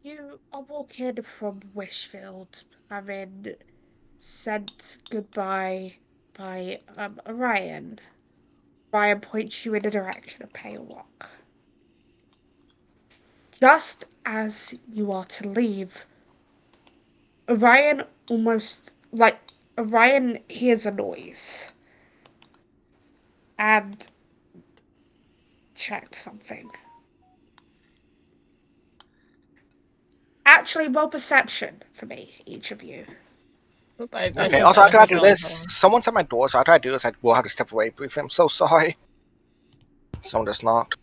You are walking from Wishfield, having said goodbye by Orion. Orion points you in the direction of Pale Rock. Just as you are to leave, Orion Orion hears a noise and checks something. Actually, roll perception for me, each of you. Oop, I Okay, think also, I someone try was to do rolling this. for one. Someone's at my door, so I try to do this. I will have to step away briefly. I'm so sorry. Someone does not.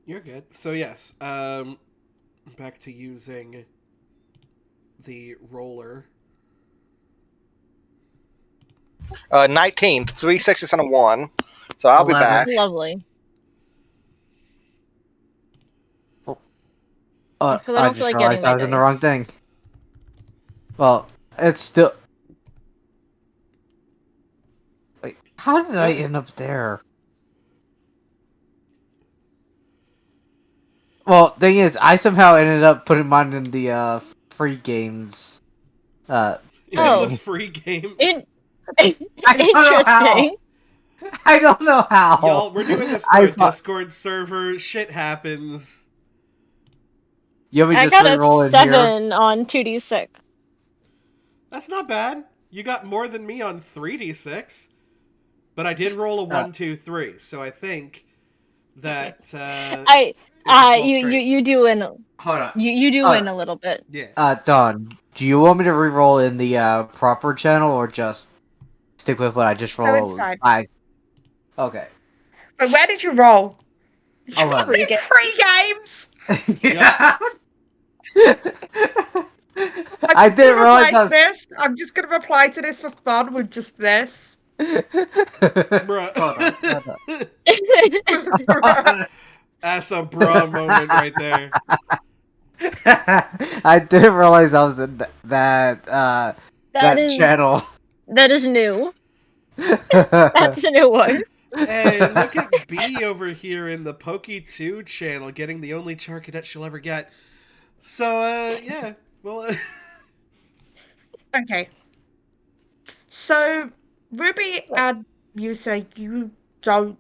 You're good. So yes, back to using the roller. 19, 3 sixes and a 1. So I'll be 11. back. Lovely. So I I don't feel just like getting realized I my was in the wrong dice. thing. Well, it's still... Wait, how did I end up there? Well, thing is, I somehow ended up putting mine in the free games. In Oh. the free games. I don't know how. Interesting. I don't know how. Y'all, we're doing this through a Discord server. Shit happens. You want me I just got a re-roll in here? 7 on 2d6. That's not bad. You got more than me on 3d6. But I did roll a 1, 2, 3, so I think that it's a small straight. You do win. Hold on. You do win a little bit. Yeah. Don, do you want me to re-roll in the proper channel or just stick with what I just No, it's rolled? fine. Okay. But where did you roll? Did you 11. roll in free games? Yeah. I'm I just didn't gonna realize reply I to was... this. I'm just gonna reply to this for fun with just this. Bruh. Hold on. That's a bruh moment right there. I didn't realize I was in that channel. That is new. That's a new one. Hey, look at B over here in the Pokey 2 channel getting the only Charcadet she'll ever get. So, yeah. Well, Okay. So, Ruby and Musa, you don't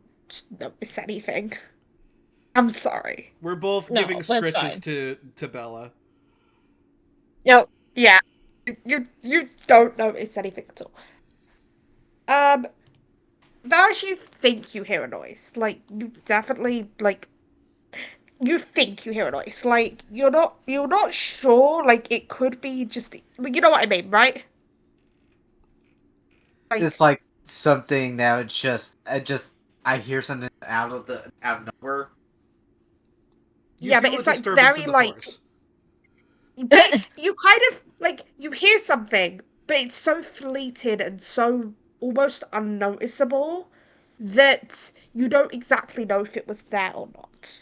notice anything. I'm sorry. we're both No, giving that's scritches fine. to Bella. Yep. Yeah. You don't notice anything at all. As you think you hear a noise, like you definitely you think you hear a noise, like you're not sure, like it could be just you know what I mean, right? Like It's like something that would I hear something out of nowhere. You yeah, but feel a it's like disturbance very in the like, force. but you kind of like you hear something, but it's so fleeting and so almost unnoticeable that you don't exactly know if it was there or not.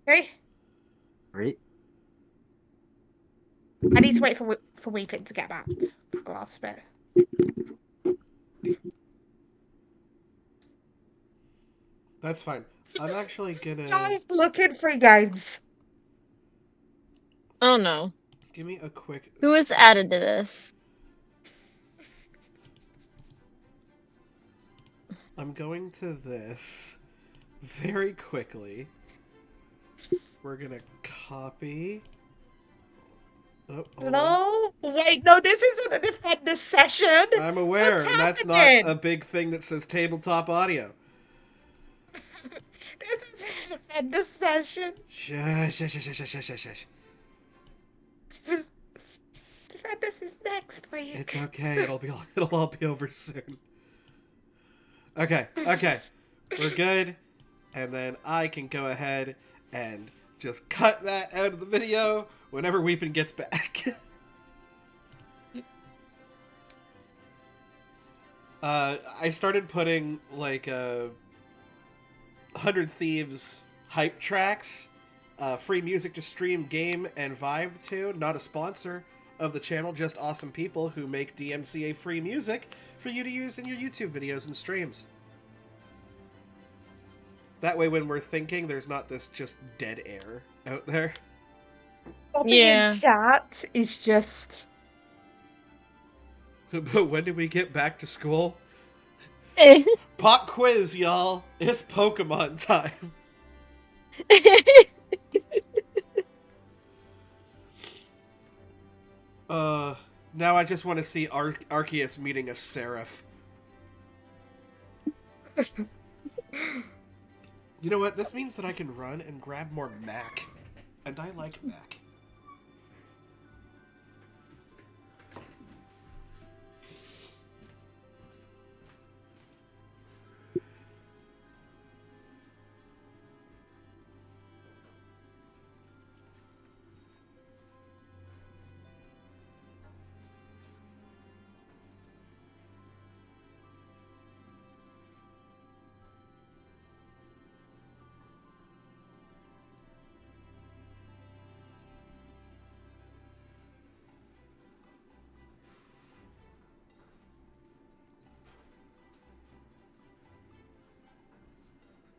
Okay. Right? I need to wait for Weeping to get back for the last bit. That's fine. I'm actually gonna... Guys, looking for games. Oh no. Give me a quick... Who was added to this? I'm going to this very quickly. We're gonna copy... Oh, hold on. Hello? Wait, no, this isn't a Defender session. I'm aware, What's and that's not happening? a big thing that says tabletop audio. This is a Defender session. Shush, shush, shush, shush, shush, shush, shush. Defenders is next week. It's okay. It'll all be over soon. Okay. We're good. And then I can go ahead and just cut that out of the video whenever Weepin gets back. I started putting like 100 Thieves hype tracks, free music to stream, game, and vibe to. Not a sponsor of the channel, just awesome people who make DMCA free music for you to use in your YouTube videos and streams. That way, when we're thinking, there's not this just dead air out there. Bobby in Yeah. chat is just. But when do we get back to school? Eh. Pop quiz, y'all. It's Pokemon time. Now I just want to see Arceus meeting a Seraph. You know what? This means that I can run and grab more Mac. And I like Mac.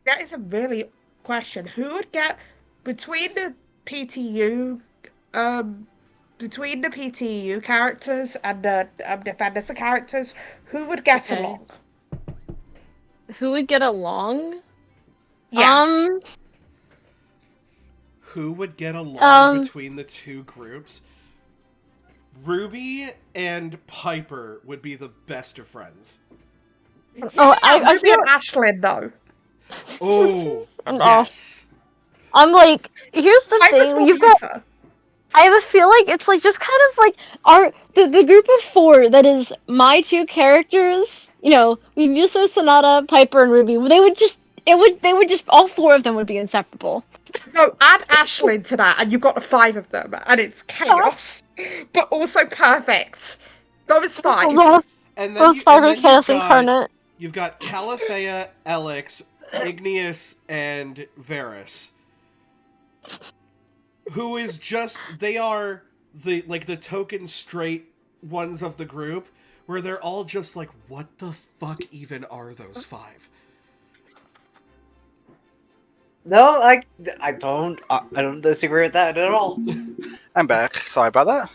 That is a really question. Who would get between the PTU, um, between the PTU characters and the Defenders characters? Who would get Okay. along? Who would get along? Yeah. Who would get along Um, between the two groups? Ruby and Piper would be the best of friends. Oh, I Ruby feel. and Ashlyn though. Oh, Oh, yes. I'm like, here's the Piper's thing. more You've got. user. I have a feel like it's like just kind of like the group of four that is my two characters. You know, Mimuso, Sonata, Piper, and Ruby. They would just all four of them would be inseparable. No, add Ashlyn to that, and you've got 5 of them, and it's chaos, but also perfect. Those 5. And then Those five are chaos incarnate. you've got Calathea, Alex, Igneous, and Varus. Who is just they are the token straight ones of the group, where they're all just like, what the fuck even are those 5? No, I don't disagree with that at all. I'm back. Sorry about that.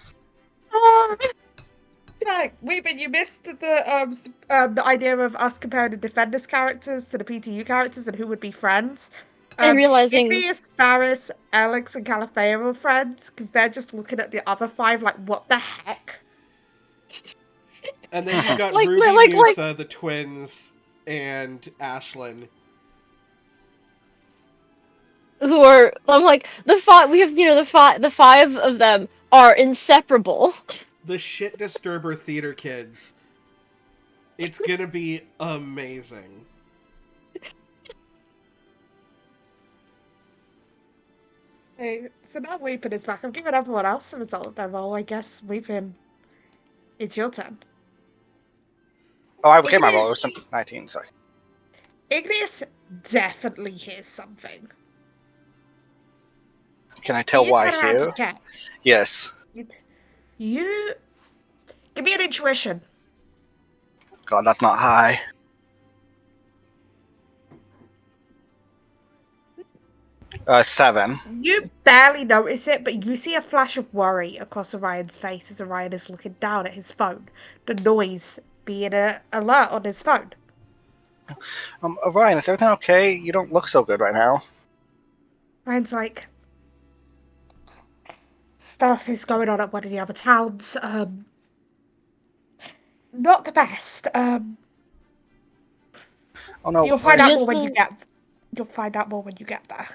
Wait, but you missed the idea of us comparing the Defenders characters to the PTU characters and who would be friends. And realizing Igneous, Varus, Alex, and Calafea are friends because they're just looking at the other 5 like, what the heck? And then you've got Like- Ruby, like- Musa, the twins, and Ashlyn. who are I'm like the five we have the five of them are inseparable. The shit disturber theater kids. It's gonna be amazing. Hey, so now Weepin is back. I've given everyone else a result of their role. I guess Weepin, it's your turn. Oh, I became my roll. It Igneous, was 19, sorry. Igneous definitely hears something. Can I tell You why turn around to here? check. Yes. You give me an intuition. God, that's not high. Seven. You barely notice it, but you see a flash of worry across Orion's face as Orion is looking down at his phone. The noise being an alert on his phone. Ryan, is everything okay? You don't look so good right now. Orion's like, stuff is going on at one of the other towns. Not the best. Oh no. You'll find okay. out more when you get. You'll find out more when you get there.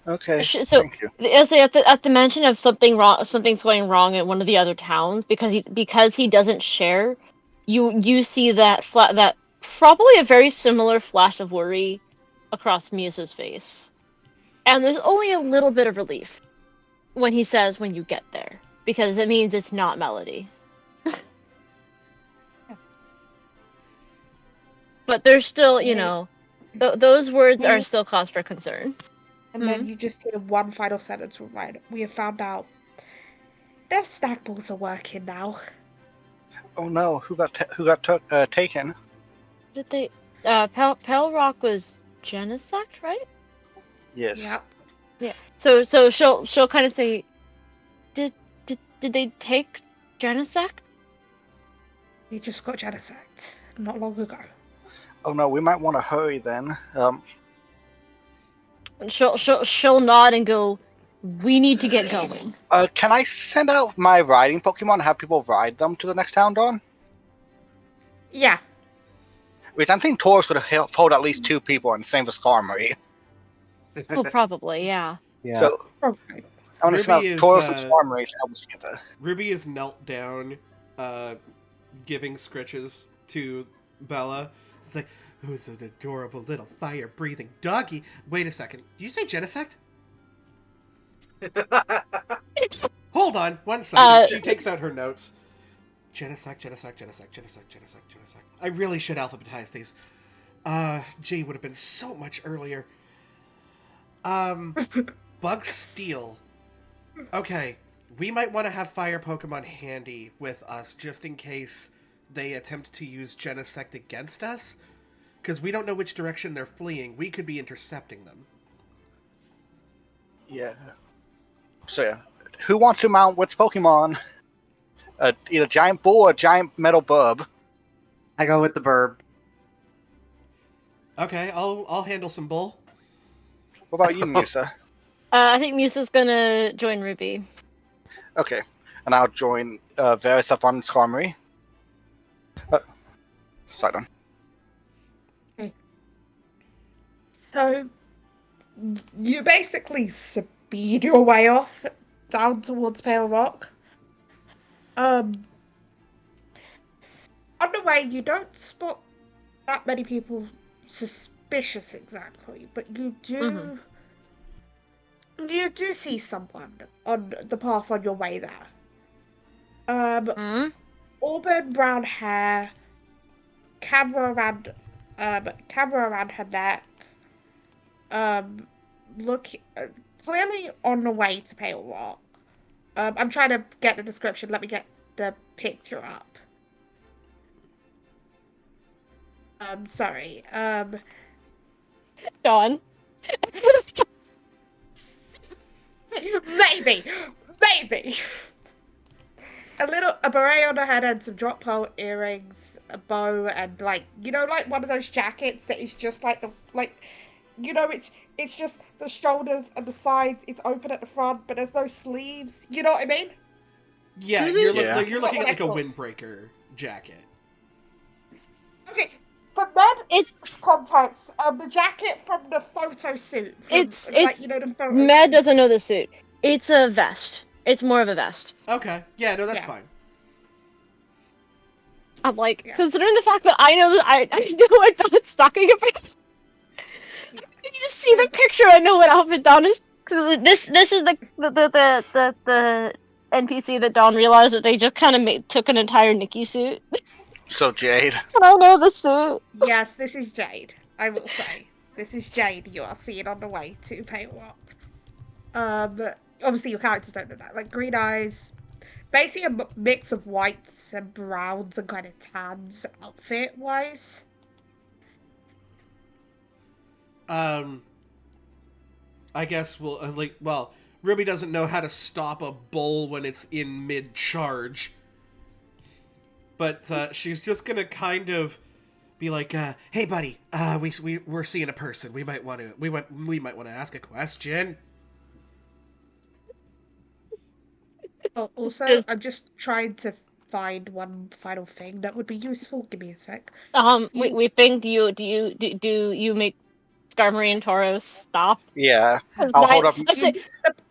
Okay. So Thank you. at the mention of something's going wrong at one of the other towns because he doesn't share, you see that that probably a very similar flash of worry across Mia's face, and there's only a little bit of relief when he says when you get there because it means it's not Melody. But there's still, those words are still cause for concern. And then you just hear one final sentence from Ryan. We have found out their stack balls are working now. Oh no, who got taken? Did they? Pale Rock was Genesect, right? Yes. Yep. Yeah. So she'll kind of say, did they take Genesect? You just got Genesect not long ago. Oh no, we might want to hurry then. And she'll nod and go, we need to get going. Can I send out my riding Pokemon and have people ride them to the next town, Dawn? Yeah. Because I'm thinking Taurus would hold at least 2 people, and same with Skarmory. Oh, probably, yeah. Yeah. So Okay. I want to send out Ruby is Taurus and Skarmory to help us together. Ruby is knelt down, giving scritches to Bella. It's like, who's an adorable little fire-breathing doggy? Wait a second. Did you say Genesect? Hold on, 1 second. She takes out her notes. Genesect. I really should alphabetize these. G would have been so much earlier. Bug Steel. Okay, we might want to have fire Pokemon handy with us just in case they attempt to use Genesect against us. Because we don't know which direction they're fleeing. We could be intercepting them. Yeah. So yeah, who wants to mount which Pokemon? Either giant bull or giant metal burb. I go with the burb. Okay, I'll handle some bull. What about you, Musa? I think Musa's gonna join Ruby. Okay, and I'll join Varus up on Skarmory. Sorry, Dawn. Okay. So you basically speed your way off down towards Pale Rock. On the way, you don't spot that many people suspicious exactly, but you do see someone on the path on your way there. Mm-hmm. Auburn brown hair, camera around her neck. Look, clearly on the way to Pale Rock. I'm trying to get the description. Let me get the picture up. Sorry. Dawn. Maybe. A beret on her head and some drop pearl earrings, a bow, and like one of those jackets that is just like it's just the shoulders and the sides. It's open at the front, but there's no sleeves. You know what I mean? Yeah, Yeah. you're looking at like a windbreaker jacket. Okay, for men It's context, the jacket from the photo shoot, it's the photo Med shoot. doesn't know the suit. It's a vest. It's more of a vest. Okay, yeah, no, that's Yeah. fine. I'm like, Yeah. considering the fact that I know that I know what Dawn's talking about. Yeah. You just see the picture. I know what outfit Dawn is. Cause this is the NPC that Dawn realized that they just kind of took an entire Nikki suit. So Jade. And I know the suit. Yes, this is Jade. I will say, this is Jade. You are seeing on the way to Pale Rock. Obviously your characters don't know that. Like green eyes, basically a mix of whites and browns and kind of tans outfit wise. I guess we'll Ruby doesn't know how to stop a bull when it's in mid charge, but she's just gonna kind of be like, "Hey, buddy, we're seeing a person. We might want to ask a question." Oh, also, I'm just trying to find one final thing that would be useful. Give me a sec. Weeping. Do you make Skarmory and Tauros stop? Yeah. 'Cause I'll hold up. That's it.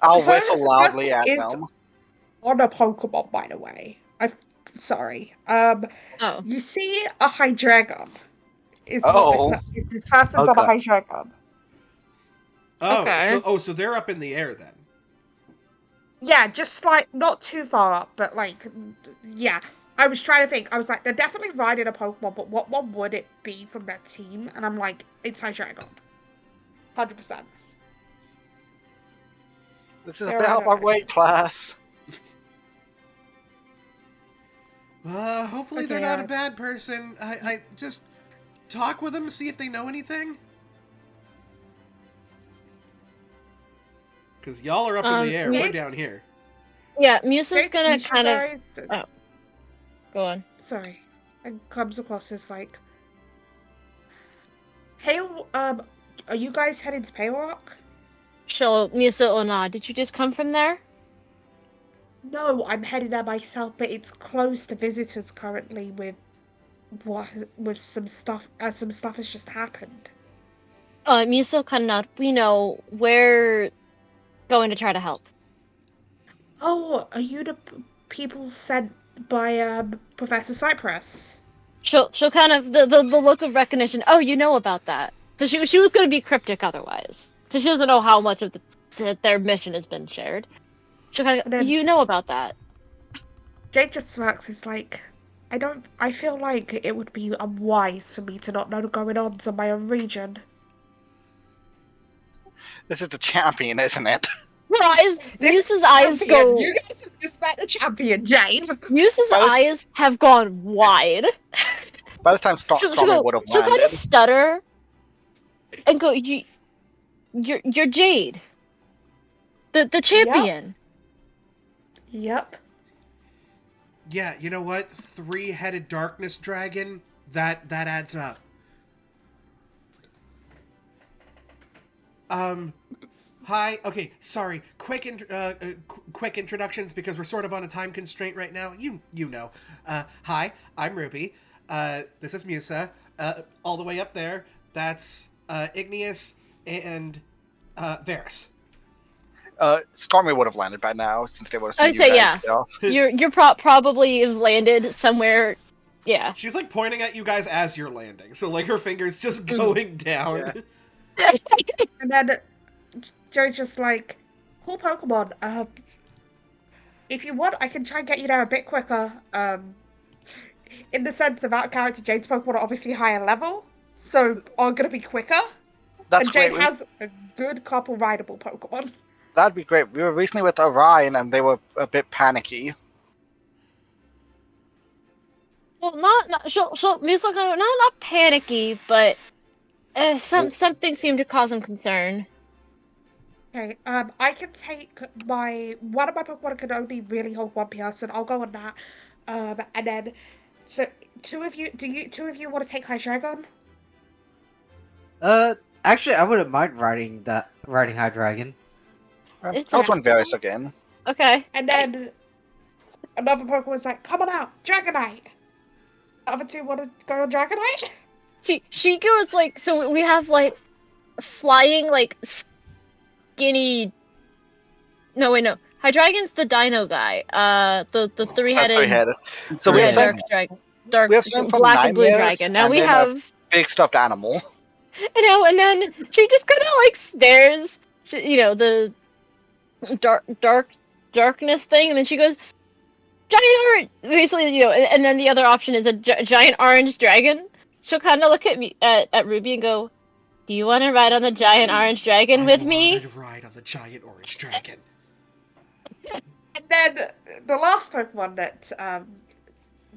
I'll Her whistle loudly person at is them. on a Pokemon, by the way. I'm sorry. Oh. You see a Hydreigon. Is Oh. what this person's on a Okay. Hydreigon. Okay. So they're up in the air then. Yeah, just like not too far up, but like, yeah. I was trying to think. I was like, they're definitely riding a Pokemon, but what one would it be from their team? And I'm like, it's Hydreigon. 100%. This is They're about my riding a weight class. Hopefully Okay, they're not a bad person. I just talk with them, see if they know anything. Because y'all are up in the air. Me- We're down here. Yeah, Musa's Jade gonna sees you kind of. guys. Oh, go on. Sorry, and comes across as like, "Hey, are you guys heading to Payrock?" Musa will nod. Did you just come from there? No, I'm heading there myself, but it's closed to visitors currently what with some stuff. Some stuff has just happened. Musa kind of nod. We know we're going to try to help. Oh, are you the people sent by Professor Cypress? She'll kind of the look of recognition. Oh, you know about that? Because she was going to be cryptic otherwise. Because she doesn't know how much of their mission has been shared. She'll kind of And go, then you know about that. Jake just smirks. It's like, I don't. I feel like it would be unwise for me to not know the going ons in my own region. This is the champion, isn't it? Musa's eyes go. You guys have just met the champion, Jade. Musa's By this, eyes have gone wide. by this time, Stormy would have She'll kind landed. of stutter and go, you're Jade, the champion. Yep. Yeah, you know what? 3-headed darkness dragon. That adds up. Hi. Okay, sorry. Quick introductions because we're sort of on a time constraint right now. You know. Hi, I'm Ruby. This is Musa. All the way up there, that's Igneous and Varus. Stormy would have landed by now since they would have seen I'd you say guys. yeah. You're probably landed somewhere. Yeah. She's like pointing at you guys as you're landing, so like her fingers just going down. Yeah. And then Joe's just like, cool Pokemon. If you want, I can try and get you there a bit quicker. In the sense of that character, Jade's Pokemon are obviously higher level, so are gonna be quicker. That's And Jade great. has a good couple rideable Pokemon. That'd be great. We were recently with Orion, and they were a bit panicky. Well, not she'll Musa kind of not panicky, but something seemed to cause him concern. Okay, I can take one of my Pokemon can only really hold one person. I'll go on that. And then, so two of you want to take Hydreigon? Actually, I wouldn't mind riding High Dragon. It's I'll a- join Varus again. Okay. And then another Pokemon's like, come on out, Dragonite! The other two want to go on Dragonite? She goes like, so we have like flying like skinny. No wait, no. Hydreigon's the dino guy. The That's three-headed. 3-headed. So we Yeah, have dark some, dark we have some from black and blue Nightmares, dragon. Now and we then have big stuffed animal. and then she just kind of like stares. The darkness thing, and then she goes giant orange. Basically, and then the other option is a giant orange dragon. She'll kind of look at me at Ruby and go, "Do you want to ride on the giant orange dragon with me?" I wanted to ride on the giant orange dragon. And then the last Pokemon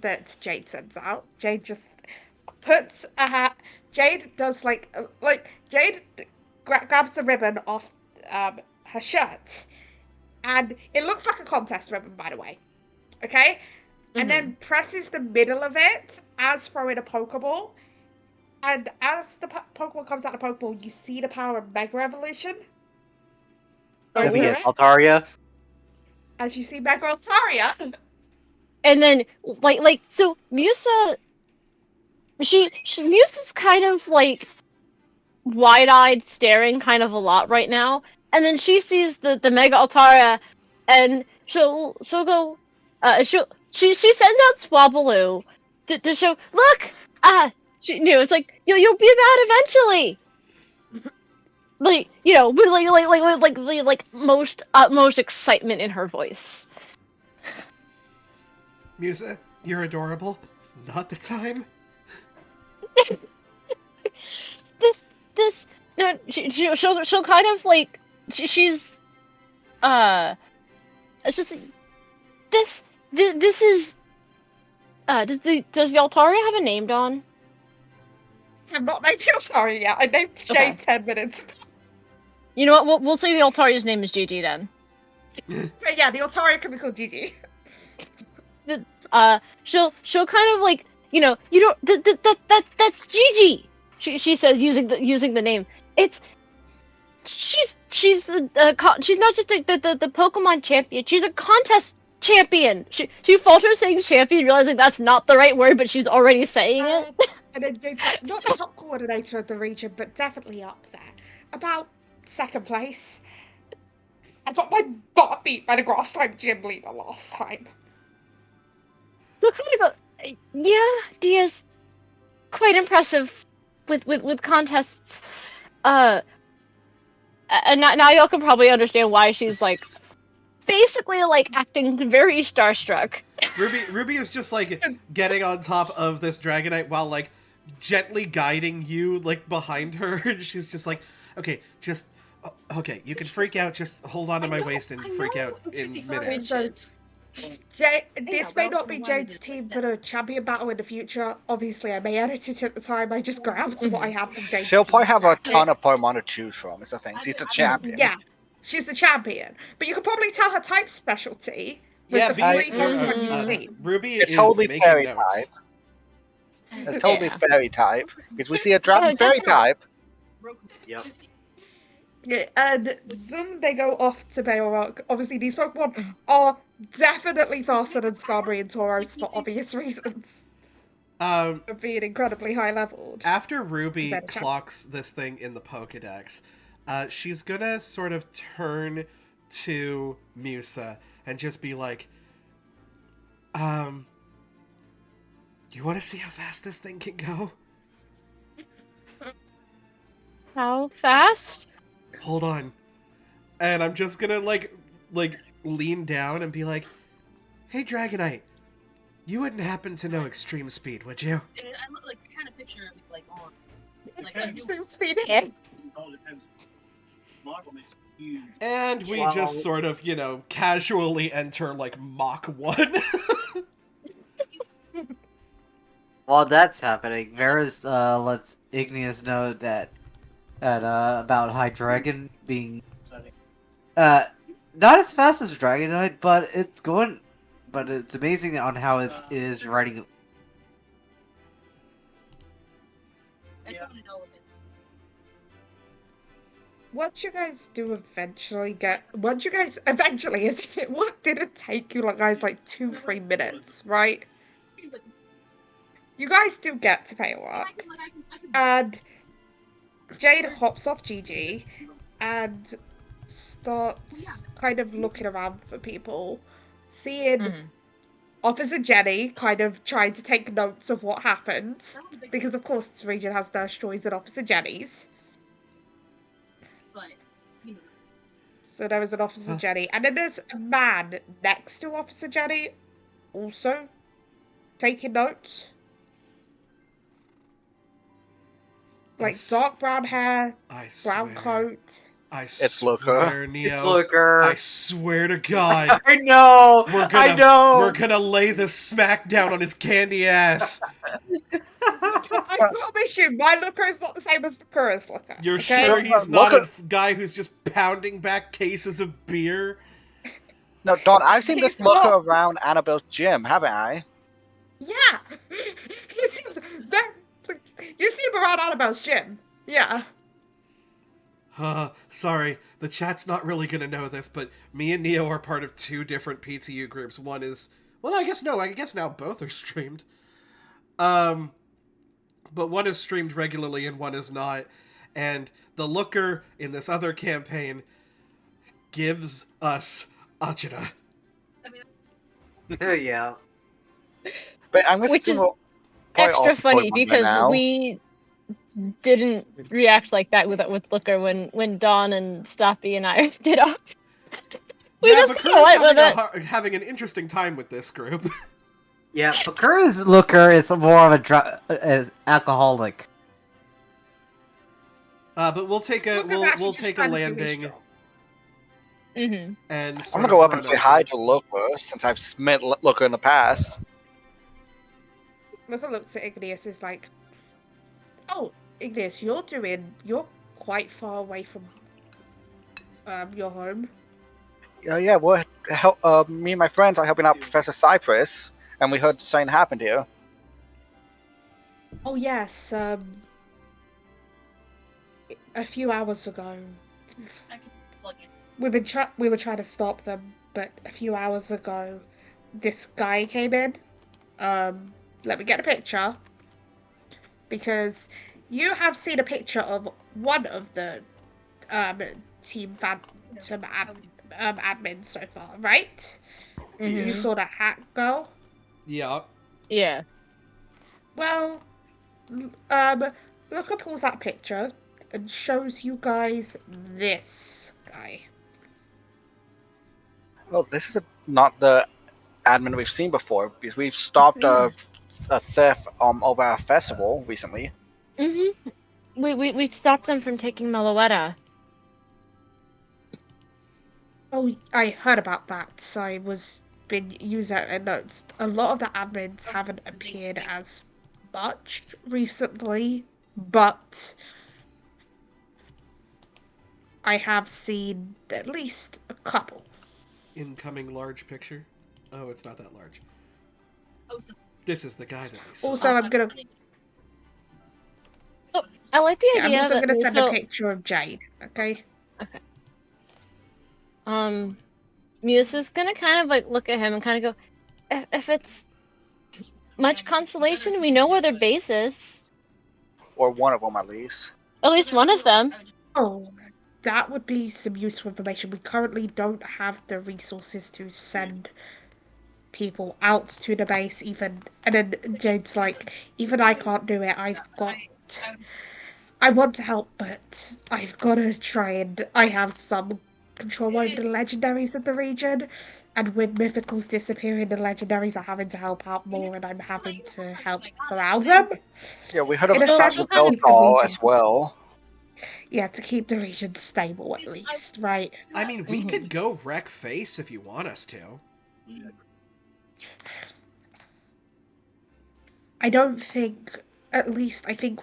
that Jade sends out, Jade just puts a hat. Jade does Jade grabs the ribbon off her shirt, and it looks like a contest ribbon, by the way. Okay, and then presses the middle of it as throwing a Pokeball. And as the Pokemon comes out of the Pokeball, you see the power of Mega Evolution. Oh, Maybe Over it's it, Altaria. as you see Mega Altaria. And then so Musa, Musa's kind of like wide-eyed staring kind of a lot right now, and then she sees the Mega Altaria, and she'll go, she sends out Swablu to show, look, it's like you'll be mad eventually, with most utmost excitement in her voice. Musa, you're adorable. Not the time. This no, she'll kind of like she's it's just this is does the Altaria have a name, Dawn? I'm not named Altaria yet. I named Okay. Jade 10 minutes ago. You know what? We'll say the Altaria's name is Gigi then. But yeah, the Altaria can be called Gigi. She'll kind of like, you don't that's Gigi. She says using the name. It's she's she's not just the Pokemon champion. She's a contest champion. She falters saying champion, realizing that's not the right word, but she's already saying it. And then Jade's like, not top coordinator of the region, but definitely up there. About second place. I got my butt beat by the grass type gym leader last time. What kind of a Dia's quite impressive with contests. And now y'all can probably understand why she's like basically like acting very starstruck. Ruby is just like getting on top of this Dragonite while like gently guiding you like behind her. And she's just like, okay, just okay, you can freak out, just hold on to my waist and freak out in midair. So, this may not be Jade's team for the champion battle in the future. Obviously, I may edit it at the time. I just grabbed what I had from Jade's She'll probably team. have a ton of Pokemon to choose from, is the thing. She's the champion. Yeah, she's the champion. But you can probably tell her type specialty with the three Pokemon you've seen. Ruby It's is totally making fairy notes. type. It's totally Yeah. fairy type. Because we see a dragon fairy definitely. type. Yep. Yeah, and Zoom, they go off to Bailrock. Obviously, these Pokemon are definitely faster than Skarmory and Tauros for obvious reasons. Um, Of being incredibly high leveled. After Ruby Better check. clocks this thing in the Pokedex, she's gonna sort of turn to Musa and just be like, you want to see how fast this thing can go? How fast? Hold on. And I'm just gonna like lean down and be like, hey Dragonite, you wouldn't happen to know extreme speed, would you? I look like I kind of picture it like on. It's Extreme speed. it all depends. Marvel makes huge. And we Wow. just sort of, casually enter like Mach 1. While that's happening, Vera's lets Igneous know that about High Dragon being not as fast as Dragonite, but it's amazing on how it is riding. That's on an element. Once you guys eventually, what did it take you, guys, 2-3 minutes, right? He's like, You guys do get to Bailrock. I can And Jade hops off Gigi and starts kind of looking around for people, seeing Officer Jenny kind of trying to take notes of what happened, because of course this region has nurse joys and Officer Jenny's. but you know. So there was an Officer Jenny, and then there's a man next to Officer Jenny, also taking notes. Dark brown hair, I brown swear. coat. I It's Looker. swear, Neo. Looker. I swear to God. I know. I know. We're gonna lay the smack down on his candy ass. I promise you, my Looker is not the same as Bakura's Looker. You're okay? sure he's not a Looker- guy who's just pounding back cases of beer? No, Don, I've seen this He's looker not. around Annabelle's gym, haven't I? Yeah! He seems very... You see him around Annabelle's gym. Yeah. Sorry, the chat's not really gonna know this, but me and Neo are part of two different PTU groups. One is... Well, I guess now both are streamed. But one is streamed regularly and one is not. And the looker in this other campaign gives us Ajita. Yeah. But I'm Which is assuming probably all extra funny Pokemon because now. we didn't react like that with Looker when Dawn and Stoppy and I did up. We Yeah, just but kinda went with it. having an interesting time with this group. Yeah, Bakura's Looker is more of a alcoholic. But we'll take a Looker's actually we'll just take a trying to do his landing job. Mm-hmm. and I'm sort gonna go of up and run say over. hi to Looker since I've met Looker in the past. Looker looks at Igneous is like, oh, Igneous, you're quite far away from your home? Yeah, well, me and my friends are helping out Professor Cypress, and we heard something happened here. Oh yes, a few hours ago. We were trying to stop them, but a few hours ago, this guy came in. Let me get a picture because you have seen a picture of one of the um team phantom admins so far, right? You Mhm. saw that hat girl. Yeah. Yeah. Well, Looker pulls that picture and shows you guys this guy. Well, this is not the admin we've seen before because we've stopped a theft over a festival recently. Mhm. We stopped them from taking Meloetta. Oh, I heard about that. I was been using it notes. A lot of the admins haven't appeared as much recently, but I have seen at least a couple. Incoming large picture. Oh, it's not that large. This is the guy that we saw. Also, So I like the I'm idea also that gonna send a so picture of Jade. Okay. okay. Muse is gonna kind of like look at him and kind of go, if it's much consolation, we know where their base is. Or one of them at least. At least one of them. Oh, that would be some useful information. We currently don't have the resources to send people out to the base, even. And then Jade's like, even I can't do it. I want to help, but I've got to try and I have some control over the legendaries of the region. And with Mythicals disappearing, the legendaries are having to help out more, and I'm having to help around them. Yeah, we heard of In a a So site sense, so with to kind of keep the Belthal as regions, well. yeah, to keep the region stable at least, right? I mean, we Mhm. could go wreck face if you want us to. I don't think, at least, I think,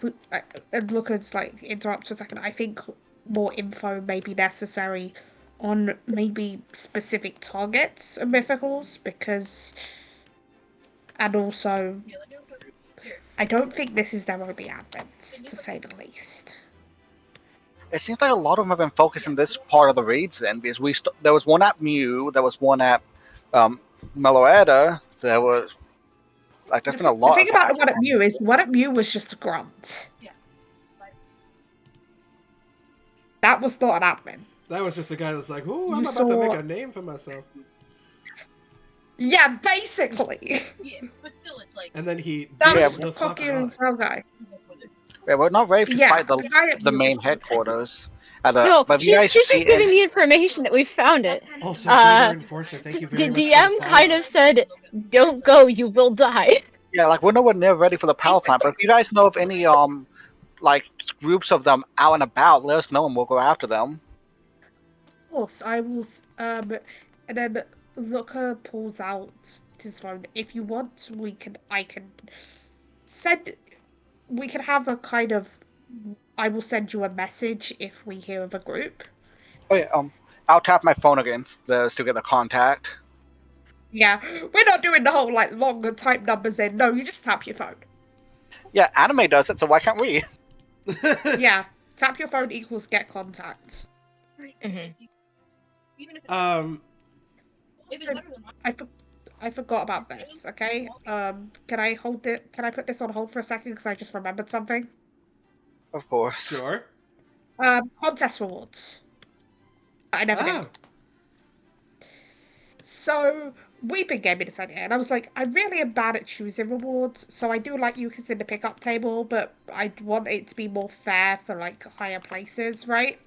and Lucas, like, interrupt for a second, I think more info may be necessary on maybe specific targets of mythicals, because, and also, I don't think this is their only advents, to say the least. It seems like a lot of them have been focused in this part of the raids then, because there was one at Mew, there was one at Meloetta, there was like there's been a The lot thing of about the attacks. one at Mew is, the one at Mew was just a grunt. That was not an admin. That was just a guy that's like, ooh, You I'm about to make saw, a name for myself. yeah, basically. And then he That Yeah, dips was the fuck cocky out. as hell guy. Yeah, we're not ready to Yeah, fight the guy at the Mew main was cocky. headquarters. no, But if you guys she's just see giving the information that we found it. Also, Gamer Enforcer, thank you very much for the DM kind follow. of said, "Don't go, you will die." yeah, like we're nowhere near ready for the power plant. But if you guys know of any like groups of them out and about, let us know and we'll go after them. Of course, I will. And then Looker pulls out his phone. If you want, I can send. We can have a kind of. I will send you a message if we hear of a group. Oh yeah, I'll tap my phone against those to get the contact. Yeah, we're not doing the whole like longer type numbers in. No, you just tap your phone. Yeah, anime does it, so why can't we? Yeah, tap your phone equals get contact. Mhm. um, Also, I forgot about this. Okay. Can I hold it? Can I put this on hold for a second because I just remembered something? Of course. sure. Contest rewards. I never did. Oh, So Weeping gave me this idea, and I was like, I really am bad at choosing rewards, so I do like Eucas in the pickup table, but I want it to be more fair for like higher places, right?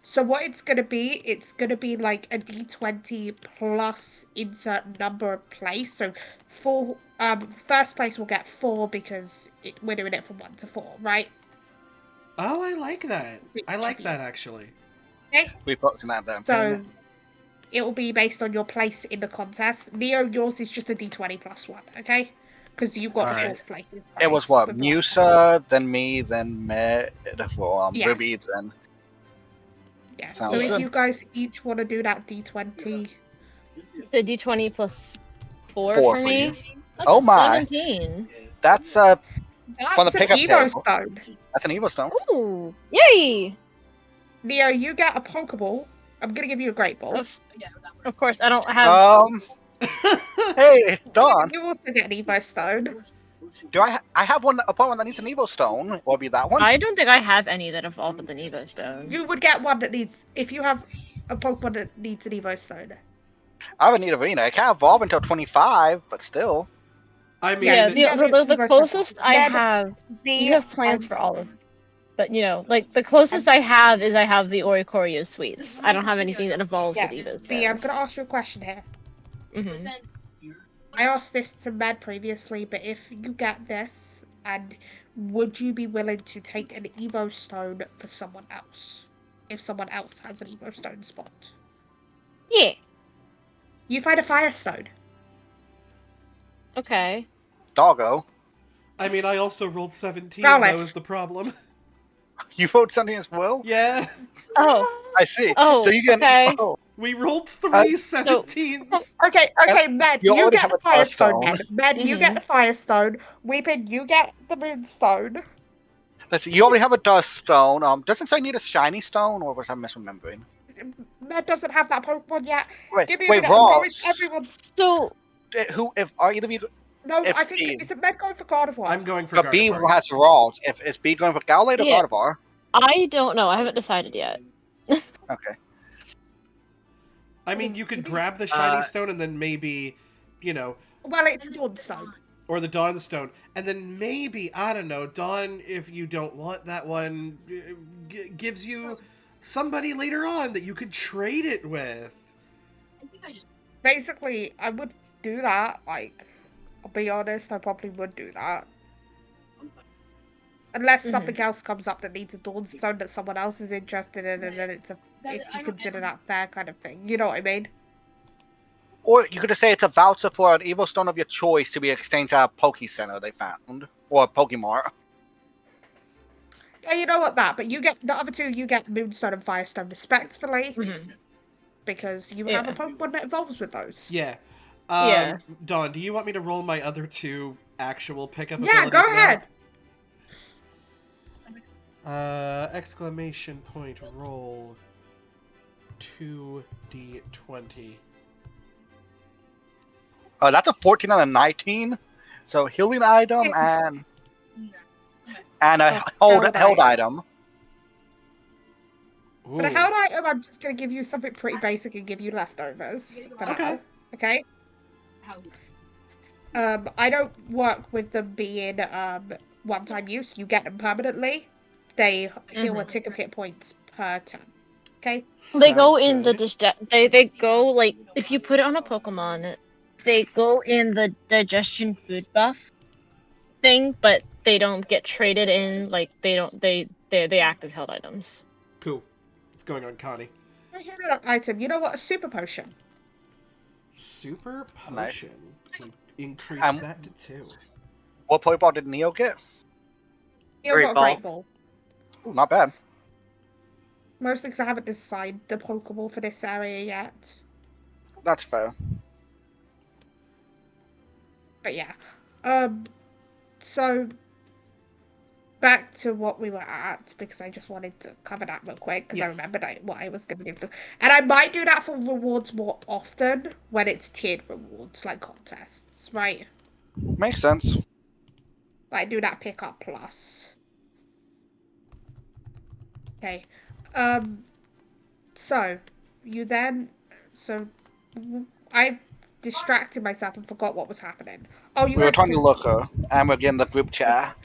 So what it's gonna be like a D20 plus insert number of place. So four, first place will get 4 because we're doing it from 1 to 4, right? oh, I like that. I Which like of you? that actually. Okay. We booked in that then. So it will be based on your place in the contest. Neo, yours is just a D20 plus 1, okay? Because you got Alright. 4th place. It was what? Musa, then me, then Med, well, Yes. Ruby, then. Yeah, Sounds so if good. you guys each want to do that d20, The d20 plus 4 4 for for you. me. That's Oh a my. 17. That's from the that's an pickup Evo table. Stone. That's an Evo Stone. Ooh, yay! Neo, you get a Pokeball. I'm gonna give you a Great Ball. Of course, I don't have. Um. Hey, Don. You also get an Evo Stone. Do I have one opponent that needs an Evo Stone? Will it be that one? I don't think I have any that evolve with an Evo Stone. You would get one that needs, if you have a Pokemon that needs an Evo Stone. I have a Nidorina. It can't evolve until 25, but still. I mean, Yeah, Yes, you get the Evo Stone. closest I Then have. You the have plans for all of. But like the closest I have is I have the Oricorio sweets. I don't have anything that evolves yeah, with Evo V, I'm Stones. gonna ask you a question here. Mm-hmm. I asked this to Med previously, but if you get this, and would you be willing to take an Evo Stone for someone else? If someone else has an Evo Stone spot. Yeah. You find a Firestone. Okay. Doggo. I mean, I also rolled 17. Growlithe. That was the problem. You vote something as well? Yeah, Oh. I see. Oh. So you can. Okay. Oh, we rolled Uh, 3 17s. Okay, Med, you you already get have the a Dust Firestone, Stone. Med. Med, you get Mhm. the Firestone. Weeping, you get the Moonstone. Let's see. You already have a Dust Stone. Doesn't say need a Shiny Stone, or was I misremembering? Med doesn't have that Pokemon yet. Give me a Wait, minute, I'm going Ross. everyone's... So Who? If are either of you? No, If I think, B, is it Med going for Gardevoir? I'm going for but B Gardevoir. has Ross. If is B going for Gallade or Yeah. Gardevoir? I don't know. I haven't decided yet. Okay. I mean, you could grab the shiny stone and then maybe, Well, it's a Dawnstone. or the Dawn Stone, and then maybe, I don't know, Dawn, if you don't want that one, gives you somebody later on that you could trade it with. Basically, I would do that. Like, I'll be honest, I probably would do that. Unless something else comes up that needs a Dawnstone that someone else is interested in, and then it's if you consider that fair kind of thing. You know what I mean? Or you could just say it's a voucher for an Evo Stone of your choice to be exchanged at a Poke Center they found, or a Pokemart. Yeah, you know what but you get the other two. You get Moonstone and Firestone respectively because you have a Yeah. Pokemon that evolves with those. Yeah. Yeah. Dawn, do you want me to roll my other 2 actual pickup Yeah, go abilities ahead. now? Exclamation point roll 2d20. That's a 14 and a 19. So healing item and a held item. For the held item, I'm just gonna give you something pretty basic and give you leftovers for now. Okay. I don't work with them being one-time use. You get them permanently. They heal a tick of hit points per turn. Okay. They go Sounds in the good. they go like if you put it on a Pokemon, they go in the digestion food buff thing, but they don't get traded in. Like they don't they act as held items. Cool. What's going on, Connie? I hear that item. You know what? A super potion. Super Nice. potion. Increase Um, that to 2. What Pokeball did Neo get? You Great got a ball. great ball. Ooh, not bad. Mostly because I haven't designed the Pokeball for this area yet. That's fair. But yeah. So back to what we were at, because I just wanted to cover that real quick because I remembered what I was going to do. And I might do that for rewards more often when it's tiered rewards, like contests, right? Makes sense. Like do that pickup plus. Okay. So you then I distracted myself and forgot what was happening. Oh, you We were guys trying to can- look and we're getting the group chat.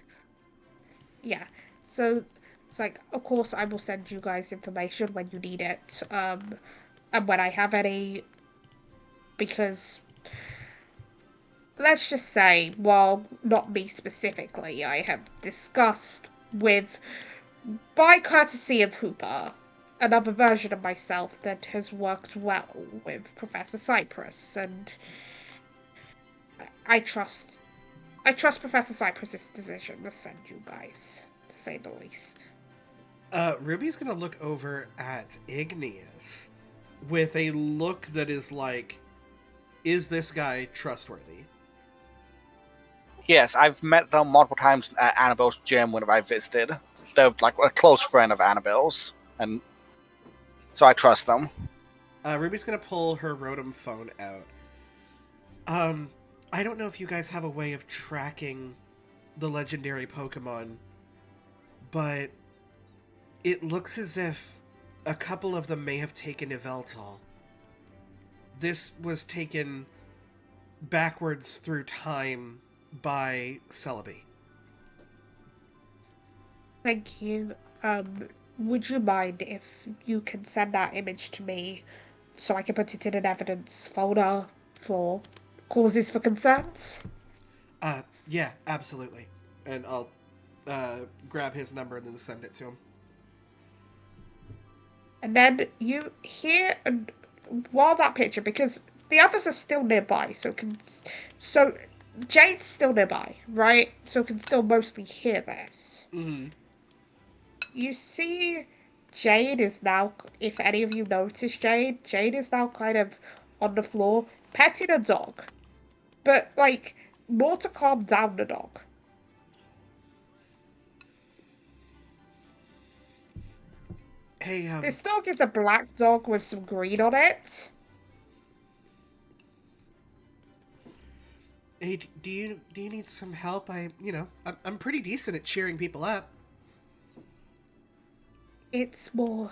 Yeah. So it's like, of course, I will send you guys information when you need it, and when I have any, because let's just say, well, not me specifically, I have discussed with, by courtesy of Hooper, another version of myself that has worked well with Professor Cypress, and I trust Professor Cypress's decision to send you guys, to say the least. Ruby's gonna look over at Igneous with a look that is like, is this guy trustworthy? Yes, I've met them multiple times at Annabelle's gym whenever I visited. They're like a close friend of Annabelle's, and so I trust them. Ruby's gonna pull her Rotom phone out. I don't know if you guys have a way of tracking the legendary Pokemon, but it looks as if a couple of them may have taken Yveltal. This was taken backwards through time by Celebi. Thank you. Would you mind if you can send that image to me so I can put it in an evidence folder for causes for concerns? Yeah, absolutely. And I'll grab his number and then send it to him. And then you hear, and while that picture, because the others are still nearby, so Jade's still nearby, right? So can still mostly hear this. Mm-hmm. You see, Jade is now, if any of you notice Jade is now kind of on the floor, petting a dog. But, like, more to calm down the dog. Hey, This dog is a black dog with some green on it. hey, do you need some help? I'm pretty decent at cheering people up. It's more,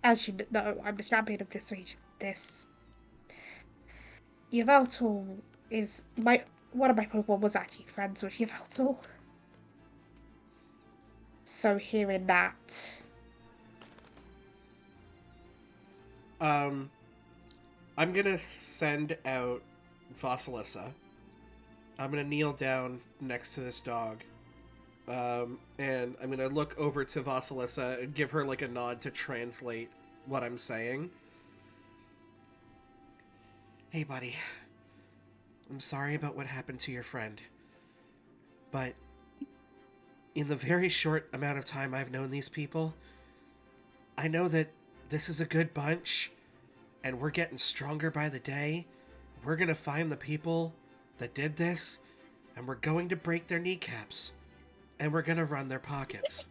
as you know, I'm the champion of this region. This Yveltal is one of my Pokemon was actually friends with Yveltal. So hearing that, Um, I'm gonna send out Vasilissa. I'm gonna kneel down next to this dog. And I'm gonna look over to Vasilissa and give her like a nod to translate what I'm saying. Hey, buddy. I'm sorry about what happened to your friend. But in the very short amount of time I've known these people, I know that this is a good bunch, and we're getting stronger by the day. We're gonna find the people that did this, and we're going to break their kneecaps, and we're gonna run their pockets.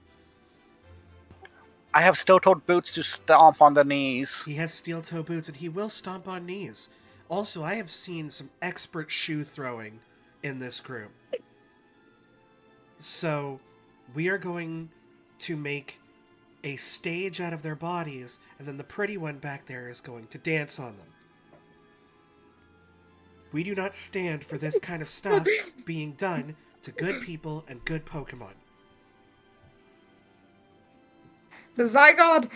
I have steel-toed boots to stomp on the knees. He has steel-toe boots, and he will stomp on knees. Also, I have seen some expert shoe throwing in this group. So, we are going to make a stage out of their bodies, and then the pretty one back there is going to dance on them. We do not stand for this kind of stuff being done to good people and good Pokemon. the Zygarde,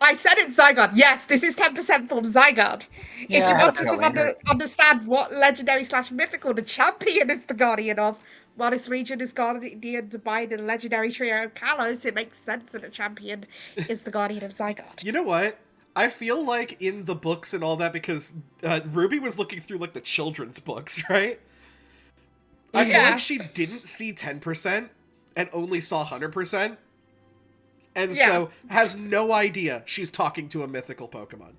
I said it's Zygarde. Yes, this is 10% from Zygarde. If Yeah, you I had a wanted to feeling. understand what legendary / mythical the champion is the guardian of, while this region is guardian by the legendary trio of Kalos, it makes sense that the champion is the guardian of Zygarde. You know what? I feel like in the books and all that, because Ruby was looking through like the children's books, right? I feel like Yeah. she didn't see 10% and only saw 100%, and Yeah. so has no idea she's talking to a mythical Pokemon.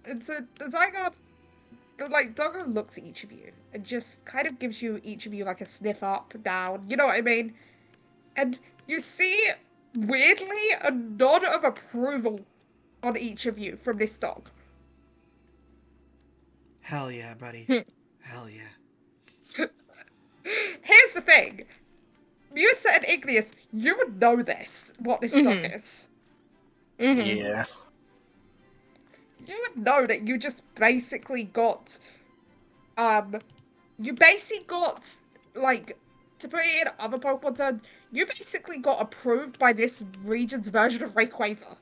And so the Zygarde, like, Doggo looks at each of you and just kind of gives you each of you like a sniff up, down, you know what I mean? And you see, weirdly, a nod of approval on each of you from this dog. Hell yeah, buddy. Hell yeah. Here's the thing. Musa and Igneous, you would know this, what this dog is. Mm-hmm. Yeah. You would know that you just basically got, you basically got, like, to put it in other Pokemon terms, you basically got approved by this region's version of Rayquaza.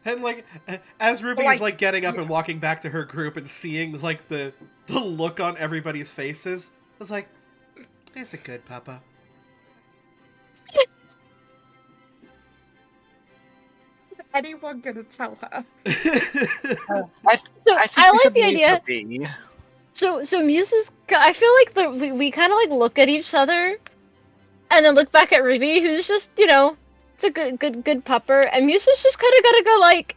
And like, as Ruby is Like, like getting up and walking back to her group and seeing like the look on everybody's faces, I was like, "It's a good papa." anyone gonna tell her? I, So I think I we like should the leave idea. the bee. So Muse is. I feel like we kind of like look at each other, and then look back at Ruby, who's just it's a good pupper, and Muse is just kind of gotta go like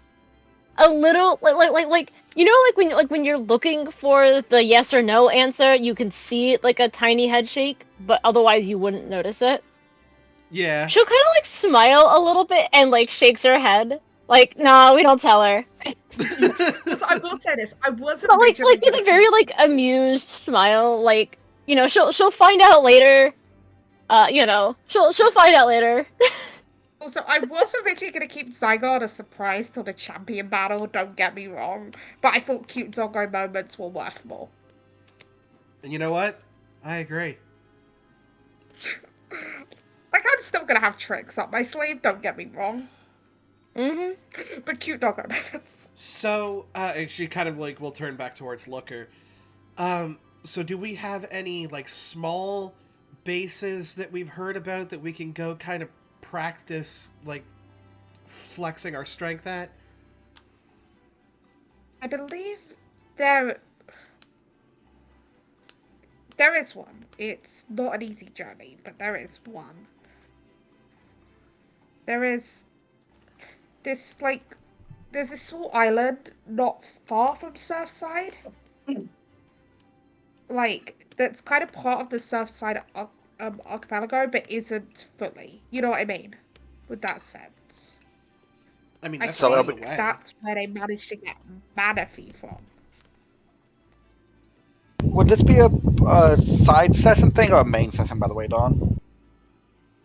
a little like like when you're looking for the yes or no answer, you can see like a tiny head shake, but otherwise you wouldn't notice it. Yeah. She'll kind of like smile a little bit and like shakes her head, like, "Nah, we don't tell her." So I will say this: I wasn't But originally like with gonna a very keep. like amused smile, like she'll find out later. She'll find out later. Also, I was originally gonna keep Zygarde a surprise till the champion battle. Don't get me wrong, but I thought cute doggo moments were worth more. And you know what? I agree. Like, I'm still gonna have tricks up my sleeve. Don't get me wrong, Mm-hmm. but cute doggo moments. So, and she kind of like will turn back towards Looker. So do we have any like small bases that we've heard about that we can go kind of practice like flexing our strength at? I believe there there is one. It's not an easy journey, but there is one. There is this like there's this small island not far from Surfside, like that's kind of part of the Surfside archipelago, but isn't fully. You know what I mean? With that sense, I mean, I that's a So it'll ways be think away. that's where they managed to get Manaphy from. would this be a side session thing or a main session, by the way, Dawn?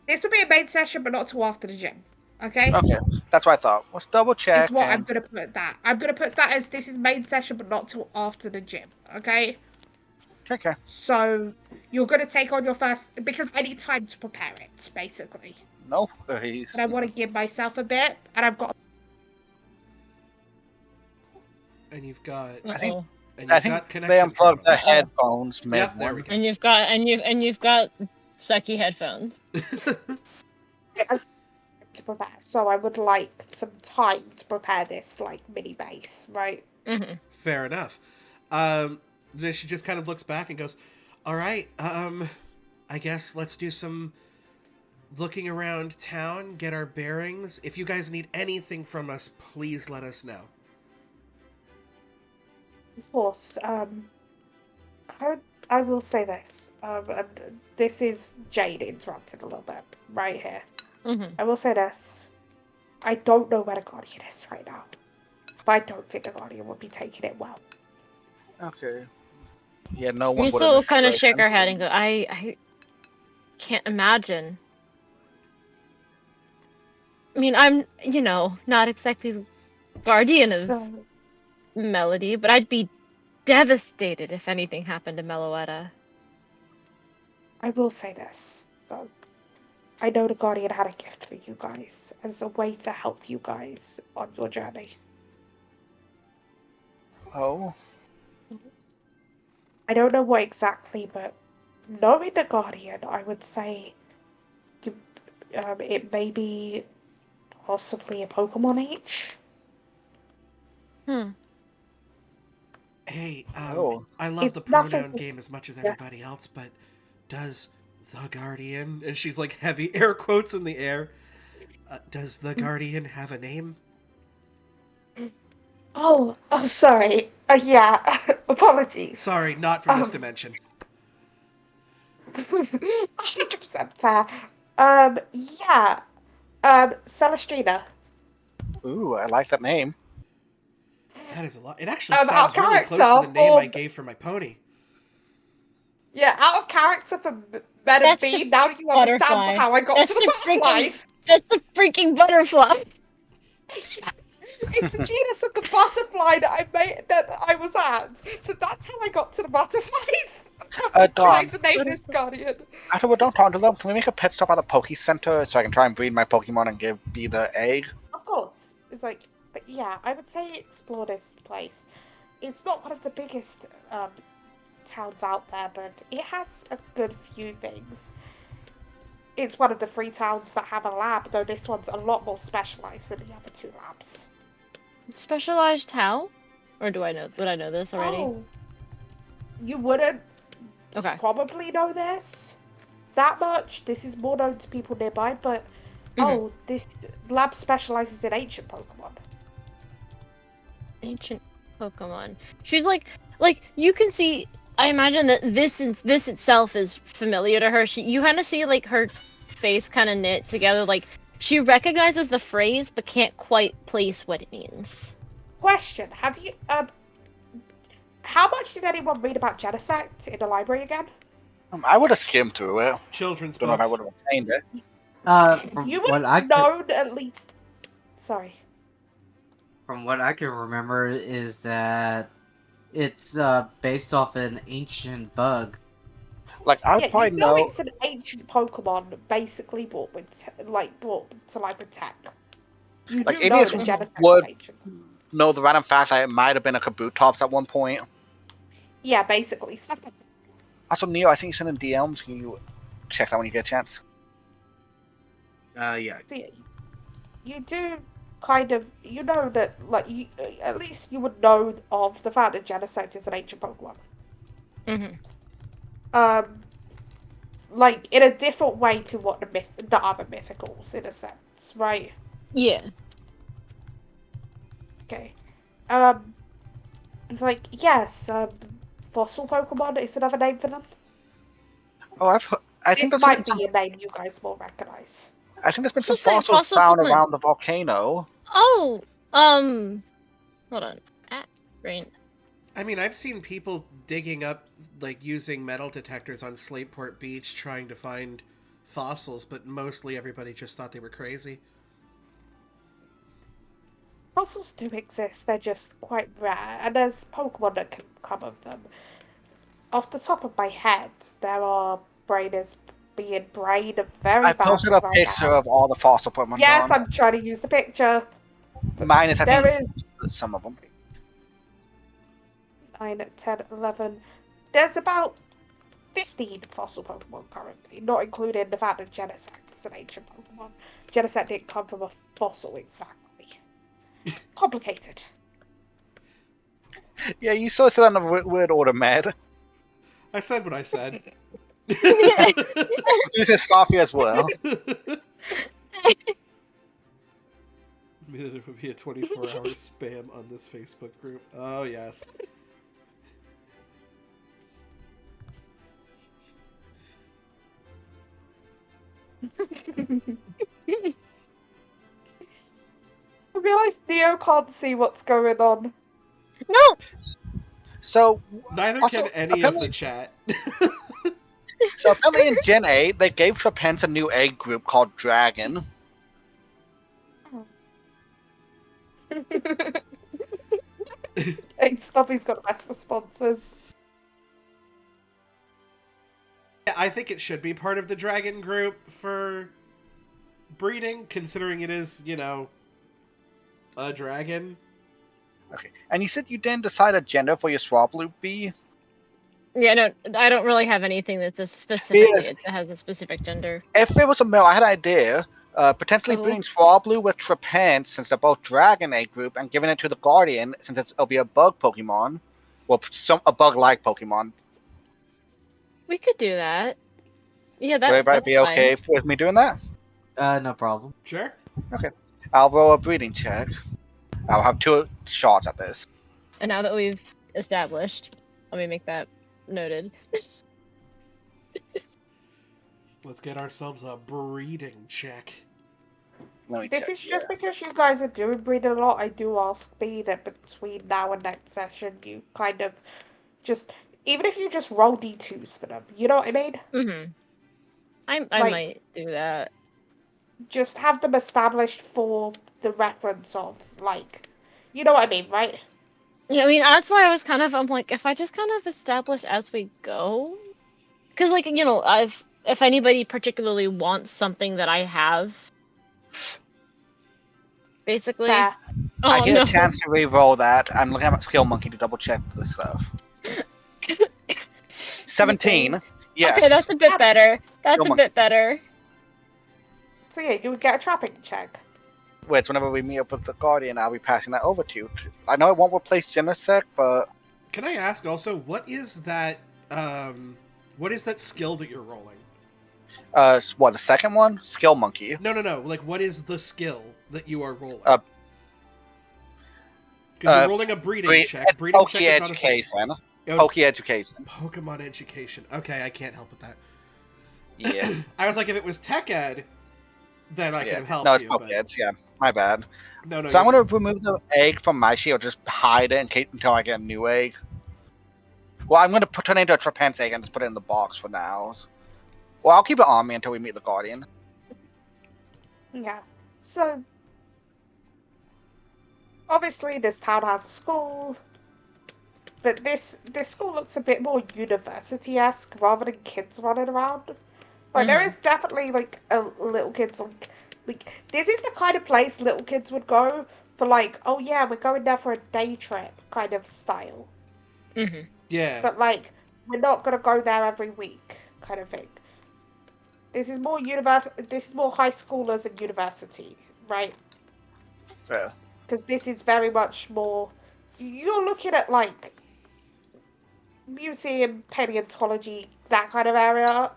This will be a main session, but not till after the gym. Okay? Okay, that's what I thought. Let's double Is check what I'm and gonna put that. I'm gonna put that as this is main session, but not till after the gym. Okay? okay. So you're gonna take on your first because I need time to prepare it, basically. No, he's. And I want to give myself a bit, and I've got. And you've got I think Uh-oh. and I you've think got they connection unplugged the troubles. headphones Yep, there we mid. go. And you've got sucky headphones. To prepare, so I would like some time to prepare this like mini base, right? Mm-hmm. Fair enough. Then she just kind of looks back and goes, "All right, I guess let's do some looking around town, get our bearings. If you guys need anything from us, please let us know." Of course. I, I will say this. And this is Jade interrupted a little bit right here. Mm-hmm. I will say this. I don't know where the Guardian is right now, but I don't think the Guardian would be taking it well. Okay. Yeah, no one We would in still this kind of shake situation. our head and go, I can't imagine. I mean, I'm, not exactly guardian of So Melody, but I'd be devastated if anything happened to Meloetta. I will say this, though. I know the Guardian had a gift for you guys as a way to help you guys on your journey. Oh, I don't know what exactly, but knowing the Guardian, I would say you, it may be possibly a Pokemon each. Hmm. Hey, oh. I love It's the nothing. pronoun game as much as Yeah. everybody else, but does the Guardian, and she's like heavy air quotes in the air, does the Guardian have a name? Oh, sorry. Yeah, apologies. Sorry, not from this Um, dimension. 100% fair. Yeah. Celestrina. Ooh, I like that name. That is a lot. It actually Our sounds really close to character the name I for gave for my pony. yeah, out of character for Men and That's the Bee. Now you understand butterfly. how I got to the butterflies. That's the freaking butterfly. It's the genus of the butterfly that I was at. So that's how I got to the butterflies. Trying Dawn, to name this guardian. after we're done talking to them, can we make a pit stop at the Poke Center so I can try and breed my Pokemon and be the egg? Of course. It's like, but yeah, I would say explore this place. It's not one of the biggest towns out there, but it has a good few things. It's one of the 3 towns that have a lab, though this one's a lot more specialized than the other 2 labs. Specialized how? Or would I know this already? Oh. You wouldn't Okay. probably know this that much. This is more known to people nearby, but Mhm. this lab specializes in ancient Pokemon. Ancient Pokemon. She's like you can see. I imagine that this itself is familiar to her. You kind of see like her face kind of knit together. Like she recognizes the phrase, but can't quite place what it means. Question: Have you how much did anyone read about Genesect in the library again? I would have skimmed through it. Children's Don't know if I books. would have retained it. From You would what I have could, known at least. Sorry. from what I can remember, is that it's based off an ancient bug. Like I would Yeah, you probably know know. it's an ancient Pokemon, basically brought to life with tech. You Like do know Igneous that Mhm. Genesect's an would ancient. know the random fact that it might have been a Kabutops at one point. Yeah, basically. Stuff like Also, Neo, I think you sent in DMs. Can you check that when you get a chance? Yeah. that. You do kind of you know that like you at least you would know of the fact that Genesect is an ancient Pokemon. Mhm. Um, like in a different way to what the other mythicals in a sense, right? Yeah. Okay. It's like yes, fossil Pokemon is another name for them. Oh, I think This there's been might some. be a name you guys will recognize. I think there's been some Just say fossils fossil found Pokemon. around the volcano. Oh. Hold on. Brain. I mean, I've seen people digging up, like, using metal detectors on Slateport Beach trying to find fossils, but mostly everybody just thought they were crazy. Fossils do exist, they're just quite rare, and there's Pokemon that can come of them. Off the top of my head, there are brainers being brained very I posted badly a right picture now. of all the fossil Pokemon Yes, gone. I'm trying to use the picture. But Minus, I there think, is some of them. 9, 10, 11. There's about 15 fossil Pokemon currently, not including the fact that Genesect is an ancient Pokemon. Genesect didn't come from a fossil exactly. Complicated. Yeah, you sort of said that in a weird order, Mad. I said what I said. You said Starfy as well. There would be a 24-hour spam on this Facebook group. Oh, yes. I realise Neo can't see what's going on. No. So, Neither also, can any of the chat. apparently in Gen 8, they gave Trapence a new egg group called Dragon. Hey, Stuffy's got less responses. I think it should be part of the dragon group for breeding, considering it is, a dragon. Okay. And you said you didn't decide a gender for your Swablu bee? Yeah, no, I don't really have anything that's Yes. that has a specific gender. If it was a male, I had an idea. Potentially Oh. breeding Swablu with Trapence, since they're both dragon egg group, and giving it to the Guardian, since it'll be a bug Pokemon. Well, a bug-like Pokemon. We could do that. Yeah, Would everybody that's be okay with me doing that? No problem. Sure. Okay. I'll roll a breeding check. I'll have 2 shots at this. And now that we've established, let me make that noted. Let's get ourselves a breeding check. Let me This check is just here. because you guys are doing breeding a lot. I do ask me that between now and next session, you kind of just, even if you just roll D2s for them, you know what I mean? Mm-hmm. I Like, might do that. just have them established for the reference of, like, you know what I mean, right? Yeah, I mean that's why I'm like, if I just kind of establish as we go, because like if anybody particularly wants something that I have, basically. Fair. I Oh get no. a chance to re-roll that. I'm looking at my Skill Monkey to double check this stuff. 17. Yes. Okay, that's a bit better. That's Skill a Monkey. bit better. So yeah, you would get a trapping check. Whereas whenever we meet up with the Guardian, I'll be passing that over to you. I know it won't replace Genesect, but Can I ask also, what is that skill that you're rolling? What, the second one? Skill Monkey. No. Like, what is the skill that you are rolling? Uh, Because you're rolling a breeding check. Breeding check is not a thing. Education. Oh, Poke Education. Pokemon education. Okay, I can't help with that. Yeah. I was like, if it was tech ed, then I could have helped No, it's you. Poke Eds, yeah. My bad. No. So I'm going to remove the egg from my shield, just hide it until I get a new egg. Well, I'm going to turn it into a Trapence egg and just put it in the box for now. Well, I'll keep it on me until we meet the Guardian. Yeah. So, obviously, this town has a school, but this school looks a bit more university-esque rather than kids running around. Like, there is definitely, like, a little kids, like, this is the kind of place little kids would go for, like, oh yeah, we're going there for a day trip kind of style. Yeah. But, like, we're not gonna go there every week kind of thing. This is more this is more high schoolers and university, right? Fair. Because this is very much more, you're looking at, like, museum, paleontology, that kind of area,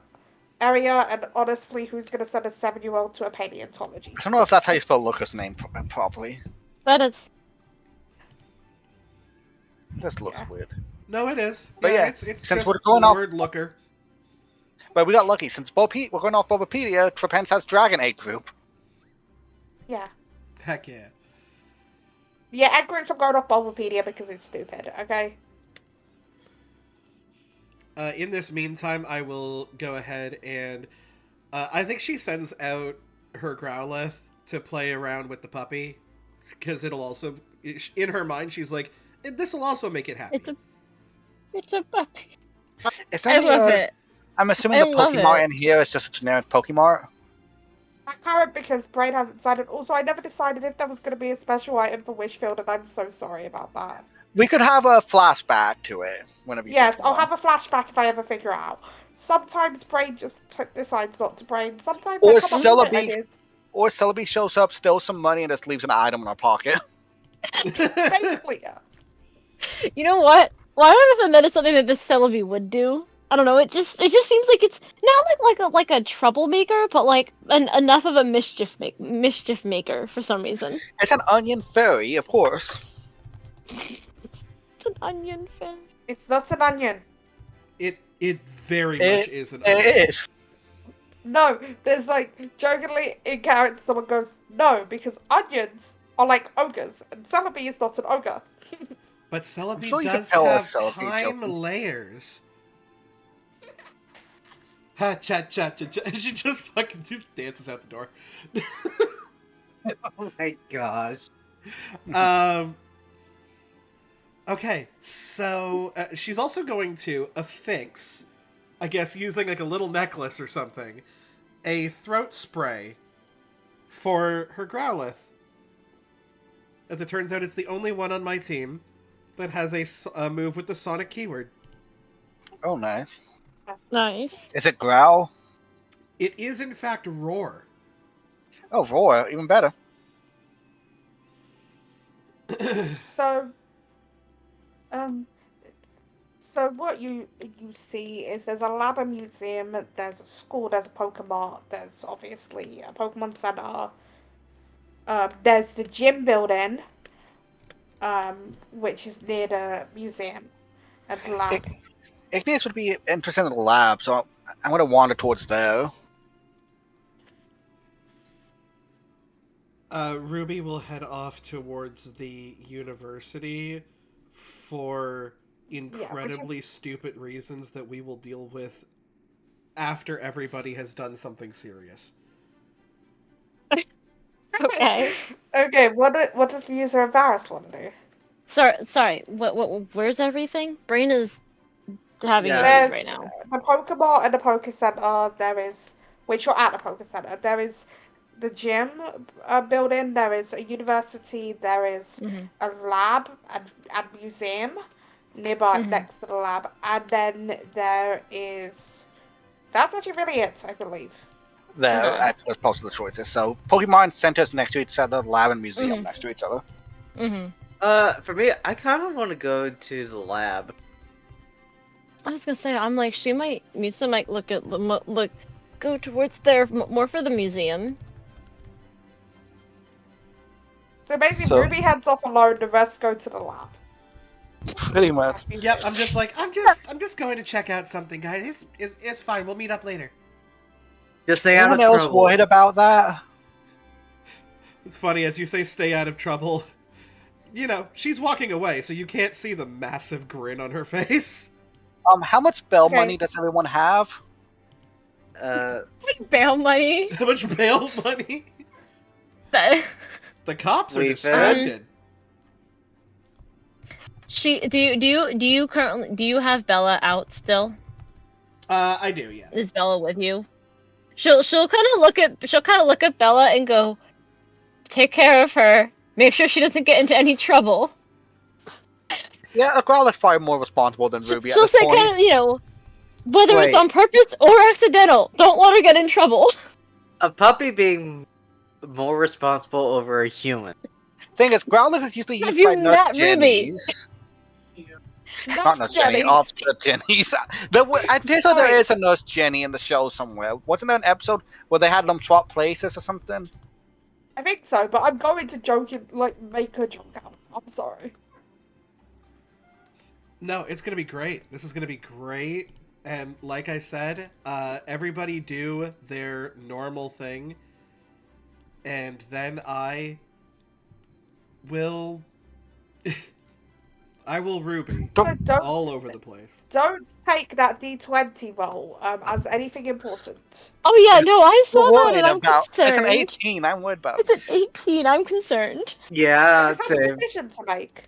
and honestly, who's going to send a 7-year-old to a paleontology I don't know if that's how you spell Lucas' name properly. That is. This looks weird. No, it is. But yeah, it's since just we're going the off- word looker. But we got lucky. Since we're going off Bulbapedia, Trapence has Dragon Egg Group. Yeah. Heck yeah. Yeah, egg groups are going off Bulbapedia because it's stupid, okay? In this meantime, I will go ahead and I think she sends out her Growlithe to play around with the puppy because it'll also, in her mind, she's like, this will also make it happy. It's a puppy. It's I only, love it. I'm assuming I the love Pokemart it. in here is just a generic Pokemart. I can't because Brain hasn't decided. Also, I never decided if there was going to be a special item for Wishfield, and I'm so sorry about that. We could have a flashback to it whenever you Yes, fix I'll one. have a flashback if I ever figure it out. Sometimes Brain just decides not to Brain. Sometimes Or I come up with Celebi. ideas. Or Celebi shows up, steals some money, and just leaves an item in our pocket. Basically, yeah. You know what? Well, I don't know if that is something that this Celebi would do. I don't know. It just seems like it's not like a troublemaker, but like enough of a mischief maker for some reason. It's an onion fairy, of course. It's an onion fan. It's not an onion. It very much is an It is. No, there's like, jokingly in character, someone goes, no, because onions are like ogres, and Celebi is not an ogre. But Celebi sure you could does tell have us Celebi time joking. layers. Ha cha cha cha cha. She just fucking dances out the door. Oh my gosh. Okay, so she's also going to affix, I guess using like a little necklace or something, a throat spray for her Growlithe. As it turns out, it's the only one on my team that has a move with the sonic keyword. Oh, nice. Nice. Is it Growl? It is, in fact, Roar. Oh, Roar, even better. So what you see is there's a lab, a museum, there's a school, there's a Pokemon, there's obviously a Pokemon Center. There's the gym building, which is near the museum and the lab. Igneous would be interested in the lab, so I'm going to wander towards there. Ruby will head off towards the university for incredibly stupid reasons that we will deal with after everybody has done something serious. Okay. Okay, what does the user embarrass want to do? Sorry. What? Where's everything? Brain is having Yeah. issues There's right now. the Pokemon and the Poke Center. There is, which you're at the Poke Center. There is the gym building. There is a university. There is a lab and museum nearby next to the lab, and then there is. That's actually really it, I believe. There, as opposed to the choices. So, Pokemon centers next to each other, lab and museum next to each other. For me, I kind of want to go to the lab. I was gonna say, I'm like, Misa might look, go towards there more for the museum. So basically, So Ruby heads off alone. The rest go to the lab. pretty much. Yep, I'm just like, I'm just going to check out something, guys. It's fine. We'll meet up later. Just stay out of Anyone else trouble. worried about that? It's funny as you say, stay out of trouble. You know, she's walking away, so you can't see the massive grin on her face. How much bell Okay. money does everyone have? Bail money. How much bail money? That The cops are We've distracted. do you currently do you have Bella out still? I do, yeah. Is Bella with you? She'll kind of look at Bella and go, take care of her. Make sure she doesn't get into any trouble. Yeah, Growlithe's probably more responsible than Ruby at She'll this say point. kind of, you know, whether it's Wait. on purpose or accidental. Don't let her get in trouble. A puppy being more responsible over a human. Thing is, Growlithe is usually Have used you by Nurse met Ruby? Jennies. Not Not Nurse Jenny, Officer Jennies. I'm pretty sure there Sorry. is a Nurse Jenny in the show somewhere. Wasn't there an episode where they had them swap places or something? I think so, but I'm going to make a joke out. I'm sorry. No, it's gonna be great. This is gonna be great. And like I said, everybody do their normal thing. And then I will... I will Ruby So all over the place. don't take that D20 roll as anything important. Oh yeah, no, I We're saw that worried and I'm about. It's an concerned. 18. I'm worried about. It's an 18. I'm concerned. You Yeah, just have a same. decision to make.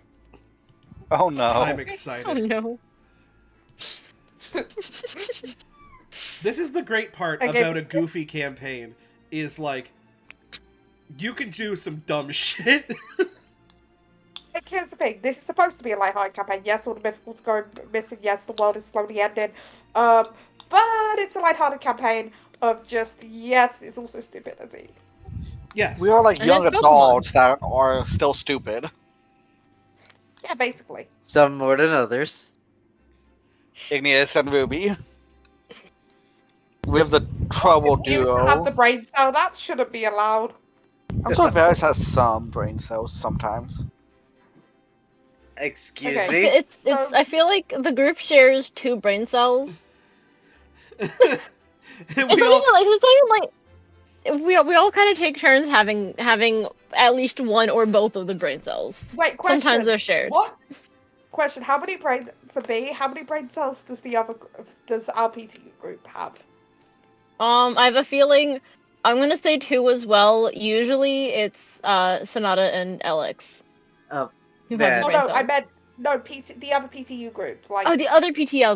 Oh no. I'm Oh excited. no. This is the great part Okay. about a goofy campaign, is like, you can do some dumb shit. Like, here's the thing. This is supposed to be a lighthearted campaign. Yes, all the mythicals go missing. Yes, the world is slowly ending. But it's a lighthearted campaign of just, yes, it's also stupidity. Yes. We are like And young it's Pokemon. adults that are still stupid. Yeah, basically. Some more than others. Igneous and Ruby. We have the trouble Excuse to have duo. the brain cell. That shouldn't be allowed. I'm sure Varys has some brain cells sometimes. Excuse Okay. me? It's I feel like the group shares 2 brain cells. And It's not even like we all kind of take turns having at least one or both of the brain cells. Wait, question. Sometimes they're shared. What? Question. How many brain cells does our PTU group have? I have a feeling I'm gonna say 2 as well. Usually it's Sonata and Alex. Oh, Who man. have the Oh brain no, cell. I meant the other PTU group. Like, Oh, the other PTU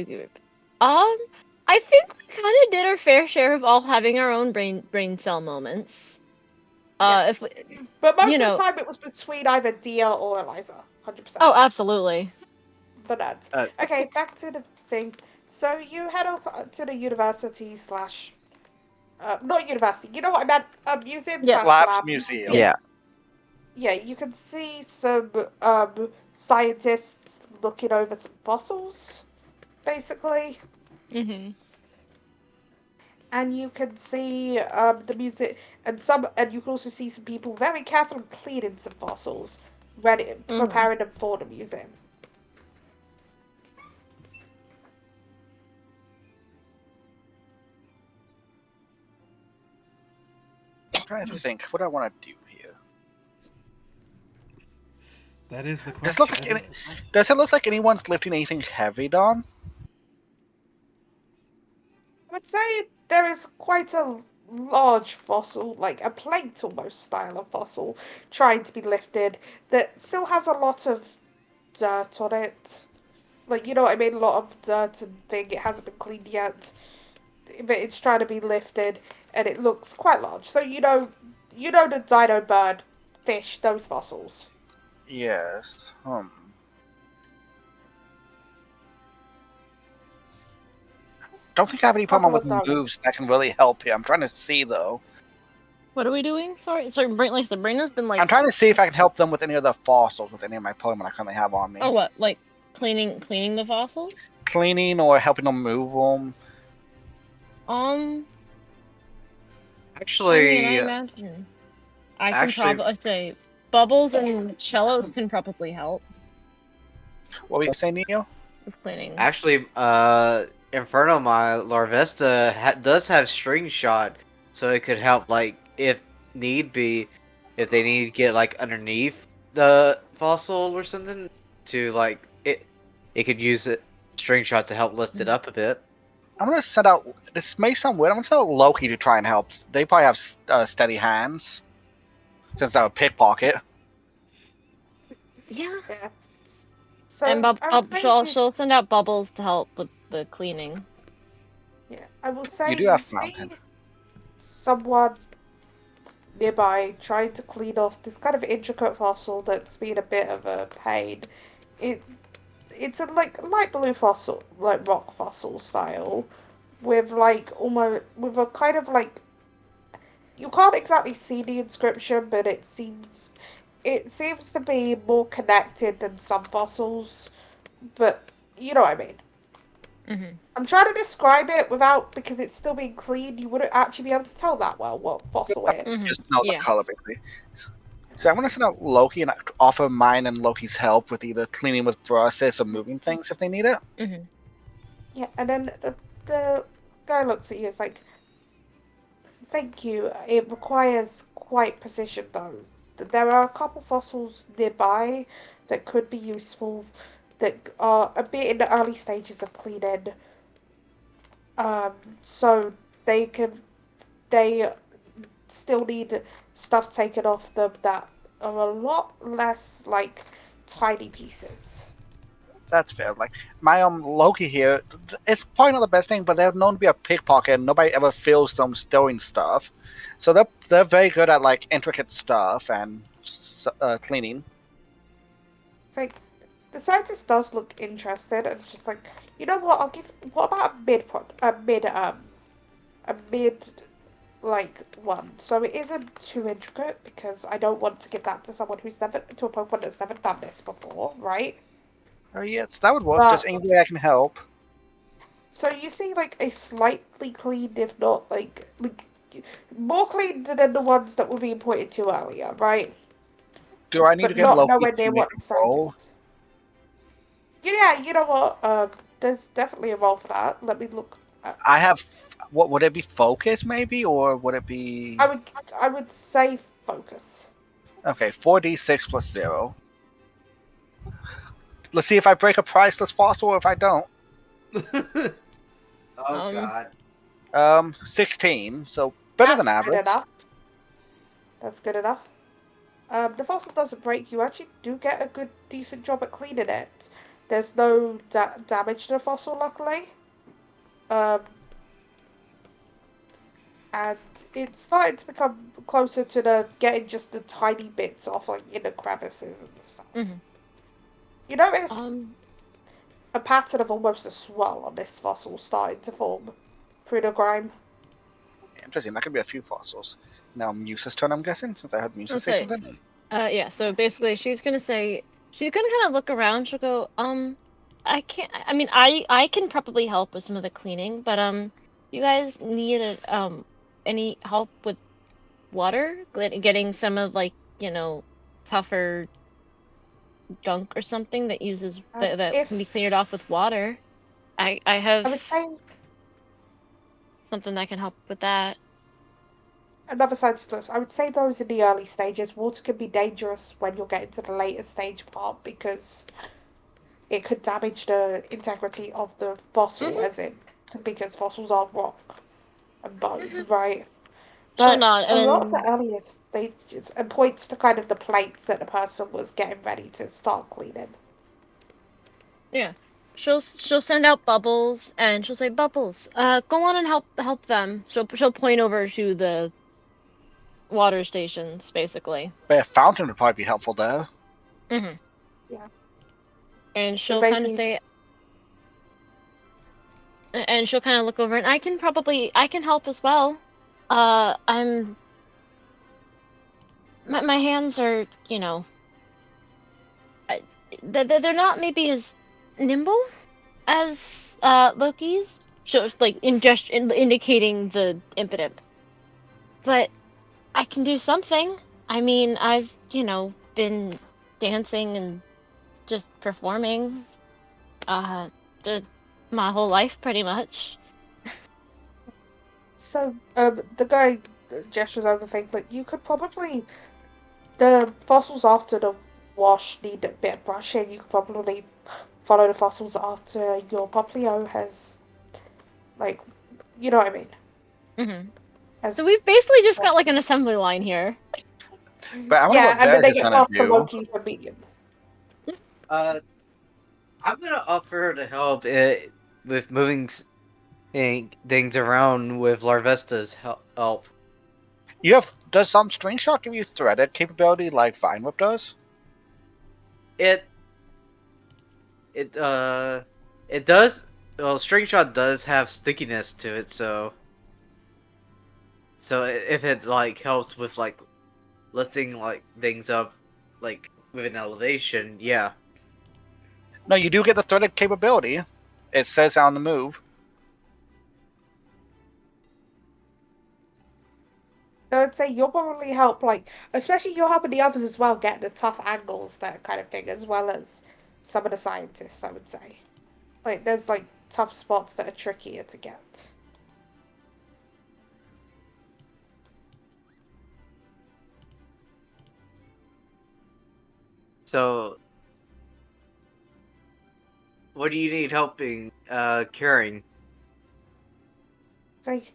group. I think we kind of did our fair share of all having our own brain cell moments. yes. If we, But most you of the know, time it was between either Dia or Eliza. 100%. oh, absolutely. The nerds. Uh, Okay, back to the thing. So you head off to the university slash, not university. You know what I meant? Museum Yeah. slash Labs lab. museum. yeah. Yeah, you can see some scientists looking over some fossils, basically, Mm-hmm. and you can see the music and you can also see some people very carefully cleaning some fossils, ready preparing them for the museum. I'm trying to think. What do I want to do here? That is the Does it look question. like does it look like anyone's lifting anything heavy, Don? I would say there is quite a large fossil, like a plate almost style of fossil, trying to be lifted that still has a lot of dirt on it. Like, you know what I mean? A lot of dirt and thing. It hasn't been cleaned yet, but it's trying to be lifted, and it looks quite large. So you know the dino bird, fish, those fossils. Yes. Don't think I have any problem with Couple of those. moves that can really help here. I'm trying to see though. What are we doing? Sorry, like the brain has been like. I'm trying to see if I can help them with any of the fossils with any of my Pokemon I currently have on me. Oh, what? Like cleaning the fossils? Cleaning or helping them move them. Um, I Actually, imagine I can actually, probably say Bubbles and Cellos can probably help What were you saying, Neo? with cleaning. actually, Inferno, my Larvesta does have String Shot, so it could help, like, if need be, if they need to get, like, underneath the fossil or something, to, like, it could use it, String Shot to help lift it up a bit. I'm gonna send out. This may sound weird. I'm gonna send out Loki to try and help. They probably have steady hands, since they're a pickpocket. Yeah. Yeah. So And I would say she'll send out Bubbles to help with the cleaning. yeah, I will You say do have you see Fountain. someone nearby trying to clean off this kind of intricate fossil that's been a bit of a pain. It it's a like light blue fossil, like rock fossil style, with like almost with a kind of like you can't exactly see the inscription, but it seems to be more connected than some fossils. But you know what I mean. Mm-hmm. I'm trying to describe it without because it's still being cleaned. You wouldn't actually be able to tell that well what fossil it is. Mm-hmm. Just know the Yeah. color, basically. So I'm gonna send out Loki and offer mine and Loki's help with either cleaning with brushes or moving things if they need it. Mm-hmm. Yeah, and then the guy looks at you. It's like, thank you. It requires quite precision, though. There are a couple fossils nearby that could be useful that are a bit in the early stages of cleaning. Um, so they can they still need stuff taken off them that are a lot less like tiny pieces. That's fair. Like my Loki here, it's probably not the best thing, but they're known to be a pickpocket. And nobody ever feels them stealing stuff, so they're very good at like intricate stuff and cleaning. It's like the scientist does look interested and it's just like, you know what, I'll give what about a mid like one. So it isn't too intricate because I don't want to give that to someone who's never to a Pokemon that's never done this before, right? Oh yes, that would work. But Just any way I can help. so you see like a slightly cleaned, if not like more cleaned than the ones that were being pointed to earlier, right? Do I need to But get not Loki nowhere to near make what the a roll? scientist. Yeah, you know what? There's definitely a role for that. Let me look. I have. What would it be? Focus maybe, or would it be? I would I would say focus. Okay, 4d6 plus 0. Let's see if I break a priceless fossil or if I don't. Oh Um, god. 16, so better than That's good average. enough. That's good enough. The fossil doesn't break. You actually do get a good, decent job at cleaning it. There's no damage to the fossil, luckily. Um, and it's starting to become closer to the getting just the tiny bits off, like in the crevices and stuff. mm-hmm. You notice Um, a pattern of almost a swirl on this fossil starting to form through the grime. Interesting, that could be a few fossils. Now Musa's turn, I'm guessing, since I heard Musa let's say say, something. yeah. So basically, she's gonna kind of look around. She'll go, I can't. I mean, I can probably help with some of the cleaning, but you guys need any help with water, getting some of like tougher gunk or something that uses that can be If cleared off with water. I have I would say something that can help with that. another scientist looks, I would say those in the early stages, water can be dangerous when you're getting to the later stage part because it could damage the integrity of the fossil, Mhm. as in because fossils are rock and bone, Mhm. right? She'll But nod a lot of the and earlier stages and points to kind of the plates that the person was getting ready to start cleaning. yeah. She'll send out Bubbles and she'll say, Bubbles, go on and help them. She'll point over to the water stations, basically. But a fountain would probably be helpful there. Hmm. Yeah. And So she'll kind of basically, say, and she'll kind of look over, and I can help as well. I'm my hands are, I- they're not maybe as nimble as Loki's, shows like indicating the impotent. But I can do something. I mean, I've been dancing and just performing uh the, my whole life pretty much. So, the guy gestures over things like you could probably the fossils after the wash need a bit of brushing. You could probably follow the fossils after your Poplio has, like, you know what I mean? hmm So Has we've basically just got like an assembly line here. But I wonder yeah, what and then Verge they is get gonna past the do. Loki for medium. Uh, I'm gonna offer to help with moving things around with Larvesta's help. Does some string shot give you threaded capability like Vine Whip does? It it it does. Well, string shot does have stickiness to it, so if it like helps with like lifting like things up like with an elevation, yeah. No, you do get the threaded capability. It says on the move. I would say you'll probably help, like, especially you're helping the others as well get the tough angles, that kind of thing, as well as some of the scientists, I would say. Like, there's, like, tough spots that are trickier to get. So, what do you need helping carrying? It's like,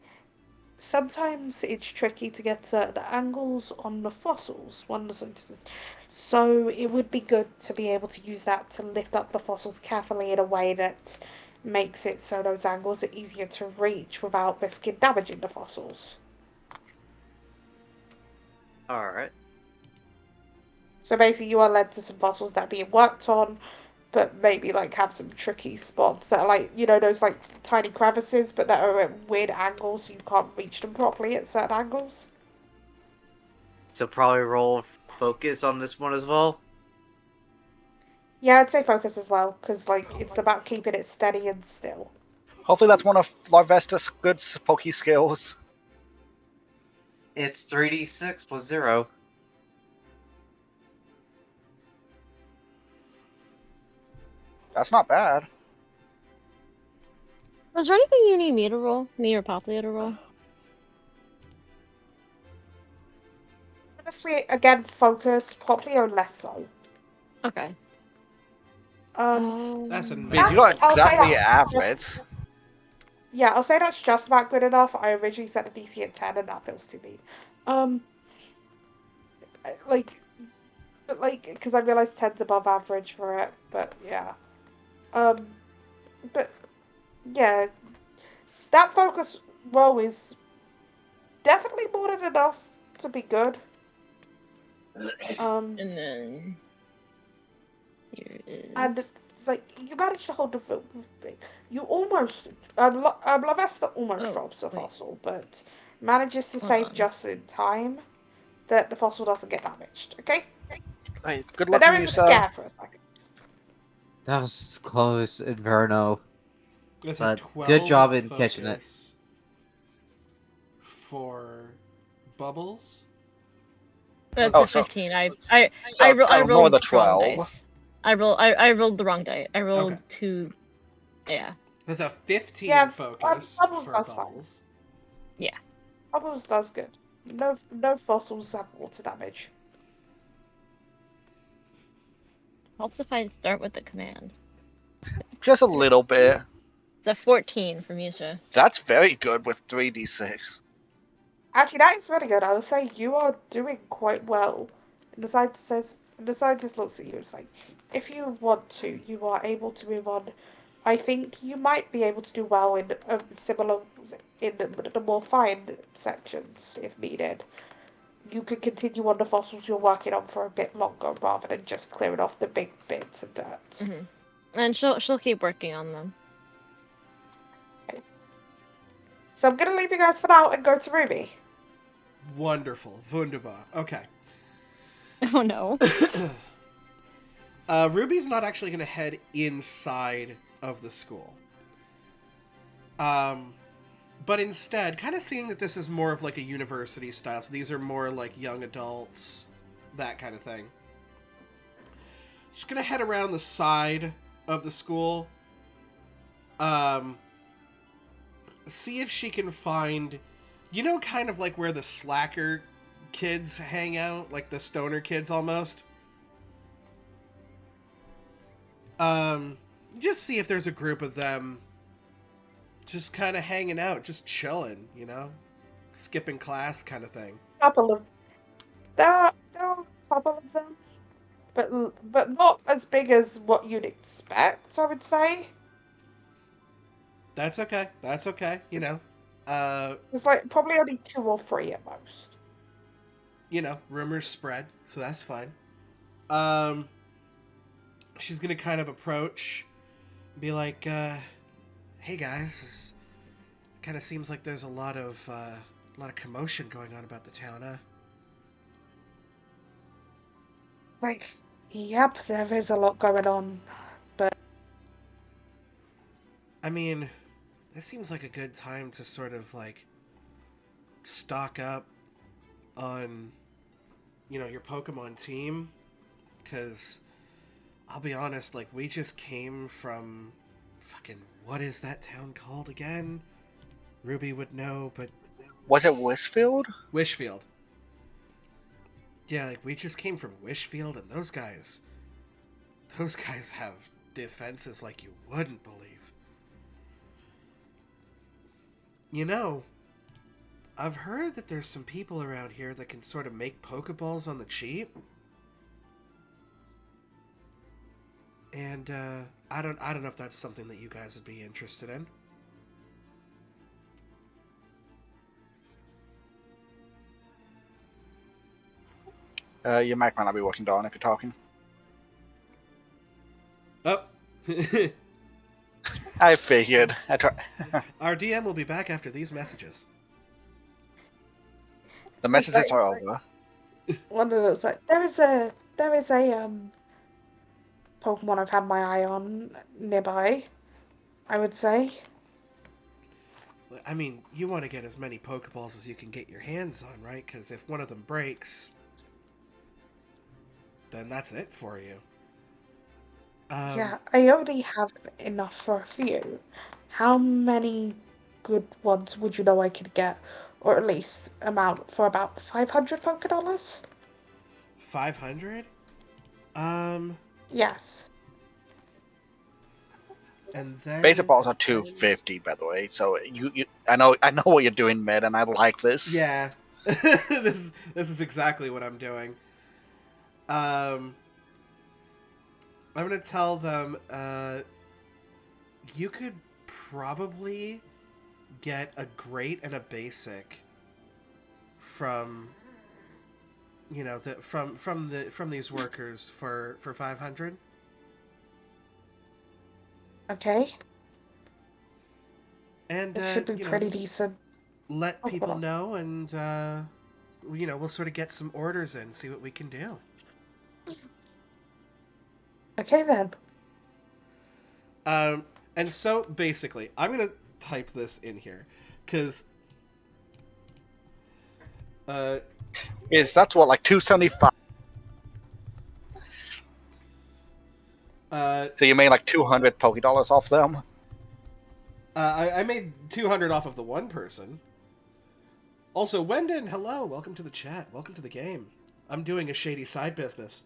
sometimes it's tricky to get certain angles on the fossils, one of the scientists. So it would be good to be able to use that to lift up the fossils carefully in a way that makes it so those angles are easier to reach without risking damaging the fossils. All right. So basically, you are led to some fossils that are being worked on, but maybe like have some tricky spots that are like, those like tiny crevices, but that are at weird angles, so you can't reach them properly at certain angles. So probably roll focus on this one as well. Yeah, I'd say focus as well, because like it's about keeping it steady and still. Hopefully, that's one of Larvesta's good pokey skills. It's 3d6 plus 0. That's not bad. Was there anything you need me to roll? Me or Poplia to roll? Honestly, again, focus, probably or less so. Okay. Um, That's Because you enough. got I'll say exactly that's average. yeah, I'll say that's just about good enough. I originally set the DC at 10, and that feels too mean. Um, like, because I realized 10's above average for it, but yeah. Um, but yeah, that focus roll is definitely more than enough to be good. Um, And then here it and is. it's like you managed to hold the thing. You almost, Lavesta almost Oh, drops a wait, fossil, but manages to hold save on. just in time that the fossil doesn't get damaged. Okay, Hey, good but luck, there is a Musa. scare for a second. That was close, Inferno. It's a But good 12 job in catching it. focus for bubbles. That's Oh, a so 15. so I ignore rolled the the wrong 12. dice. I rolled the wrong die. I rolled Okay. two. Yeah. There's a 15 Yeah, focus Bubbles for does fine. bubbles. Yeah. Bubbles does good. No fossils have water damage. Helps if I start with the command. Just a little bit. It's a 14 from Yusa. That's very good with 3d6. Actually, that is really good. I would say you are doing quite well. And the scientist looks at you and is like, if you want to, you are able to move on. I think you might be able to do well in similar in the more fine sections if needed. You could continue on the fossils you're working on for a bit longer rather than just clearing off the big bits of dirt. And she'll keep working on them. Okay. So I'm gonna leave you guys for now and go to Ruby. Wonderful. Wunderbar. Okay. Oh no. Ruby's not actually going to head inside of the school. But instead, kind of seeing that this is more of like a university style, so these are more like young adults, that kind of thing. She's going to head around the side of the school, see if she can find, kind of like where the slacker kids hang out, like the stoner kids almost. Just see if there's a group of them just kind of hanging out, just chilling, skipping class kind of thing. Couple of there are a couple of them, but not as big as what you'd expect, I would say. That's okay. That's okay. There's like probably only 2 or 3 at most. Rumors spread, so that's fine. She's gonna kind of approach, be like, "Hey guys, this kind of seems like there's a lot of commotion going on about the town, huh?" Like, yep, there is a lot going on, but I mean, this seems like a good time to sort of like stock up on, your Pokemon team, because I'll be honest, like we just came from fucking what is that town called again? Ruby would know, but Was it Westfield? Wishfield. Yeah, like we just came from Wishfield, and those guys have defenses like you wouldn't believe. I've heard that there's some people around here that can sort of make Pokeballs on the cheap. And I don't know if that's something that you guys would be interested in. Your mic might not be working, Dawn, if you're talking. Oh. I figured. Our DM will be back after these messages. The messages are over. one of those like there is a Pokemon I've had my eye on nearby, I would say. I mean, you want to get as many Pokeballs as you can get your hands on, right? Because if one of them breaks, then that's it for you. Yeah, I already have enough for a few. How many good ones would you know I could get? Or at least amount for about 500 Pokedollars? 500? Yes. And then Basic balls are 250, by the way. So I know what you're doing, Mid, and I like this. Yeah. this is exactly what I'm doing. I'm gonna tell them you could probably get a great and a basic from from these workers for 500. Okay. And It should be pretty just decent. let Oh, people well. know, and we'll sort of get some orders in, see what we can do. Okay then. And so basically, I'm gonna type this in here because That's what, like 275. So you made like 200 Pokedollars off them? I made 200 off of the one person. Also, Wendon, hello, welcome to the chat, welcome to the game. I'm doing a shady side business.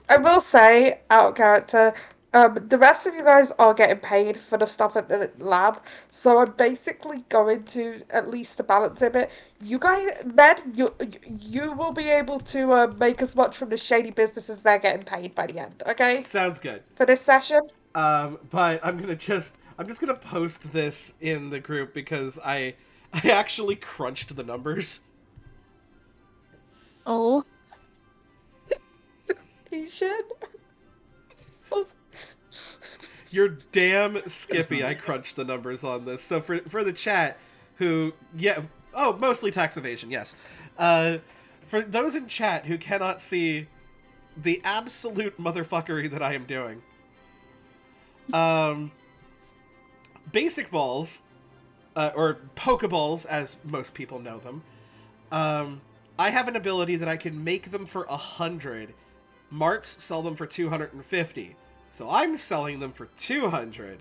I will say, out of character, the rest of you guys are getting paid for the stuff at the lab, so I'm basically going to, at least to balance it a bit, you guys, Med, you will be able to make as much from the shady business as they're getting paid by the end, okay? Sounds good. For this session? But I'm just gonna post this in the group because I actually crunched the numbers. Oh. You should. You're damn Skippy. I crunched the numbers on this. So for the chat, who mostly tax evasion, yes. For those in chat who cannot see the absolute motherfuckery that I am doing, basic balls, or Pokeballs, as most people know them, I have an ability that I can make them for 100. Marts sell them for 250. So I'm selling them for 200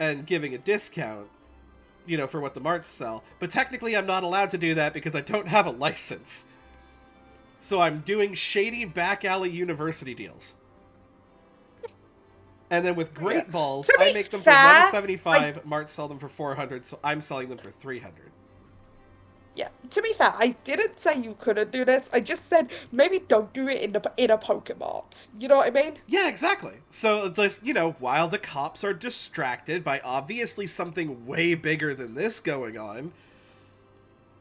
and giving a discount, for what the Marts sell. But technically I'm not allowed to do that because I don't have a license. So I'm doing shady back alley university deals. And then with Great Balls, To I be make them for fair, 175, Marts sell them for 400, so I'm selling them for 300. Yeah, to be fair, I didn't say you couldn't do this. I just said maybe don't do it in a Pokemon. You know what I mean? Yeah, exactly. So, while the cops are distracted by obviously something way bigger than this going on,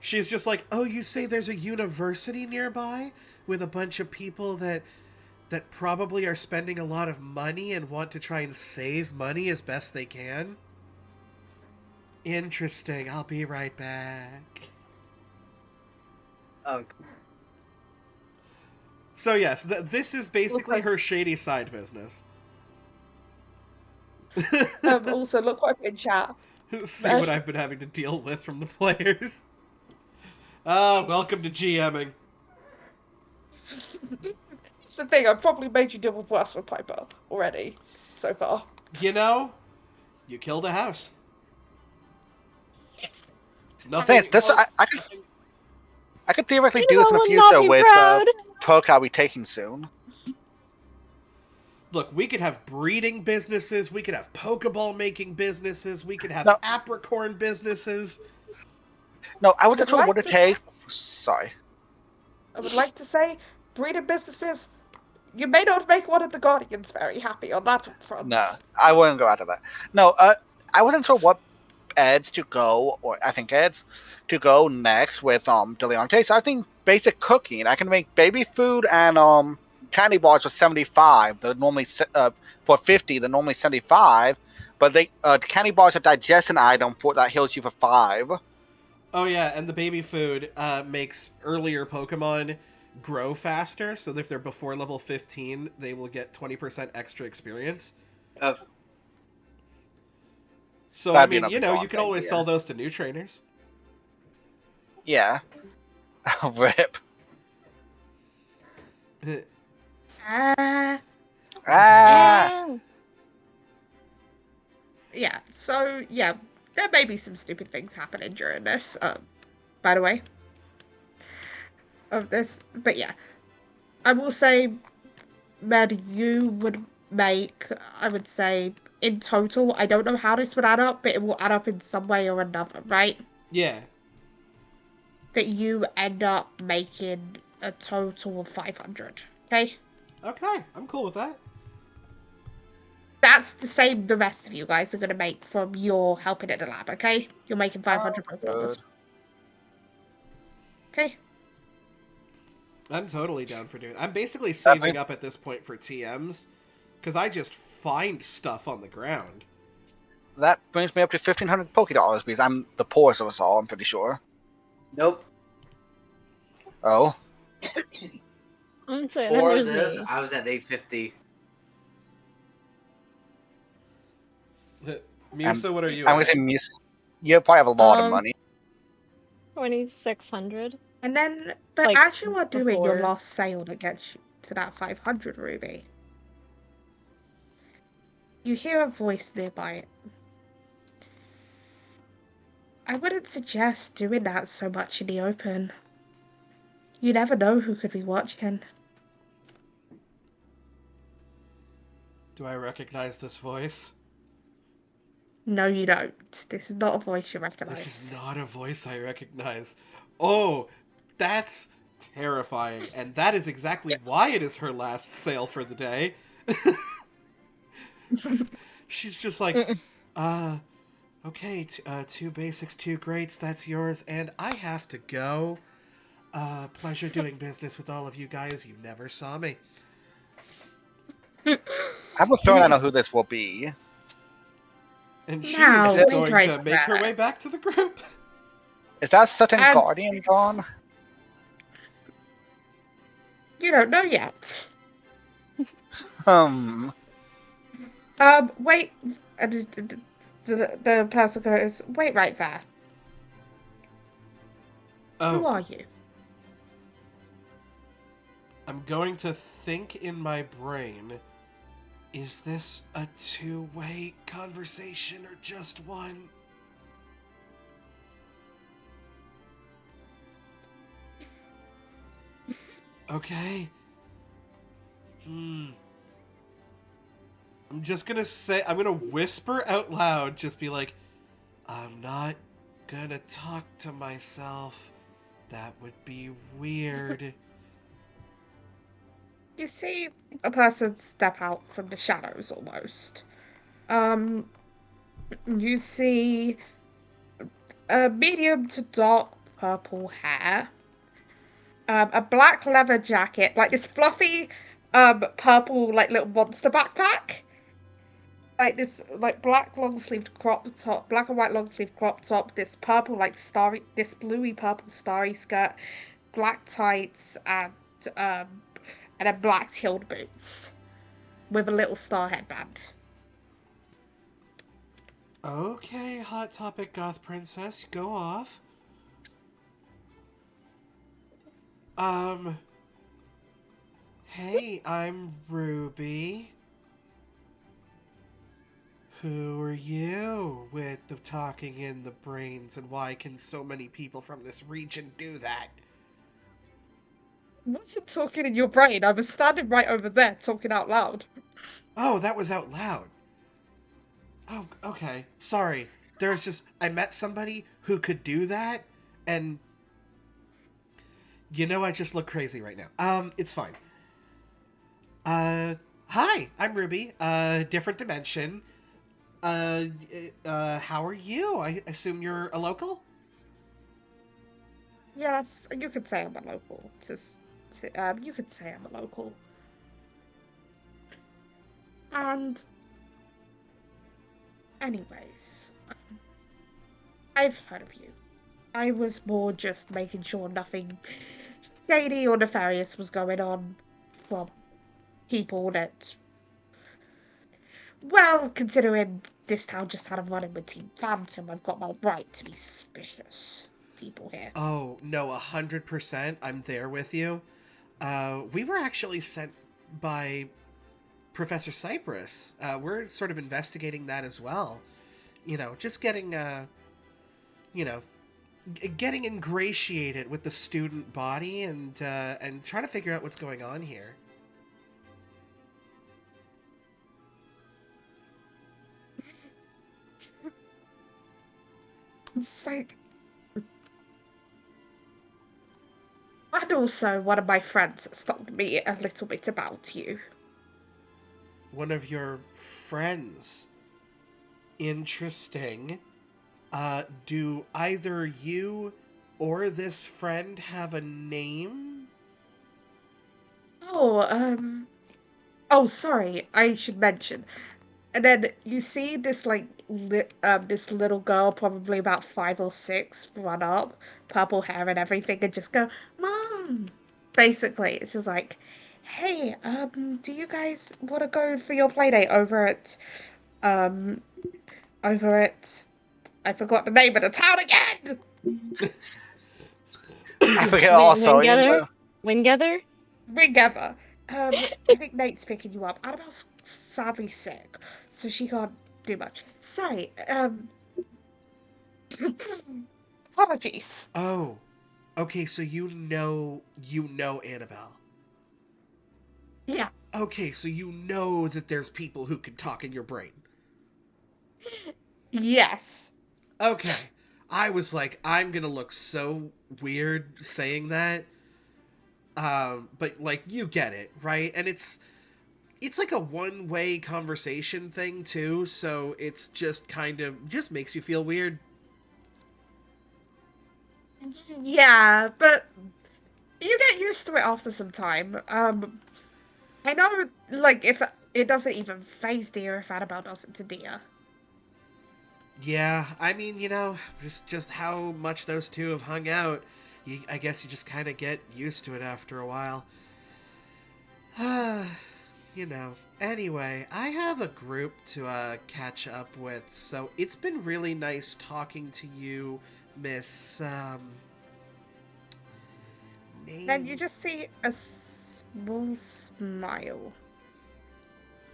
she's just like, oh, you say there's a university nearby with a bunch of people that probably are spending a lot of money and want to try and save money as best they can? Interesting. I'll be right back. Oh, So yes, this is basically her shady side business. Also, look what I put in chat. See what I've been having to deal with from the players. Welcome to GMing. It's the thing, I've probably made you double blast with Piper already, so far. You killed a house. Nothing. This I could theoretically do this in the will future not be with proud. Poke I'll be taking soon. Look, we could have breeding businesses, we could have Pokeball making businesses, we could have apricorn businesses. No, I wasn't sure what to take. Sorry. I would like to say, breeding businesses, you may not make one of the Guardians very happy on that front. No, I wouldn't go after that. No, I wasn't sure what ads to go, or I think ads to go next with Deleonte. So I think basic cooking. I can make baby food and candy bars for 75. They're normally for 50. They're normally 75, but they candy bars are digestion item for that heals you for 5. Oh yeah, and the baby food makes earlier Pokemon grow faster, so if they're before level 15, they will get 20% extra experience. So, I mean, you can always sell those to new trainers. Yeah. Rip. Yeah, so, yeah, there may be some stupid things happening during this, by the way, of this, but yeah. I will say, Med, you would make, I would say, in total, I don't know how this would add up, but it will add up in some way or another, right? Yeah. That you end up making a total of 500, okay? Okay, I'm cool with that. That's the same the rest of you guys are going to make from your helping in the lab, okay? You're making 500 Pokeballs. Okay? I'm totally down for doing it. I'm basically saving up at this point for TMs, because I just find stuff on the ground. That brings me up to 1,500 Pokédollars, because I'm the poorest of us all, I'm pretty sure. Nope. Oh. I'm saying For this, I was at 850. Musa, what are you I'm going to say Musa. You probably have a lot of money. 2,600. And then, but Like, as you are doing your before. last sale that gets you to that 500, Ruby, you hear a voice nearby. I wouldn't suggest doing that so much in the open. You never know who could be watching. Do I recognize this voice? No, you don't. This is not a voice you recognize. This is not a voice I recognize. Oh, that's terrifying. And that is exactly why it is her last sale for the day. She's just like, okay, 2 basics, 2 greats, that's yours, and I have to go. Pleasure doing business with all of you guys. You never saw me. I have a feeling I know who this will be. And she Now, is wait going right to make her there. way back to the group. Is that certain Guardian gone? You don't know yet. Um, Wait. The person goes, wait right there. Who Oh, are you? I'm going to think in my brain. Is this a two-way conversation or just one? Okay. Hmm. I'm gonna whisper out loud, just be like, I'm not gonna talk to myself. That would be weird. You see a person step out from the shadows almost. Um, you see a medium to dark purple hair, a black leather jacket, like this fluffy, purple, like little monster backpack. Like this, like black long sleeved crop top, black and white long sleeved crop top, this purple, like starry, this bluey purple starry skirt, black tights, um, and then black heeled boots with a little star headband. Okay, Hot Topic Goth Princess, go off. Um, hey, I'm Ruby. Who are you with the talking in the brains, and why can so many people from this region do that? I wasn't talking in your brain. I was standing right over there talking out loud. Oh, that was out loud. Oh, okay. Sorry. I met somebody who could do that, and I just look crazy right now. It's fine. Hi, I'm Ruby. Different dimension. Uh, how are you? I assume you're a local? Yes, you could say I'm a local. You could say I'm a local. And anyways, I've heard of you. I was more just making sure nothing shady or nefarious was going on from people that, well, considering this town just had a run-in with Team Phantom, I've got my right to be suspicious. People here. Oh, no, 100%. I'm there with you. We were actually sent by Professor Cypress. We're sort of investigating that as well. Just getting, you know, getting ingratiated with the student body and trying to figure out what's going on here. It's like, and also one of my friends has told me a little bit about you. One of your friends. Interesting. Do either you or this friend have a name? Oh, oh, sorry, I should mention. And then you see this this little girl, probably about 5 or 6, run up, purple hair and everything, and just go, "Mom!" Basically, it's just like, "Hey, do you guys want to go for your play date um, over at, I forgot the name of the town again. I forget also. Wingather? Wingather? Ringever. I think Nate's picking you up. Annabelle's sadly sick, so she can't do much. Sorry, apologies. Oh, okay. So you know Annabelle. Yeah, Okay, so you know that there's people who can talk in your brain. yes. Okay. I was like, I'm gonna look so weird saying that. But like you get it, right? And it's like a one-way conversation thing too, so it's just kind of just makes you feel weird. Yeah, but you get used to it after some time. I know, like, if it doesn't even phase Dia if Annabelle does it to Dia. Yeah, I mean, just how much those two have hung out. I guess you just kind of get used to it after a while. You know. Anyway, I have a group to catch up with, so it's been really nice talking to you, Miss Then you name. just see a small smile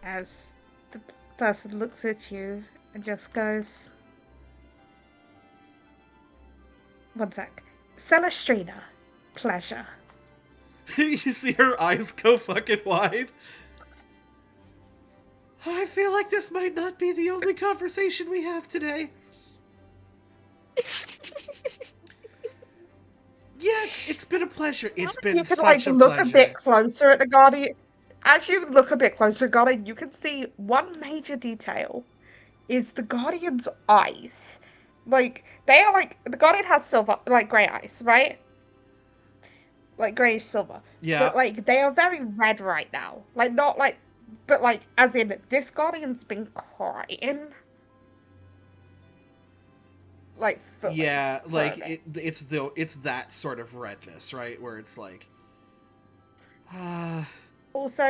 as the person looks at you and just goes, one sec. Celestrina, pleasure. You see her eyes go fucking wide. I feel like this might not be the only conversation we have today. Yeah, it's been a pleasure. It's been You can like such a look a bit pleasure. closer at the guardian. As you look a bit closer at Guardian, you can see one major detail is the Guardian's eyes. Like they are like the Guardian has silver, like grey eyes, right? Like greyish silver, Yeah, but like they are very red right now. Like not like, but like as in this Guardian's been crying, like fully yeah, for a like bit. it's that sort of redness, right? Where it's like, uh, Also,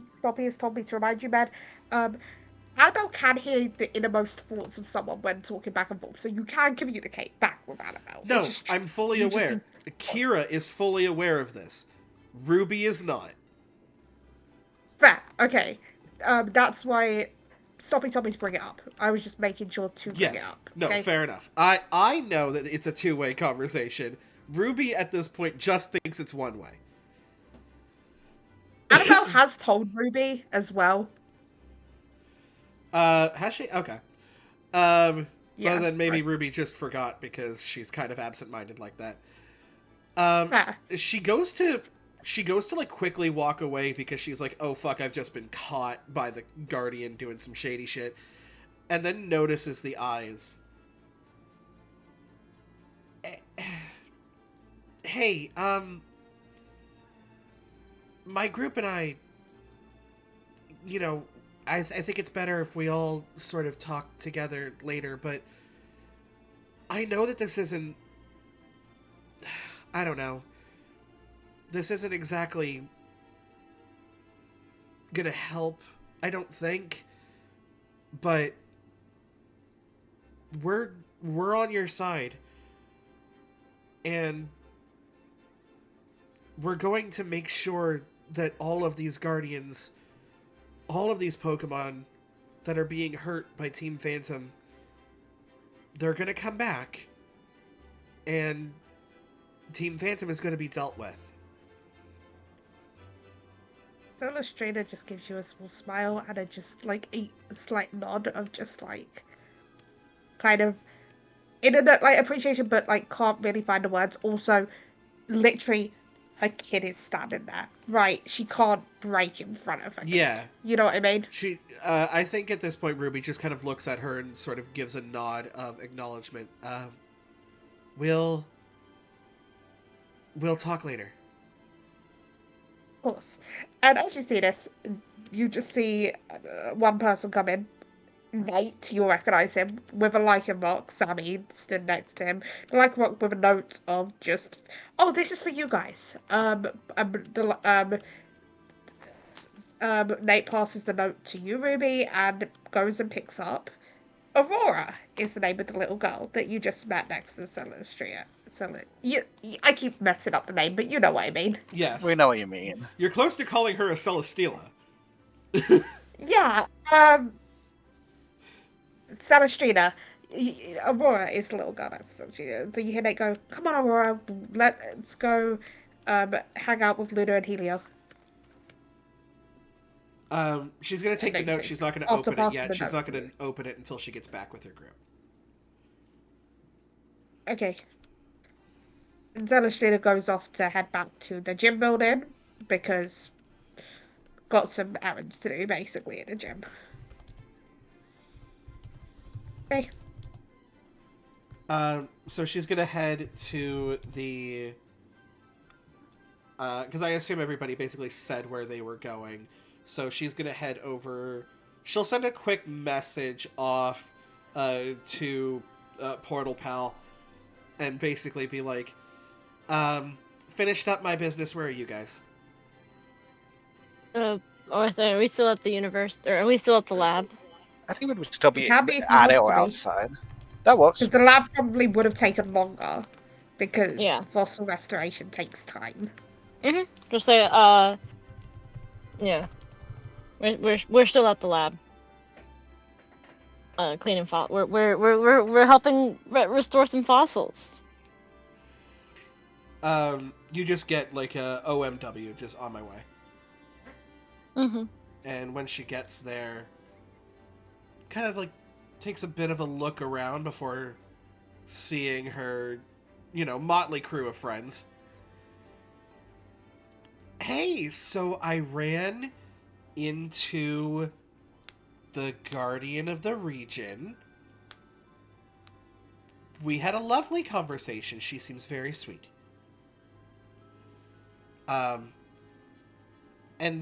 Stoppy has told me to remind you, man. Um, Annabelle can hear the innermost thoughts of someone when talking back and forth, so you can communicate back with Annabelle. It's no, just I'm fully you just aware. need. Kira is fully aware of this. Ruby is not. Fair, okay. That's why Stoppy told me to bring it up. I was just making sure to bring it Yes. up. No, Okay. fair enough. I know that it's a two-way conversation. Ruby at this point just thinks it's one way. Annabelle has told Ruby as well. Has she? Okay. Um, well Yeah, then maybe right. Ruby just forgot because she's kind of absent-minded like that. Fair. She goes to like quickly walk away because she's like, oh fuck, I've just been caught by the Guardian doing some shady shit, and then notices the eyes. Hey, my group and I, you know, I think it's better if we all sort of talk together later, but I know that this isn't, I don't know, this isn't exactly gonna help, I don't think, but we're we're on your side, and we're going to make sure that all of these guardians, all of these Pokemon that are being hurt by Team Phantom, they're gonna come back, and Team Phantom is gonna be dealt with. So Illustrator just gives you a small smile and just like a slight nod of just like kind of in a like appreciation, but like can't really find the words. Also, literally, her kid is standing there. Right, she can't break in front of her kid. Yeah, You know what I mean? I think at this point Ruby just kind of looks at her and sort of gives a nod of acknowledgement. We'll we'll talk later. Of course. And as you see this, you just see one person come in. Nate, you'll recognise him with a lichen mark. Sammy stood next to him. The lichen mark with a note of just, oh, this is for you guys. Nate passes the note to you, Ruby, and goes and picks up. Aurora is the name of the little girl that you just met next to Celestria. I keep messing up the name, but you know what I mean. We Yes, know what you mean. you're close to calling her a Celesteela. Yeah, Celestrina. Aurora is the little girl that's Celestrina. So you hear Nate go, come on, Aurora, let's go hang out with Luna and Helio. She's gonna And take the Nate note. too. She's not gonna After open it passing yet. the She's note. not gonna open it until she gets back with her group. Okay. And Celestrina goes off to head back to the gym building because got some errands to do basically in the gym. Okay. So she's gonna head to the because I assume everybody basically said where they were going. So she's gonna head over. She'll send a quick message off to Portal Pal and basically be like, finished up my business. Where are you guys? Are we still at the universe, or are we still at the lab? I think it would still It be can be if you at it want or to be. outside. That works. Because the lab probably would have taken longer. Because Yeah. fossil restoration takes time. Just say, yeah, we're still at the lab. Cleaning we're helping restore some fossils. You just get like a OMW, just on my way. Mm-hmm. And when she gets there, kind of like takes a bit of a look around before seeing her, motley crew of friends. Hey, so I ran into the guardian of the region. We had a lovely conversation. She seems very sweet. And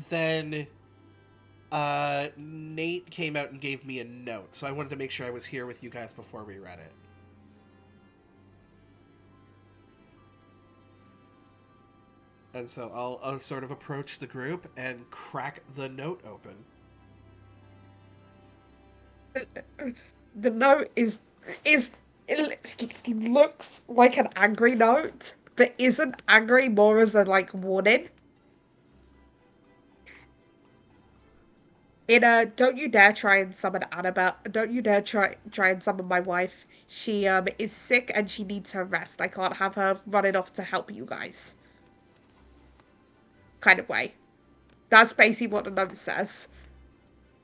then Nate came out and gave me a note, so I wanted to make sure I was here with you guys before we read it. And so I'll sort of approach the group and crack the note open. The note it looks like an angry note, but isn't angry, more as a like warning. In a don't you dare try and summon Annabelle. Don't you dare try and summon my wife. She is sick and she needs her rest. I can't have her running off to help you guys. Kind of way. That's basically what the note says.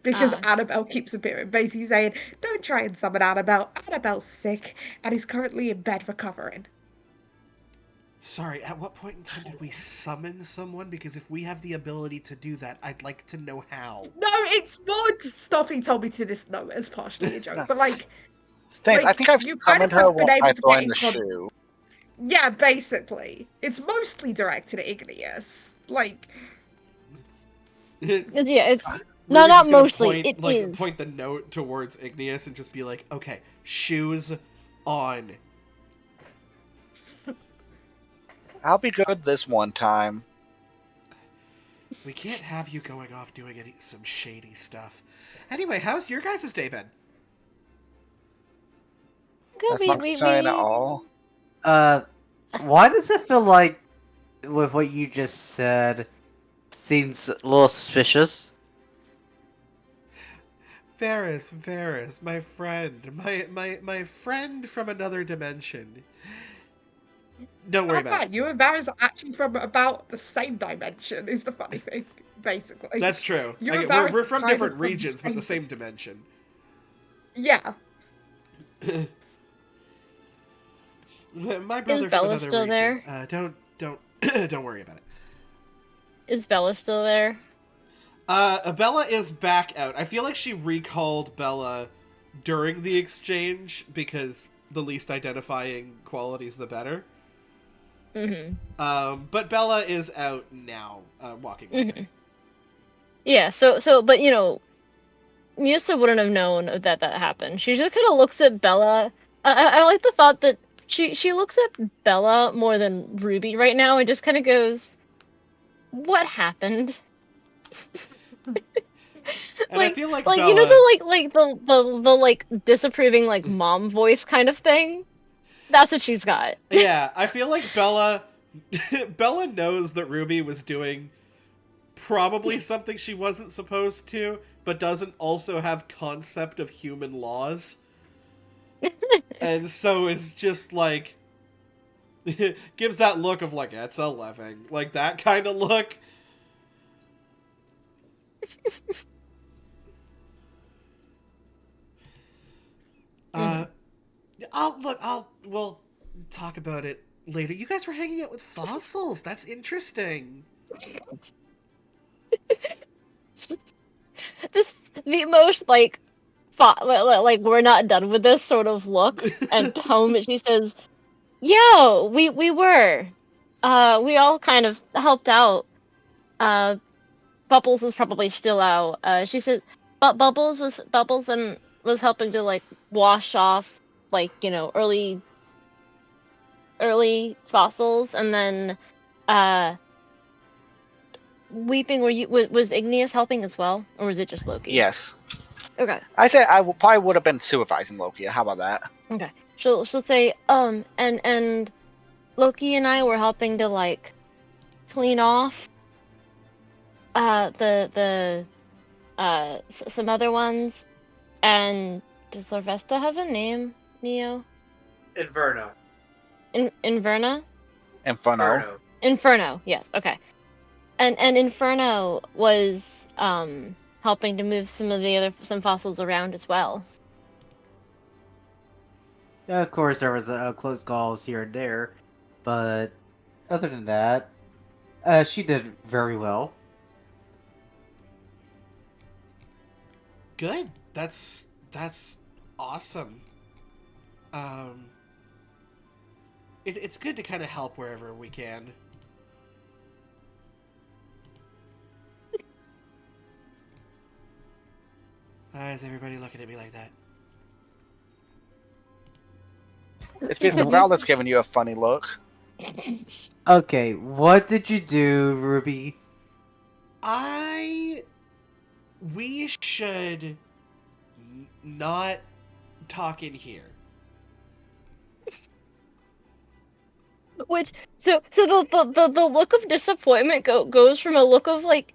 Because Annabelle keeps appearing, basically saying, don't try and summon Annabelle. Annabelle's sick and is currently in bed recovering. Sorry, at what point in time did we summon someone? Because if we have the ability to do that, I'd like to know how. No, it's more stuff he told me to this note as partially a joke. But Thanks. I think I've you kind of summoned her have been by able to get throwing in the contact. shoe. Yeah, basically. It's mostly directed at Igneous. Yeah, it's no, Ruby's not just gonna mostly. It is. point the note towards Igneous and just be like, okay, shoes on. I'll be good this one time. We can't have you going off doing some shady stuff. Anyway, how's your guys' day been? Good. That's not concerning at all. Why does it feel like, with what you just said, seems a little suspicious? Varys, my friend, my friend from another dimension. Don't worry about it. You and Varys are actually from about the same dimension, is the funny thing, basically. That's true. You and We're Varys from kind different of regions, but the same dimension. Yeah. My brother Is from Bella another still region. there? Don't worry about it. Is Bella still there? Bella is back out. I feel like she recalled Bella during the exchange because the least identifying qualities, the better. Mm-hmm. But Bella is out now, walking with me. Yeah. But Musa wouldn't have known that happened. She just kind of looks at Bella. I like the thought that she looks at Bella more than Ruby right now and just kind of goes, "What happened?" And I feel like you know, Bella. the like disapproving like mom voice kind of thing. That's what she's got. Yeah, I feel like Bella. Bella knows that Ruby was doing probably something she wasn't supposed to, but doesn't also have concept of human laws. And so it's just like gives that look of like it's 11, like that kind of look. uh we'll talk about it later. You guys were hanging out with fossils. That's interesting. This the most like like we're not done with this sort of look and tone that she says, "Yeah, we were. We all kind of helped out. Uh, Bubbles is probably still out. She said, but Bubbles and was helping to like wash off like early fossils, and then uh Weeping, was Igneous helping as well, or was it just Loki? Yes. Okay. I say probably would have been supervising Loki. How about that? Okay. She'll say and Loki and I were helping to like clean off some other ones. And does Larvesta have a name, Neo? Inferno. Inverna? Inferno. Inferno, yes, okay. And Inferno was helping to move some fossils around as well. Yeah, of course, there was close calls here and there, but other than that, she did very well. Good. That's awesome. Um, it's good to kind of help wherever we can. Why is everybody looking at me like that? It's because the crowd that's giving you a funny look. Okay, what did you do, Ruby? We should not talk in here. Which the look of disappointment goes from a look of like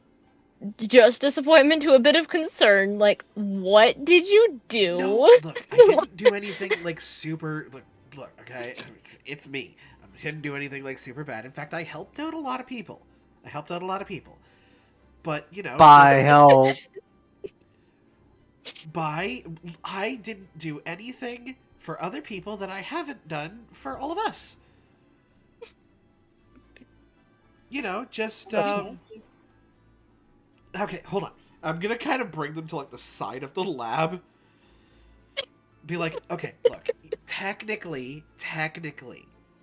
just disappointment to a bit of concern. Like, what did you do? No, look, I didn't do anything like super. Look, okay, it's me. I didn't do anything like super bad. In fact, I helped out a lot of people. But you know, By help. I didn't do anything for other people that I haven't done for all of us. You know, just okay, hold on. I'm gonna kind of bring them to like the side of the lab. Be like, okay, look, technically,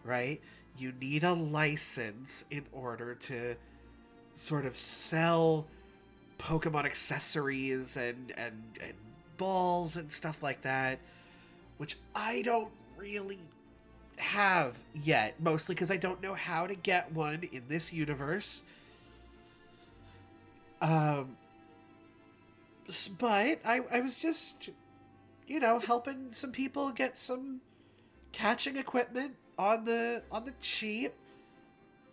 right? You need a license in order to sort of sell Pokemon accessories and balls and stuff like that, which I don't really have yet, mostly because I don't know how to get one in this universe. But I was just, you know, helping some people get some catching equipment on the cheap.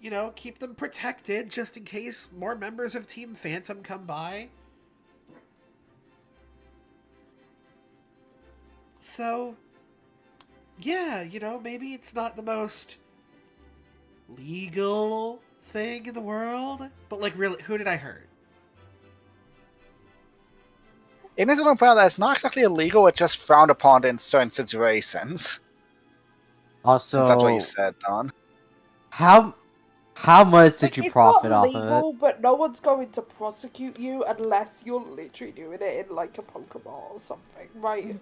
You know, keep them protected just in case more members of Team Phantom come by. So, yeah, you know, maybe it's not the most legal thing in the world, but like, really, who did I hurt? It is one point that it's not exactly illegal, it's just frowned upon in certain situations. Also, Since that's what you said, Don. How much did Like, you it's profit not off of it? legal, but no one's going to prosecute you unless you're literally doing it in like a Pokeball or something, right?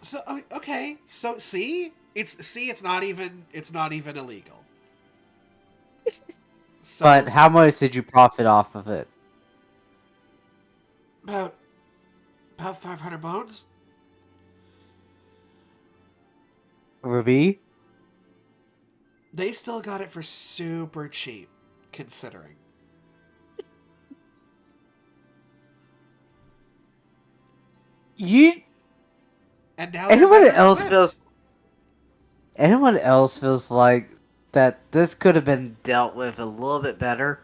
So okay, so it's not even illegal. So But how much did you profit off of it? about 500 bones. Ruby? They still got it for super cheap, considering. You And now they're better equipped. anyone else feels like that this could have been dealt with a little bit better?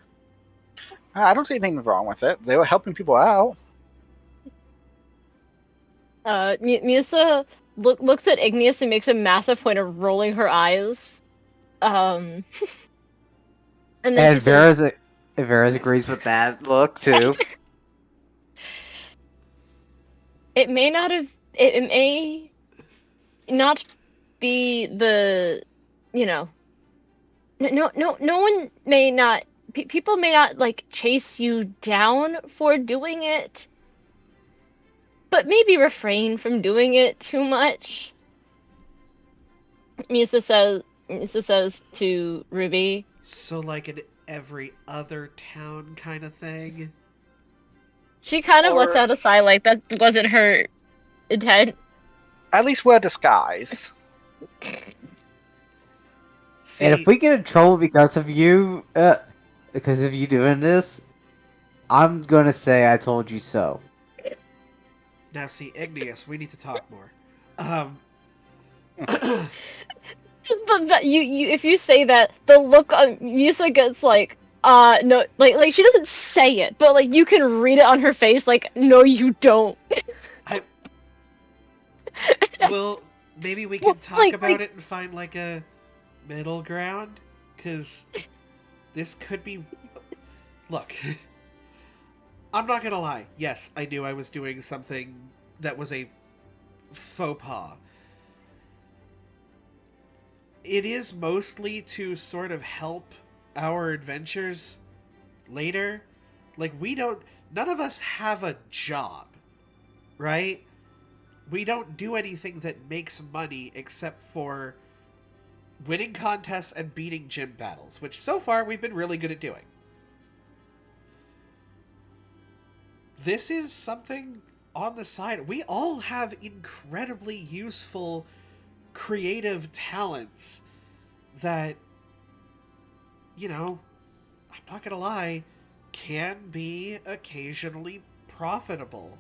I don't see anything wrong with it. They were helping people out. Musa looks at Igneous and makes a massive point of rolling her eyes. And then And she says, Varys agrees with that look too. it may not have it may not be the, you know, no one may not people may not like chase you down for doing it, but maybe refrain from doing it too much. Musa says to Ruby, So like in every other town kind of thing. she kind of lets out a sigh like that wasn't her intent. At least wear disguise. See, And if we get in trouble because of you, Because if you're doing this, I'm gonna say I told you so. Now, see, Igneous, we need to talk more. Um, But you if you say that, the look on Musa gets like no, like she doesn't say it, but like you can read it on her face like no you don't. I well, maybe we Well, can talk about it and find like a middle ground, because this could be. Look, I'm not gonna lie. Yes, I knew I was doing something that was a faux pas. It is mostly to sort of help our adventures later. Like, none of us have a job, right? We don't do anything that makes money except for winning contests and beating gym battles, which so far we've been really good at doing. This is something on the side. We all have incredibly useful creative talents that, you know, I'm not gonna lie, can be occasionally profitable.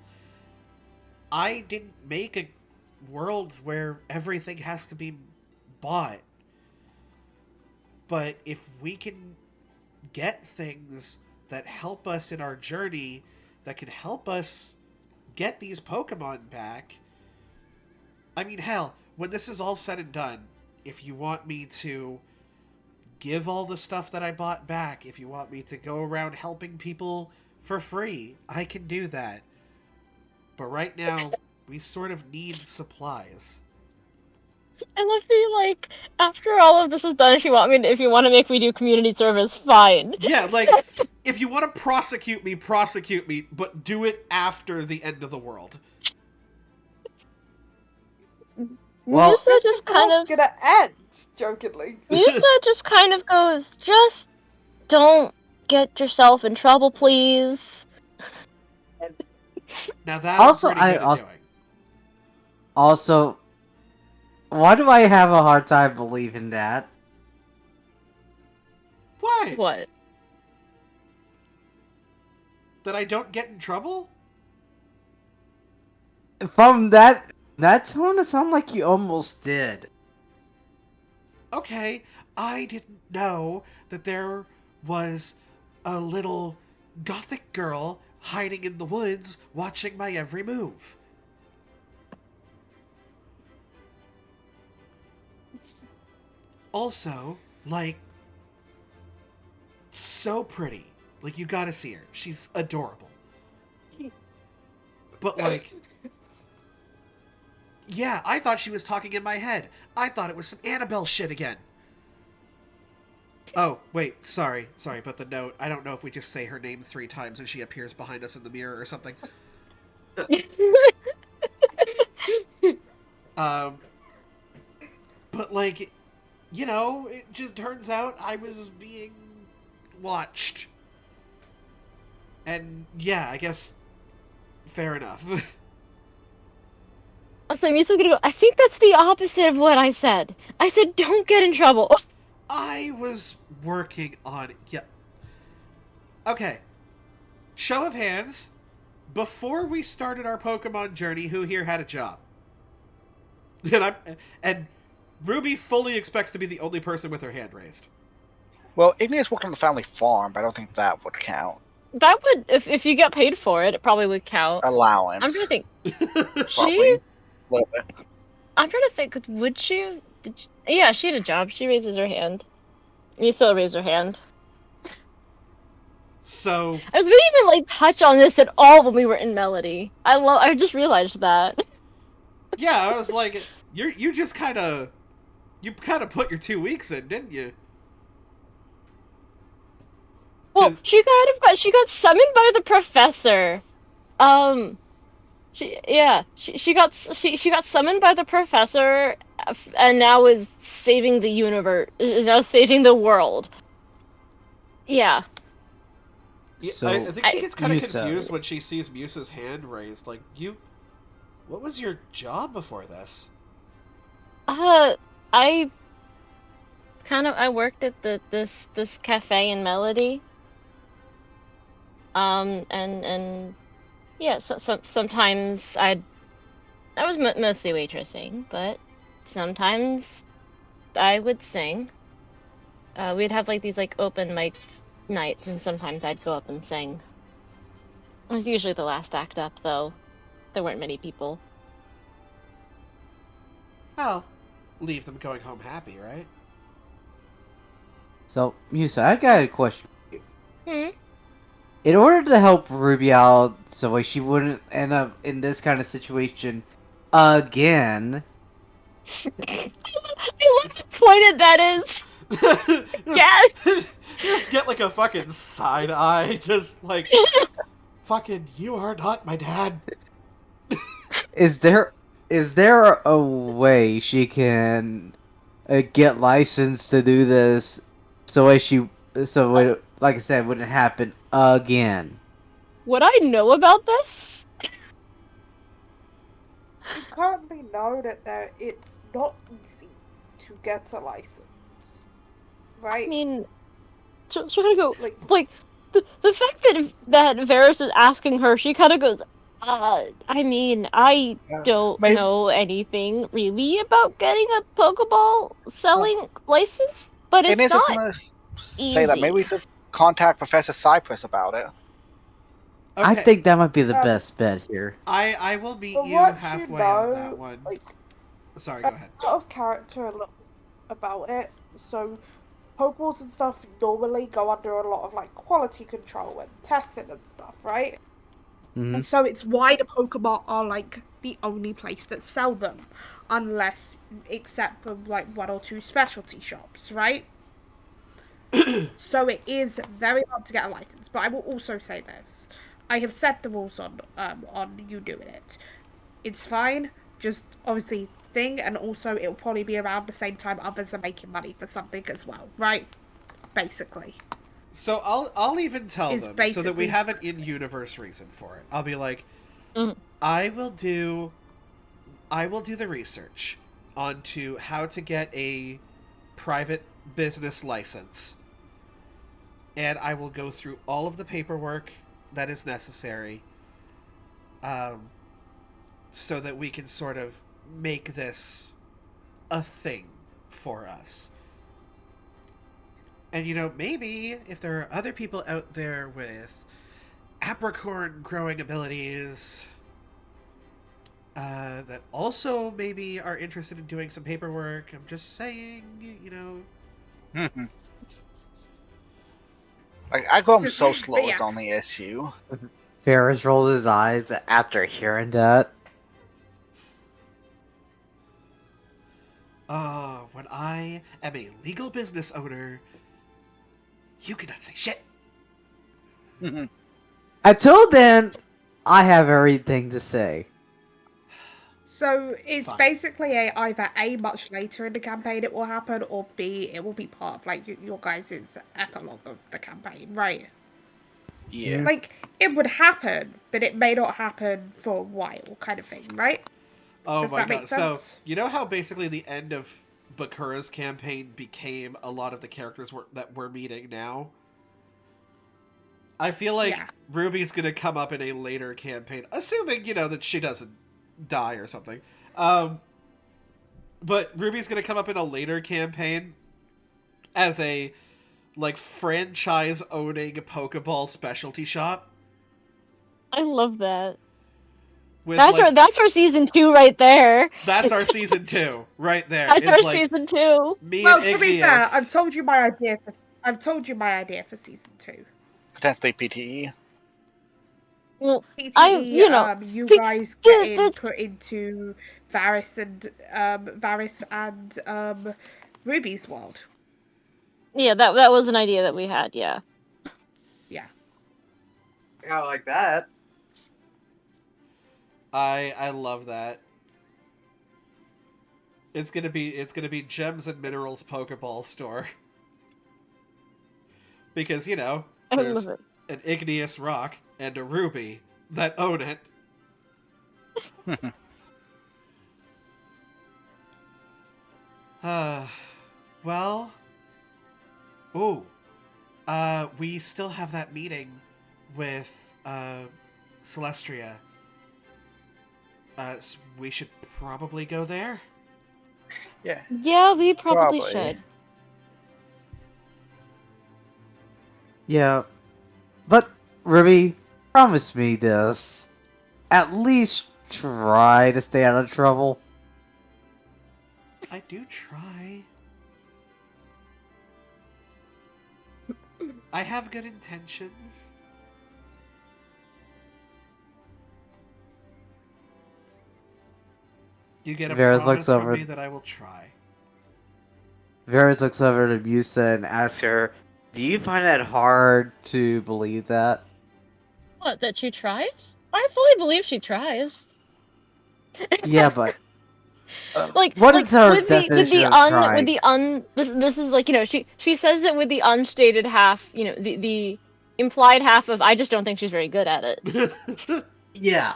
I didn't make a world where everything has to be bought, but if we can get things that help us in our journey, that can help us get these Pokemon back. I mean, hell, when this is all said and done, if you want me to give all the stuff that I bought back, if you want me to go around helping people for free, I can do that. But right now, we sort of need supplies. And I feel like after all of this is done, if you want to make me do community service, fine. Yeah, like, if you want to prosecute me, but do it after the end of the world. Well, Musa This is just the kind world's of gonna end, jokingly. Musa just kind of goes, just don't get yourself in trouble, please. Now that I'm also, pretty good at doing. also, why do I have a hard time believing that? What? What? That I don't get in trouble? From that tone, it sounded like you almost did. Okay, I didn't know that there was a little gothic girl hiding in the woods watching my every move. Also, like, so pretty. Like, you gotta see her. She's adorable. But, like, yeah, I thought she was talking in my head. I thought it was some Annabelle shit again. Oh, wait, sorry about the note. I don't know if we just say her name 3 times and she appears behind us in the mirror or something. Um, but, like, you know, it just turns out I was being watched. And, yeah, I guess, fair enough. So Musa's gonna go, I think that's the opposite of what I said. I said don't get in trouble. I was working on it. Yeah. Okay. Show of hands. Before we started our Pokemon journey, who here had a job? And Ruby fully expects to be the only person with her hand raised. Well, Igneous worked on the family farm, but I don't think that would count. That would, if you get paid for it, it probably would count. Allowance. I'm trying to think. Probably. A little bit. I'm trying to think. Would she? Yeah, she had a job. She raises her hand. You still raise her hand. So I was gonna even like touch on this at all when we were in Melody. I just realized that. yeah, I was like, you just kind of put your 2 weeks in, didn't you? Well, she got summoned by the professor. Um, she got summoned by the professor, and now is saving the universe. Is now saving the world. Yeah. Yeah, So I think she gets kind of Musa, confused when she sees Musa's hand raised. Like, what was your job before this? Uh, I I worked at this cafe in Melody. And yeah, sometimes I was mostly waitressing, but sometimes I would sing. We'd have like these like open mic nights, and sometimes I'd go up and sing. It was usually the last act up, though. There weren't many people. Well, leave them going home happy, right? So, Musa, I got a question. Hmm. In order to help Ruby out so like she wouldn't end up in this kind of situation again, I love how pointed that is. just, Yes. you just get like a fucking side eye, just like, fucking, you are not my dad. is there a way she can get licensed to do this so like like I said wouldn't happen again? Would I know about this? You currently know that it's not easy to get a license, I right? mean, she kind of go Like, like the fact that Varys is asking her, she kind of goes, I mean, I don't Maybe. know anything really about getting a Pokeball selling license, but And it's is just not gonna say that maybe easy. we should contact Professor Cypress about it. I Okay, think that might be the um, best bet here. I will meet from you what you halfway on that know, one. like, Sorry, a go ahead. lot of character a little about it. So, Pokeballs and stuff normally go under a lot of like quality control and testing and stuff, right? Hmm. And so it's why the Pokemon are like the only place that sell them, unless except for like one or two specialty shops, right? So it is very hard to get a license. But I will also say this: I have set the rules on you doing it. It's fine. Just obviously thing, and also it'll probably be around the same time others are making money for something as well, right? Basically, So I'll even tell is them so that we basically have an in-universe reason for it. I'll be like, Mhm. I will do the research onto how to get a private business license, and I will go through all of the paperwork that is necessary, um, so that we can sort of make this a thing for us. And maybe if there are other people out there with apricorn growing abilities that also maybe are interested in doing some paperwork, I'm just saying. Like, I go so but slow is yeah. the only issue. Ferris rolls his eyes after hearing that. When I am a legal business owner, you cannot say shit. Until then, I have everything to say. So it's Fine. basically either A, much later in the campaign it will happen, or B, it will be part of like your guys' epilogue of the campaign, right? Yeah. Mhm. Like it would happen, but it may not happen for a while, kind of thing, right? Oh Does my that make god. So, sense? you know how basically the end of Bakura's campaign became a lot of the characters that we're meeting now? I feel like Yeah. Ruby's gonna come up in a later campaign, assuming, that she doesn't die or something. Um, but Ruby's gonna come up in a later campaign as a, like, franchise owning Pokeball specialty shop I love that. with, like, That's our season 2 right there. that's our season 2 right there. That's Is our like season 2. me and Well, to be fair, Igneous. I've told you my idea for season 2. Potentially PTE. Well, I PTE, you know, you the, guys the, getting put into Varys and Ruby's world. yeah, that was an idea that we had. Yeah. Yeah. Yeah, like that. I love that. It's gonna be Gems and Minerals Pokeball store. Because, I love there's it. an igneous rock and a ruby that own it. Well, ooh, we still have that meeting with Celestria. So we should probably go there. Yeah, Yeah, we probably probably. should. Yeah, but Ruby, promise me this. At least try to stay out of trouble. I do try. I have good intentions. You get a Varys looks promise from over. me that I will try. Varys looks over at Musa and asks her, "Do you find it hard to believe that?" What, that she tries? I fully believe she tries. Yeah, but what like is her with definition the of trying? this is like, she says it with the unstated half, the implied half of, I just don't think she's very good at it. Yeah.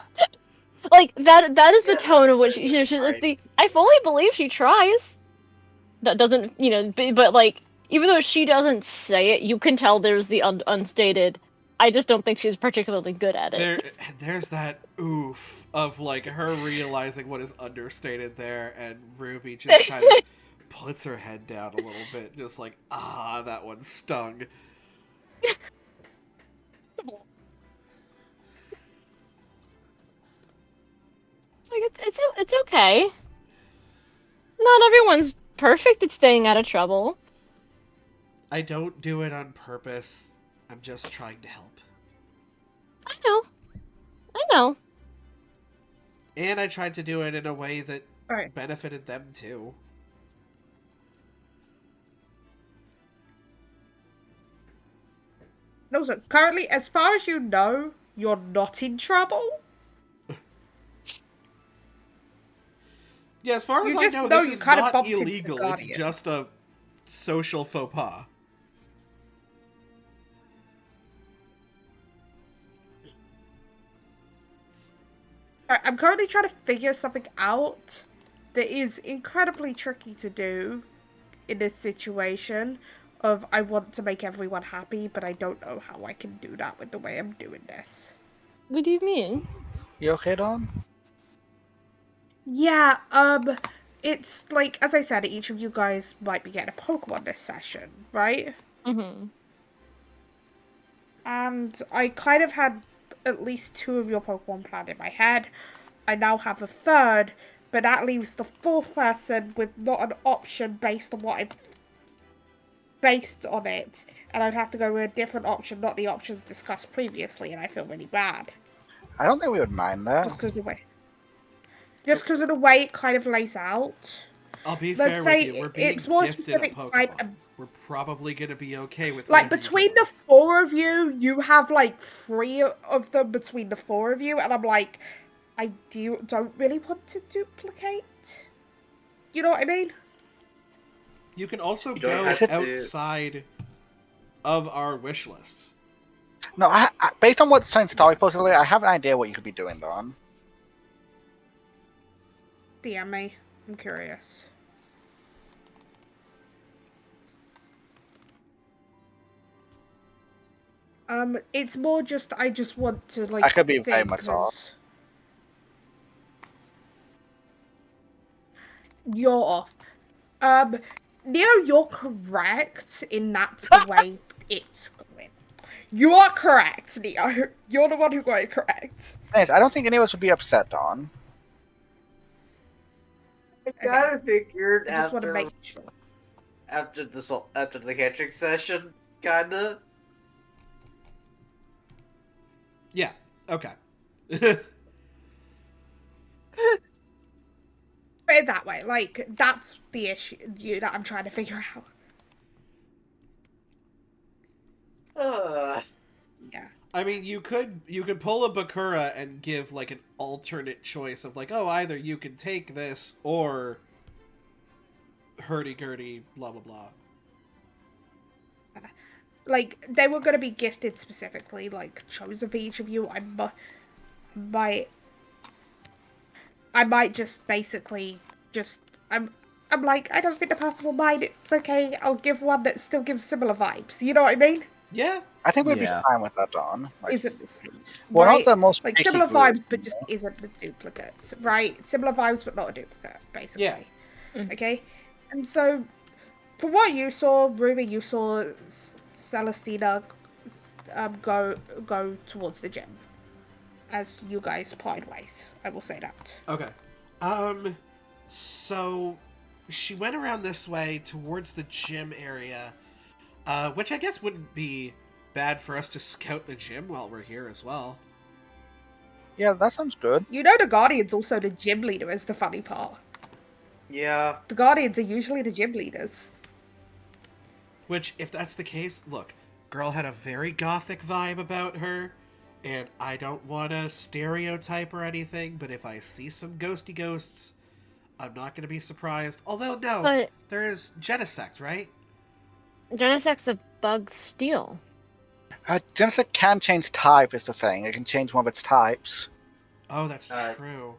Like that is the Yeah, tone that's of what pretty much she's right. the, I fully believe she tries. That doesn't, but like, even though she doesn't say it, you can tell there's the unstated, I just don't think she's particularly good at it. There's that oof of like her realizing what is understated there, and Ruby just kind of puts her head down a little bit, just like, that one stung. Like, it's okay. Not everyone's perfect at staying out of trouble. I don't do it on purpose. I'm just trying to help. I know. I know. And I tried to do it in a way that Right. benefited them too. No, so currently, as far as you know, you're not in trouble. Yeah, as far as You I just know, know this you is kind of not bumped into the illegal. It's Guardian. just a social faux pas. I'm currently trying to figure something out that is incredibly tricky to do in this situation. Of I want to make everyone happy, but I don't know how I can do that with the way I'm doing this. What do you mean? You okay, Don? Yeah, it's like, as I said, each of you guys might be getting a Pokemon this session, right? Mm-hmm. And I kind of had at least 2 of your Pokemon planned in my head. I now have a third, but that leaves the 4th person with not an option based on what I based on it, and I'd have to go with a different option, not the options discussed previously, and I feel really bad. I don't think we would mind that. Just because of the way it kind of lays out. I'll be Let's fair with say you. We're it's being more gifted a specific type. Pokemon. We're probably gonna be okay with Like, whatever you between give the us. 4 of you, you have like 3 of them between the 4 of you, and I'm like, I don't really want to duplicate. You know what I mean? You can also You don't go have to. outside of our wish lists. No, based on what Science Story posted earlier, I have an idea what you could be doing, Don. DM me. I'm curious. It's more just I just want to like I could be very think much off. 'cause you're off. Neo, you're correct in that's the way it's going. You are correct, Neo. You're the one who got it correct. Thanks. I don't think any of us would be upset, Don. I kind of figured I just want to after make sure. after the Kendrick session, kinda. Yeah. Okay. Put it that way. Like, that's the issue that I'm trying to figure out. Yeah. I mean, you could pull a Bakura and give like an alternate choice of like, oh, either you can take this or hurdy-gurdy, blah blah blah. Like, they were going to be gifted specifically, like, chosen for each of you. I might just basically just... I'm like, I don't think the person will mind. It's okay. I'll give one that still gives similar vibes. You know what I mean? Yeah. I think we'd Yeah. be fine with that, Dawn. Like, Isn't the same, we're not right? the most Like picky similar group. vibes, but just isn't the duplicate, right? Similar vibes, but not a duplicate, basically. Yeah. Okay, and so from what you saw, Ruby, you saw Celestina go towards the gym as you guys parted ways. I will say that. Okay. So she went around this way towards the gym area, which I guess wouldn't be bad for us to scout the gym while we're here as well. Yeah, that sounds good. You know the Guardian's also the gym leader is the funny part. Yeah. The Guardians are usually the gym leaders. Which, if that's the case, look, girl had a very gothic vibe about her, and I don't want to stereotype or anything, but if I see some ghosty ghosts, I'm not going to be surprised. Although, no, But there is Genesect, right? Genesect's a bug steel. Genesect can change type, is the thing. It can change one of its types. Oh, that's Uh, true.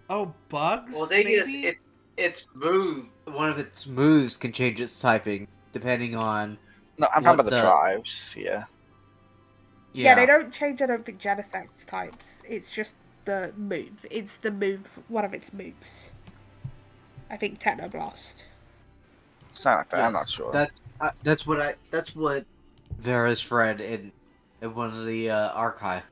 Oh, bugs? Well, they maybe? just it's move. One of its moves can change its typing depending on. No, I'm What talking about the the- drives. Yeah. Yeah, they don't change, I don't think, Genesect's types. It's just the move. It's the move, one of its moves. I think Technoblast. Something like that. I'm not Yes, sure. That's what Vera's read in one of the archive.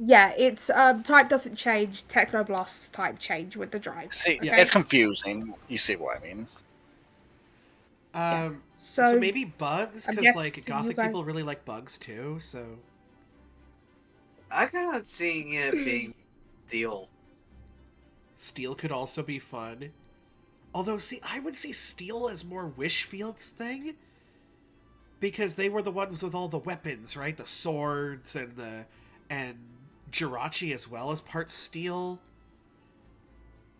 Yeah, its type doesn't change. Technoblast's type change with the drive. See, okay? it's confusing. You see what I mean? So maybe bugs, I'm because, like, guessing gothic you guys- people really like bugs, too, so... I kind of seeing it being steel. Steel could also be fun. Although, see, I would see Steel as more Wishfield's thing. Because they were the ones with all the weapons, right? The swords and Jirachi as well as part Steel.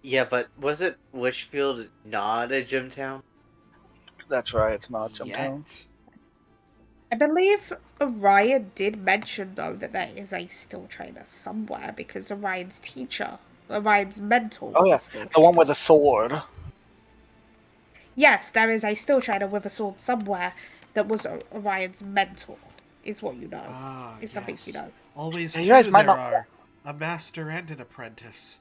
Yeah, but was it Wishfield not a gym town? That's right. It's not Jump Town. Yet. I believe Orion did mention, though, that there is a steel trainer somewhere because Orion's teacher, Orion's mentor was Oh yeah, a steel the trainer. one with the sword. Yes, there is a steel trainer with a sword somewhere that was Orion's mentor, is what you know. Ah, Is something you yes. know. Always And true you guys might there not- are. A master and an apprentice.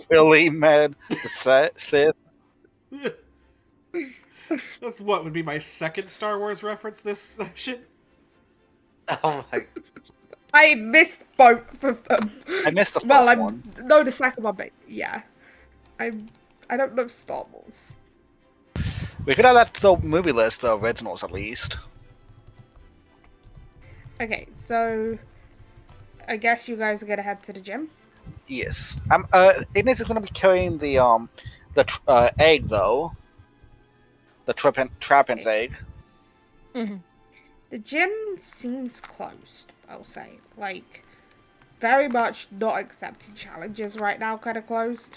Billy Med, the Sith. That's what would be my second Star Wars reference this session. Oh my! I missed both of them. I missed the first well, one. No, the second one, but yeah. I don't know Star Wars. We could add that to the movie list, the originals at least. Okay, so I guess you guys are gonna head to the gym. Yes. Ignis is going to be carrying the egg though. The Trappin's egg. Mm-hmm. The gym seems closed, I'll say. Like, very much not accepting challenges right now, kind of closed.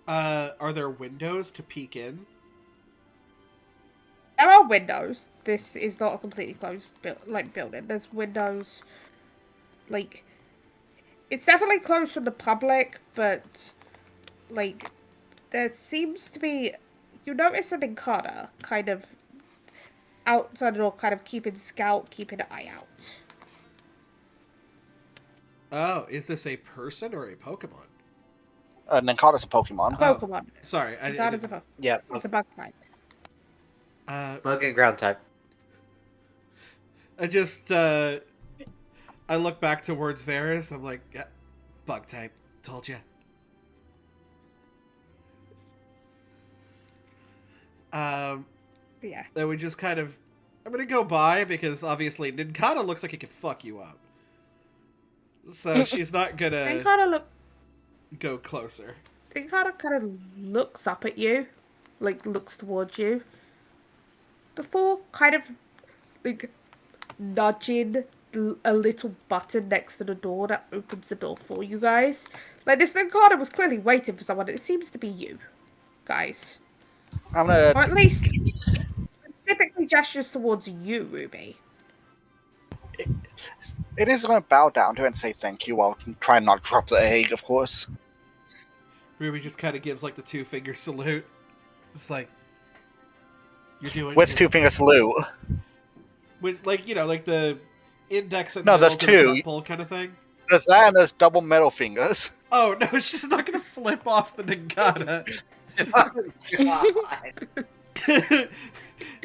Are there windows to peek in? There are windows. This is not a completely closed building. There's windows. Like, it's definitely closed from the public, but like, there seems to be. You notice an Encarta kind of outside the door, kind of keeping an eye out. Oh, is this a person or a Pokemon? Ninkata's a Pokemon. Oh, Pokemon. Sorry, Encarta's a Pokemon. Yeah, It's a bug type. bug and ground type. I just, I look back towards Varys, I'm like, yeah, bug type, told ya. Yeah. Then we just kind of, I'm gonna go by, because obviously Ninkata looks like he could fuck you up. So she's not gonna Encarta go closer. kind of looks up at you, like looks towards you, before kind of like nudging a little button next to the door that opens the door for you guys. Like, this Encarta was clearly waiting for someone. It seems to be you guys, I'm or gonna. at least specifically gestures towards you, Ruby. Ignis is going to bow down to her and say thank you while trying not to drop the egg, of course. Ruby just kind of gives like the 2-finger salute. It's like, You're doing With two finger salute. with like like the index and No, middle there's to the two. temple kind of thing. There's that and there's double middle fingers. Oh no, she's not gonna flip off the Nagata.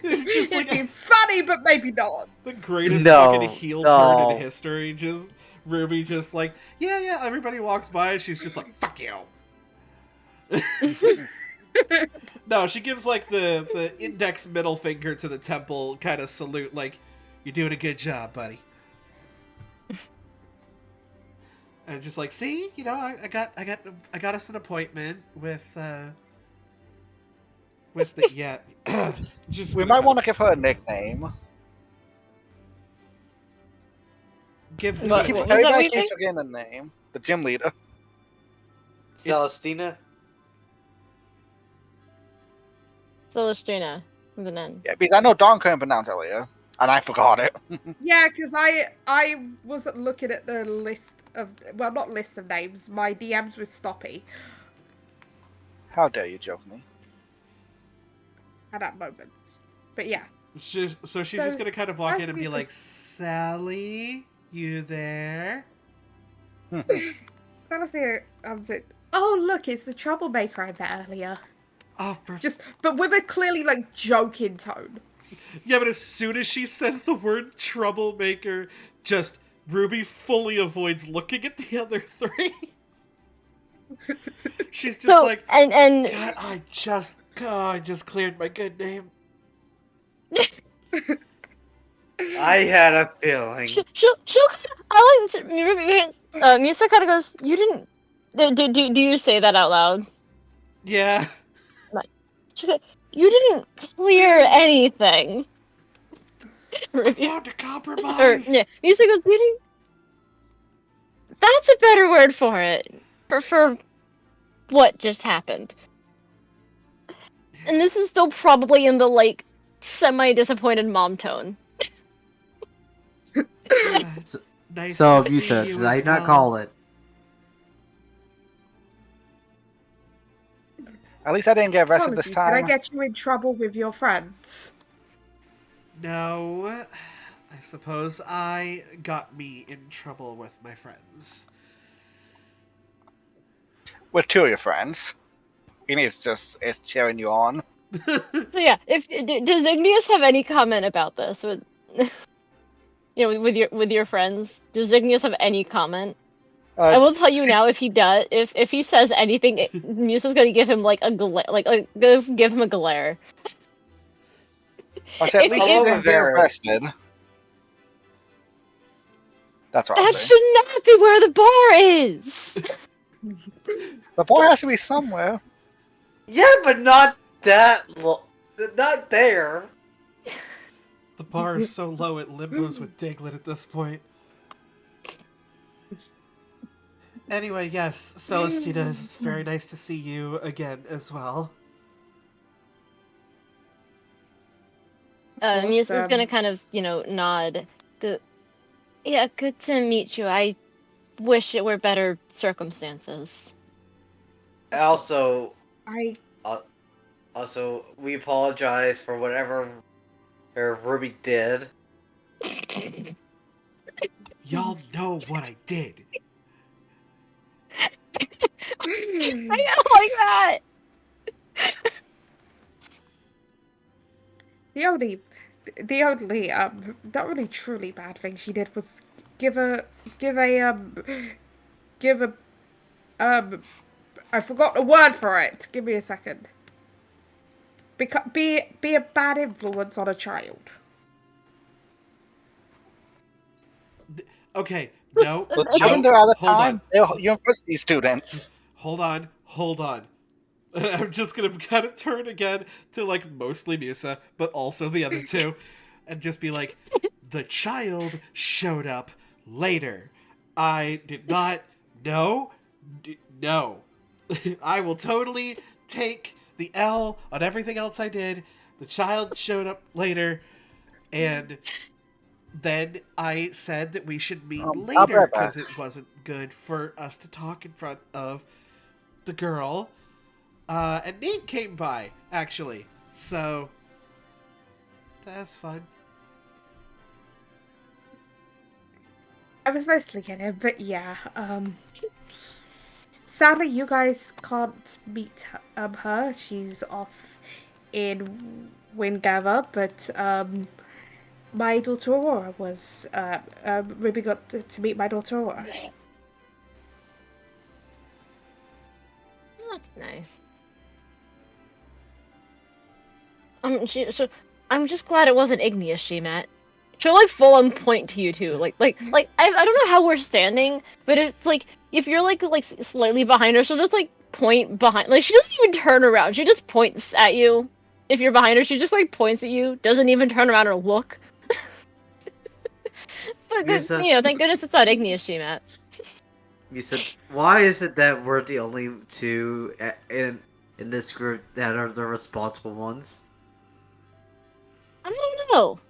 It's just It'd like be funny, but maybe not. the greatest No, fucking heel no. turn in history. Just Ruby, just like yeah. Everybody walks by, and she's just like fuck you. No, she gives like the index middle finger to the temple kind of salute, like you're doing a good job, buddy. And just like, see, I got us an appointment with the yeah. Just We gonna might cut want to it. give her a nickname. Give her. What- Keep, what- is that what everybody you keeps think? forgetting the name. The gym leader. Celestina? Celestina with an N. Yeah, because I know Don couldn't pronounce earlier, and I forgot it. Yeah, because I wasn't looking at the list of, well, not list of names. My DMs was Stoppy How dare you joke me? at that moment. But yeah. She's So, just gonna kind of walk as in and we be could- like, Sally, you there? Honestly, oh look, it's the troublemaker I met earlier. Oh, But with a clearly like joking tone. yeah, but as soon as she says the word troublemaker, just Ruby fully avoids looking at the other three. She's just So like, and God, I just cleared my good name. I had a feeling. she'll I like this. Misa kind of goes, you didn't. Do you say that out loud? Yeah. She goes, you didn't clear anything. I found a Or compromise. yeah, Misa goes, you didn't. That's a better word for it. For what just happened. And this is still probably in the like semi-disappointed mom tone. Nice So, to see Musa, you did as I not well. call it? At least I didn't get arrested this Apologies, did I time. get you in trouble with your friends? No, I suppose I got me in trouble with my friends. With two of your friends. Igneous just is cheering you on. So yeah, does Igneous have any comment about this? With with your friends, does Igneous have any comment? I will tell you now, if he does, if he says anything, Musa's gonna give him like a give him a glare. I said, at If- least if- you didn't get Varys. arrested. That's what I'm That saying. should not be where the bar is. The boy has to be somewhere. Yeah, but not that not there. The bar is so low it limbos with Diglett at this point. Anyway, yes, Celestina, it's very nice to see you again as well. Musa's gonna kind of nod. Yeah, good to meet you. I wish it were better circumstances. Also, I we apologize for whatever Ruby did. Y'all know what I did. I don't like that. the only not really truly bad thing she did was give a I forgot the word for it. Give me a second. Be a bad influence on a child. Okay, no, The Okay. children no, there at the hold time, on. they're university students. Hold on. I'm just gonna kind of turn again to like mostly Musa, but also the other two, and just be like, the child showed up later. I did not know. No. I will totally take the L on everything else I did. The child showed up later, and then I said that we should meet I'll be later right back. because it wasn't good for us to talk in front of the girl. And Nate came by, actually. So, That's fun. I was mostly kidding, but yeah. Sadly, you guys can't meet her. She's off in Windgather, but my daughter Aurora was Ruby got to meet my daughter Aurora. That's nice. So I'm just glad it wasn't Igneous she met. She'll like full on point to you too. I don't know how we're standing, but it's like if you're like slightly behind her, she'll just like point behind. Like she doesn't even turn around. She just points at you. If you're behind her, she just like points at you. Doesn't even turn around or look. But Musa, you know, thank goodness it's not Igneous she met. Musa, why is it that we're the only two in this group that are the responsible ones? I don't know.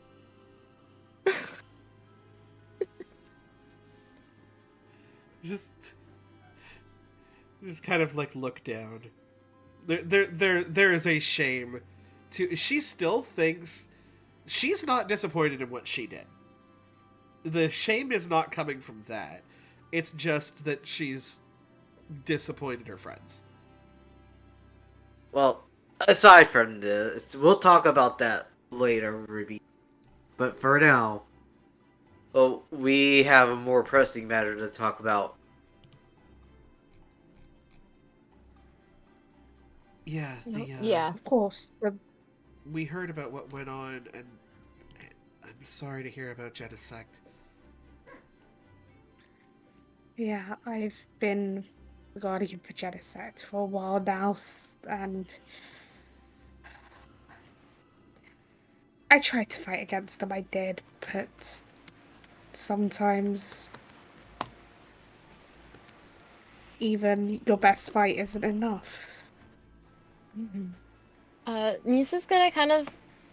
Just kind of like look down. There is a shame. She still thinks she's not disappointed in what she did. The shame is not coming from that. It's just that she's disappointed her friends. Well, aside from this, we'll talk about that later, Ruby. But for now, well, we have a more pressing matter to talk about. Yeah, Yeah. Of course, we heard about what went on, and I'm sorry to hear about genocide. yeah, I've been guardian for genocide for a while now, and I tried to fight against them. I did, but sometimes even your best fight isn't enough. Misa's gonna kind of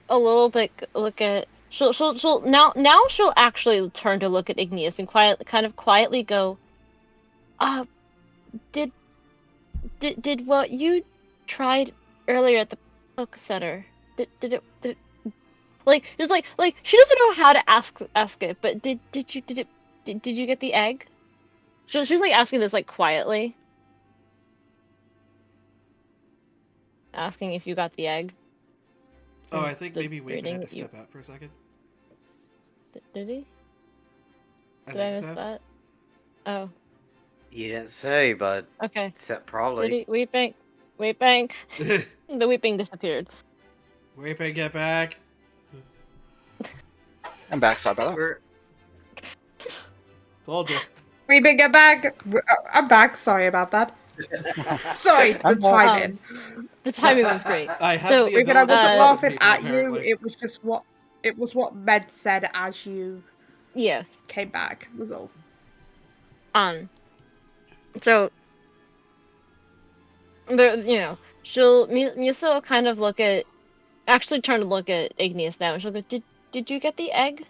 a little bit look at she'll now she'll actually turn to look at Igneous and quietly go, uh did did what you tried earlier at the book center, did it like just like she doesn't know how to ask it, but did you get the egg? She's like asking this like quietly, asking if you got the egg. Oh, I think The maybe Weepin had reading to you step out for a second. did he? I Did I think miss so. that? Oh, You didn't say, but okay. probably. Did he? Weeping. Weeping. The weeping disappeared. Weepin, get back. I'm back, sorry about that. We're Told you. Reba, get back! I'm back. Sorry about that. Sorry, the I'm back. timing. The timing was great. I have So, the Reba, I ability to wasn't summon laughing people, at apparently. you. It was what Med said as you Yeah. came back. Was all. So she'll Musa will kind of actually turn to look at Igneous now, and she'll go, Did you get the egg?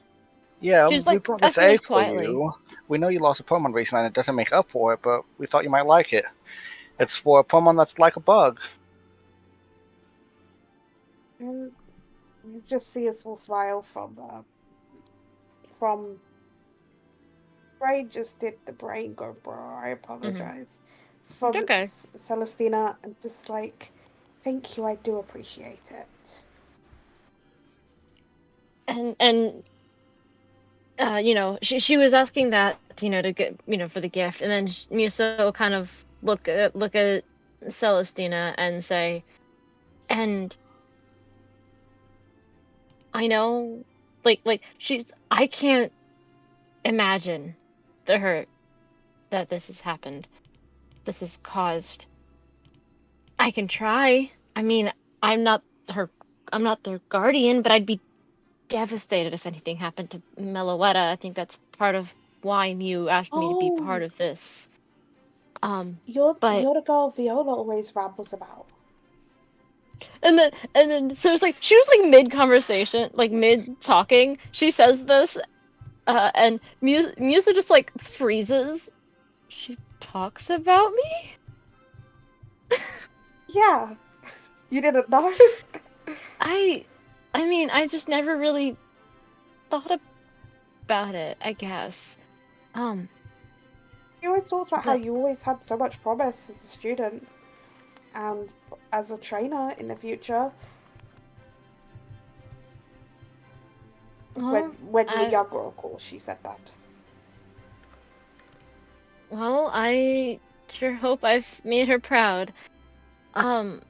Yeah, She's we like brought this asking this egg for quietly. you. We know you lost a Pokemon recently and it doesn't make up for it, but we thought you might like it. It's for a Pokemon that's like a bug. You just see a small smile from brain just did the brain go, bro. I apologize. From okay. Celestina, and just like, thank you. I do appreciate it. And she was asking that, to get, for the gift, and then Musa will kind of look at Celestina and say, and I know, I can't imagine the hurt that this has happened. This has caused. I can try. I mean, I'm not their guardian, but I'd be devastated if anything happened to Meloetta. I think that's part of why Mew asked me to be part Oh, of this. you're But the girl Viola always rambles about. and then so it's like she was like mid conversation, like mid talking. She says this, and Musa just like freezes. She talks about me. Yeah, you didn't know. I I mean, I just never really thought about it, I guess. Um, You always talked about how but you always had so much promise as a student and as a trainer in the future. well, When you were younger, of course, she said that. I sure hope I've made her proud. Um,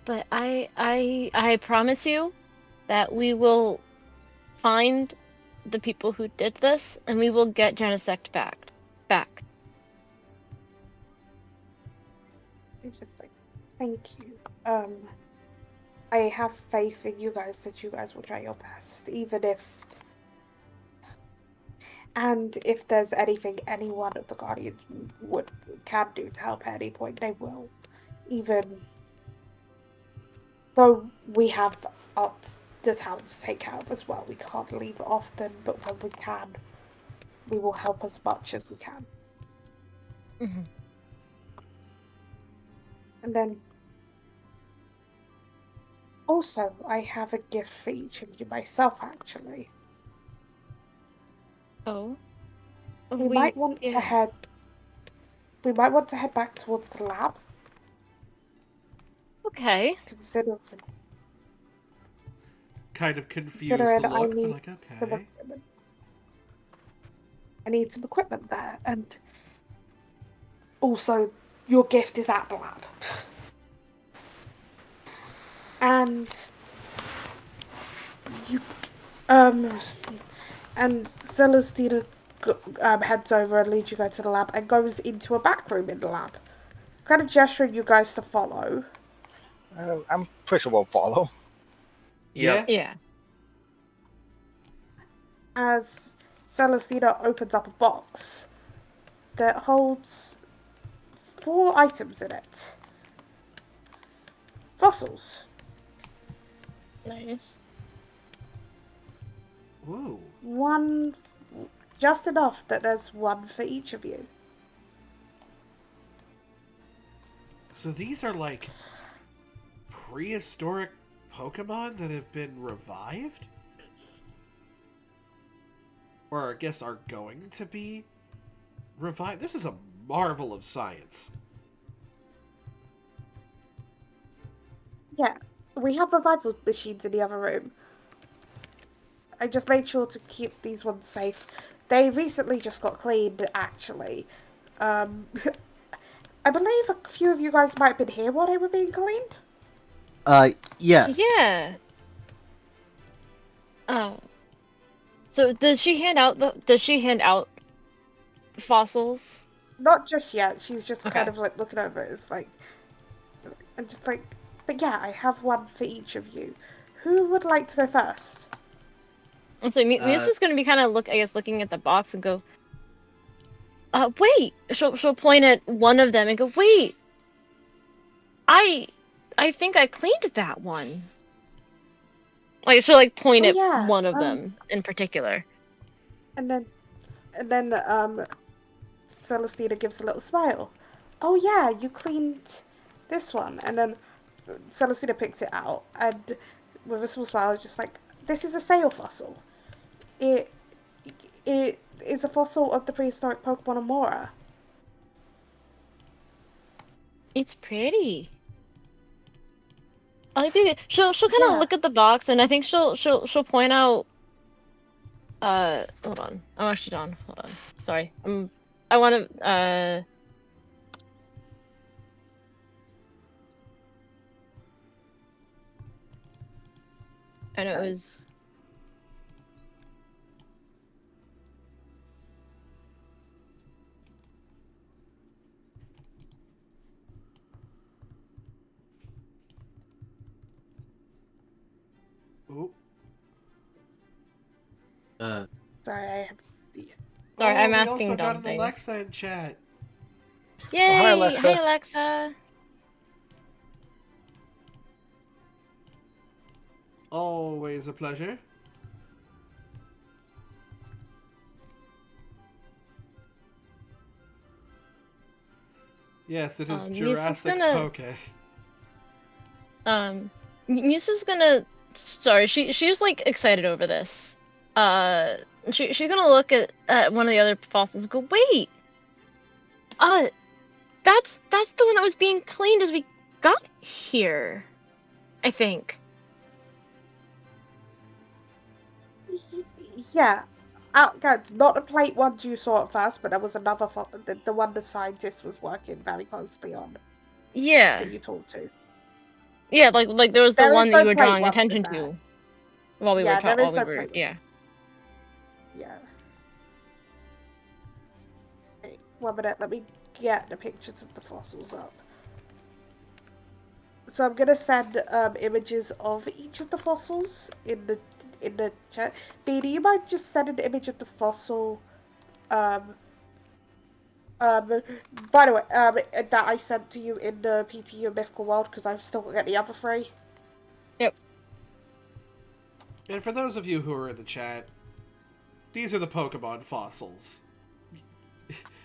but I promise you that we will find the people who did this, and we will get Genesect back. Back. Interesting. Thank you. I have faith in you guys that you guys will try your best, even if. And if there's anything any one of the Guardians can do to help at any point, they will. Even though we have the town to take care of as well, we can't leave often, but when we can, we will help as much as we can. Mm-hmm. And then also, I have a gift for each of you myself, actually. Oh, We might want to yeah. head. We might want to head back towards the lab. Okay. Considering Kind of confused considering I look, but need like, some okay. equipment. I need some equipment there, and also your gift is at the lab. And you, and Celestina heads over and leads you guys to the lab and goes into a back room in the lab, kind of gesturing you guys to follow. I'm pretty sure we'll follow. Yep. Yeah. As Celestina opens up a box that holds 4 items in it. Fossils. Nice. Ooh. One, just enough that there's one for each of you. So these are like prehistoric Pokemon that have been revived? Or I guess are going to be revived? This is a marvel of science. Yeah, we have revival machines in the other room. I just made sure to keep these ones safe. They recently just got cleaned, actually. Um, I believe a few of you guys might have been here while they were being cleaned. Yes. Yeah. Oh. So does she hand out fossils? Not just yet. She's just kind Okay. of like looking over it. It's like, I'm just like, but yeah, I have one for each of you. Who would like to go first? And so Mia's just gonna be kind of looking at the box and go, wait. She'll point at one of them and go, wait. I I think I cleaned that one. Like she'll point Oh at yeah. one of them in particular. And then, and then, Celestina gives a little smile. Oh yeah, you cleaned this one. And then Celestina picks it out and with a small smile is just like, this is a sail fossil. It it is a fossil of the prehistoric Pokemon Amora. It's pretty. I think she'll kind of Yeah. look at the box and I think she'll point out. Hold on. I'm actually done. Hold on. Sorry. I want to. I know it was. Ooh. Sorry, I have Sorry, Oh, I'm we asking also got dumb an things. Alexa in chat. Oh, hi, Yay! Hi, Alexa. Alexa. Always a pleasure. Yes, it is Music's Jurassic gonna. Poke. Musa's gonna. Sorry, she's like excited over this. Uh, she's gonna look at one of the other fossils and go, wait. Uh, that's the one that was being cleaned as we got here. I think. Yeah. Good. Not the plate ones you saw at first, but there was another the one the scientist was working very closely on Yeah. that you talked to. Yeah, like there was the There one is that no you were plate drawing ones in attention there. to while we Yeah, there is no were plate one. yeah. Yeah. Wait, 1 minute, let me get the pictures of the fossils up. So I'm gonna send images of each of the fossils in the chat. B, do you mind just sending an image of the fossil? Um, by the way, that I sent to you in the PTU Mythical World because I've still got the other 3. Yep. And for those of you who are in the chat, these are the Pokemon fossils.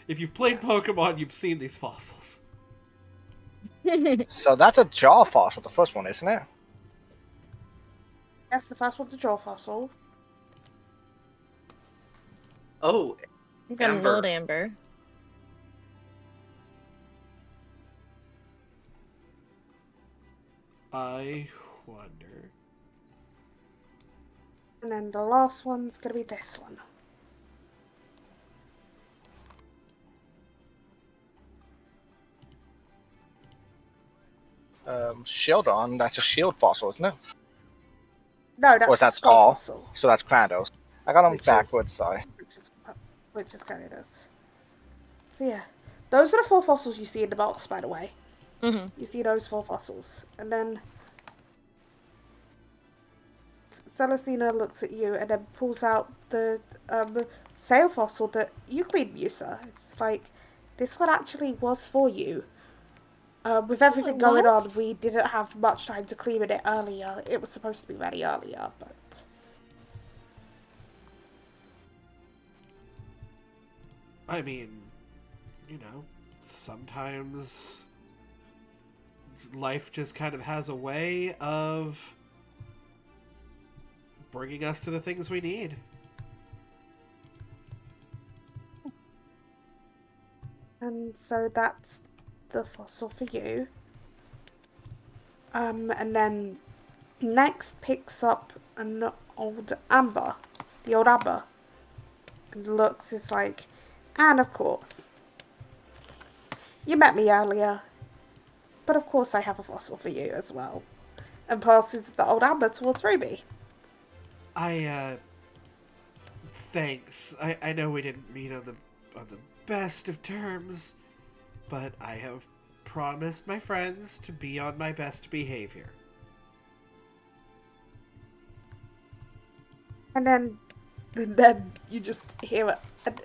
If you've played Pokemon, you've seen these fossils. So that's a jaw fossil, the first one, isn't it? That's the first one's a jaw fossil. Oh, You got an Amber. old Amber. I wonder. And then the last one's gonna be this one. Shieldon, that's a shield fossil, isn't it? No, that's Or is that skull Skull? fossil. So that's Kratos. I got them Which is- backwards, sorry. Which is kind of this. So yeah, those are the 4 fossils you see in the box, by the way. Mm-hmm. You see those 4 fossils, and then Celestina looks at you and then pulls out the sail fossil that you cleaned, Musa. It's like, this one actually was for you. With everything going on, was? we didn't have much time to clean it earlier. It was supposed to be ready earlier, but... I mean, you know, sometimes life just kind of has a way of bringing us to the things we need. And so that's the fossil for you. And then next picks up an old amber. The old amber. And looks is like, and of course, you met me earlier. But of course I have a fossil for you as well. And passes the old amber towards Ruby. Thanks. I know we didn't meet on the best of terms, but I have promised my friends to be on my best behavior. And then you just hear it, and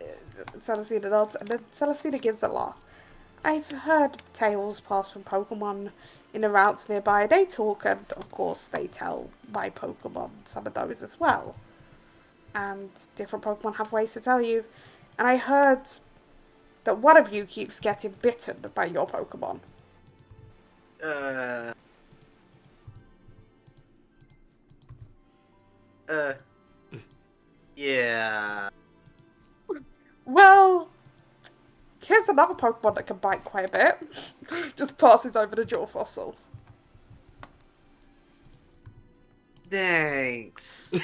Celestina nods, and then Celestina gives a laugh. I've heard tales passed from Pokemon in the routes nearby. They talk, and of course they tell my Pokemon some of those as well. And different Pokemon have ways to tell you. And I heard that one of you keeps getting bitten by your Pokemon. Yeah. Well, here's another Pokemon that can bite quite a bit. Just passes over the jaw fossil. Thanks.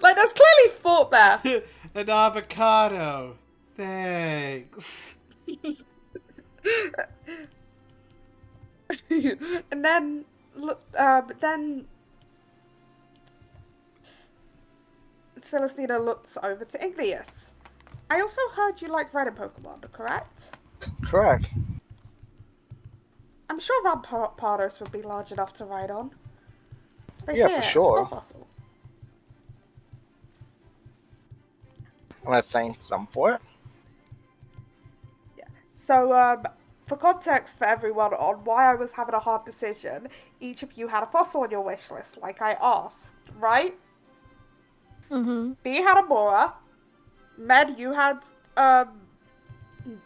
Like, there's clearly thought there. An avocado. Thanks. And then Celestina looks over to Igneous. I also heard you like riding Pokemon, correct? Correct. I'm sure Rampardos would be large enough to ride on. But Yeah, here, for sure. a skull fossil. Let's thank some for it. So, for context for everyone on why I was having a hard decision, each of you had a fossil on your wish list, like I asked, right? Mm-hmm. B had a Mora. Med, you had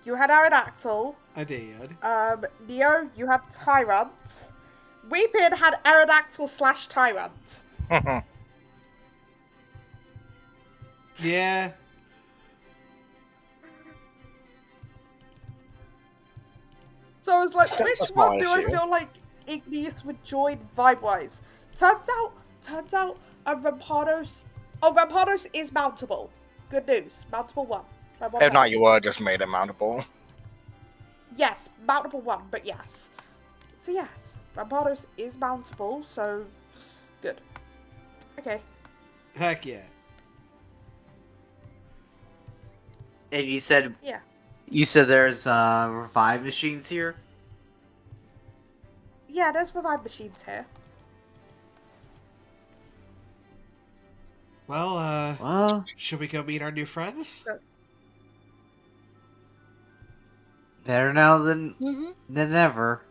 You had Aerodactyl. I did. Neo, you had Tyrant. Weepin had Aerodactyl / Tyrant. Yeah. So I was like, That's a which small one do I issue. feel like Igneous would join vibe-wise? Turns out, Rampados. Oh, Rampados is mountable. Good news, mountable 1. By one If not, person. you would have just made it mountable. Yes, mountable 1, but yes. So yes, Rampados is mountable, so good. Okay. Heck yeah. And you said Yeah. there's revive machines here. Yeah, there's revive machines here. Well, Well, should we go meet our new friends? better now than Mm-hmm. ever.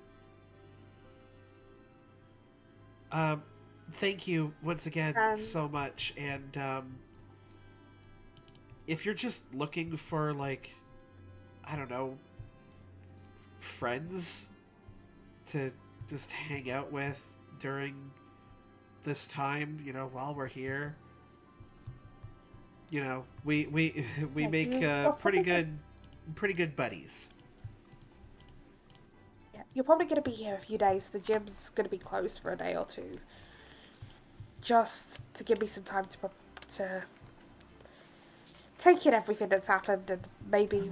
Thank you once again And- so much. And if you're just looking for, like, I don't know, friends to just hang out with during this time, you know, while we're here, you know, we Yeah, make you're pretty probably good buddies. Yeah, you're probably gonna be here a few days. The gym's gonna be closed for a day or two, just to give me some time to take in everything that's happened and maybe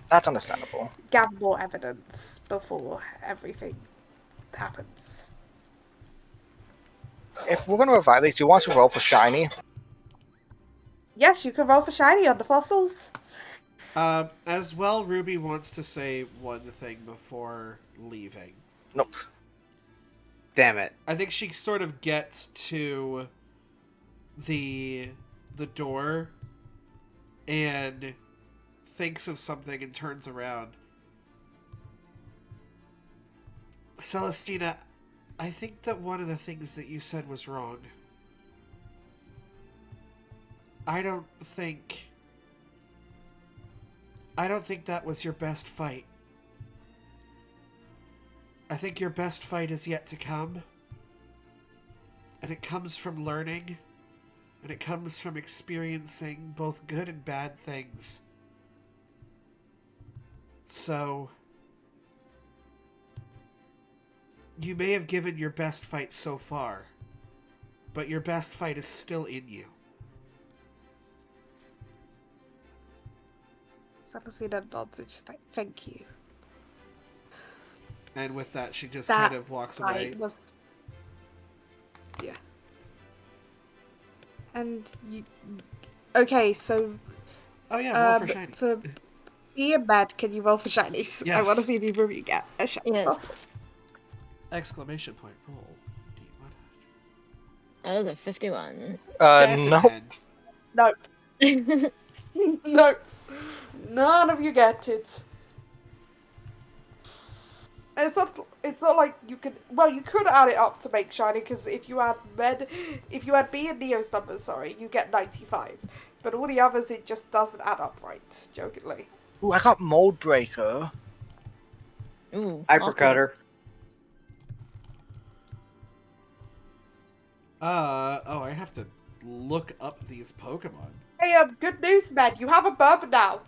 That's understandable. gather more evidence before everything happens. If we're gonna revive these, do you want to roll for shiny? Yes, you can roll for shiny on the fossils. As well, Ruby wants to say one thing before leaving. Nope. Damn it. I think she sort of gets to the door and thinks of something and turns around. Celestina, I think that one of the things that you said was wrong. I don't think that was your best fight. I think your best fight is yet to come. And it comes from learning. And it comes from experiencing both good and bad things. So, you may have given your best fight so far, but your best fight is still in you. Celestina nods and she's like, thank you. And with that, she just That kind of walks away. fight was... Yeah. And you... Okay, so Oh yeah, roll for shiny. for me and Med, can you roll for shinies? I Yes. want to see if either of you get a shiny. Yes. Exclamation point roll. That is a 51. Nope. Nope. Nope. None of you get it. It's not like you could. Well, you could add it up to make shiny because if you add B and Neo's numbers, sorry, you get 95. But all the others, it just doesn't add up right. Jokingly. Ooh, I got Mold Breaker. Ooh. Hypercutter. Oh, I have to look up these Pokemon. Hey, good news, Med. You have a bourbon now.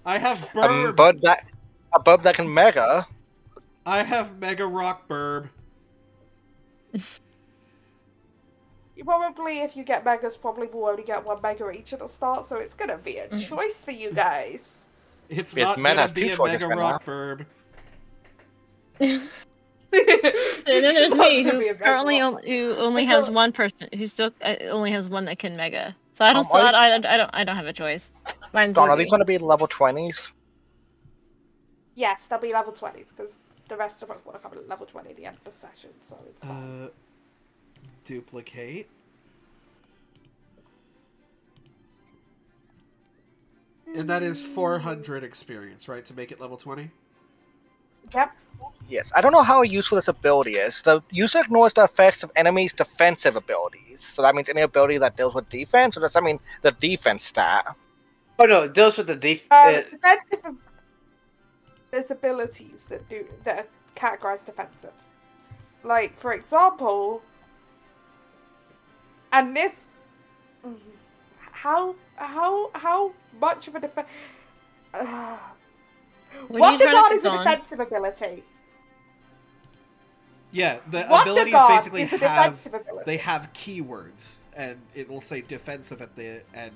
I have A Burb. bub that can Mega. I have Mega Rock Burb. You probably, if you get megas, probably will only get one mega each at the start, so it's gonna be a choice for you guys. It's Yes, not Med gonna has be two a choices Mega right Rock Burb. And then there's It's not me, gonna be who a mega currently rock. who only Mega- has one person, who still only has one that can mega. So I don't, are these- I don't have a choice. Mine's Dawn, are Ruby. these gonna be level 20s? Yes, they'll be level 20s, because the rest of us want to come at level 20 at the end of the session, so it's fine. Duplicate. And that is 400 experience, right, to make it level 20? Yep. Yes. I don't know how useful this ability is. The user ignores the effects of enemies' defensive abilities. So that means any ability that deals with defense, or does that mean the defense stat? Oh no, it deals with the Defensive, there's abilities that are categorized defensive. Like, for example, and this, how much of a defense? What are you Wonder trying Guard to is a get on? defensive ability. Yeah, the Wonder abilities Guard basically is a have defensive ability. they have keywords, and it will say defensive at the end.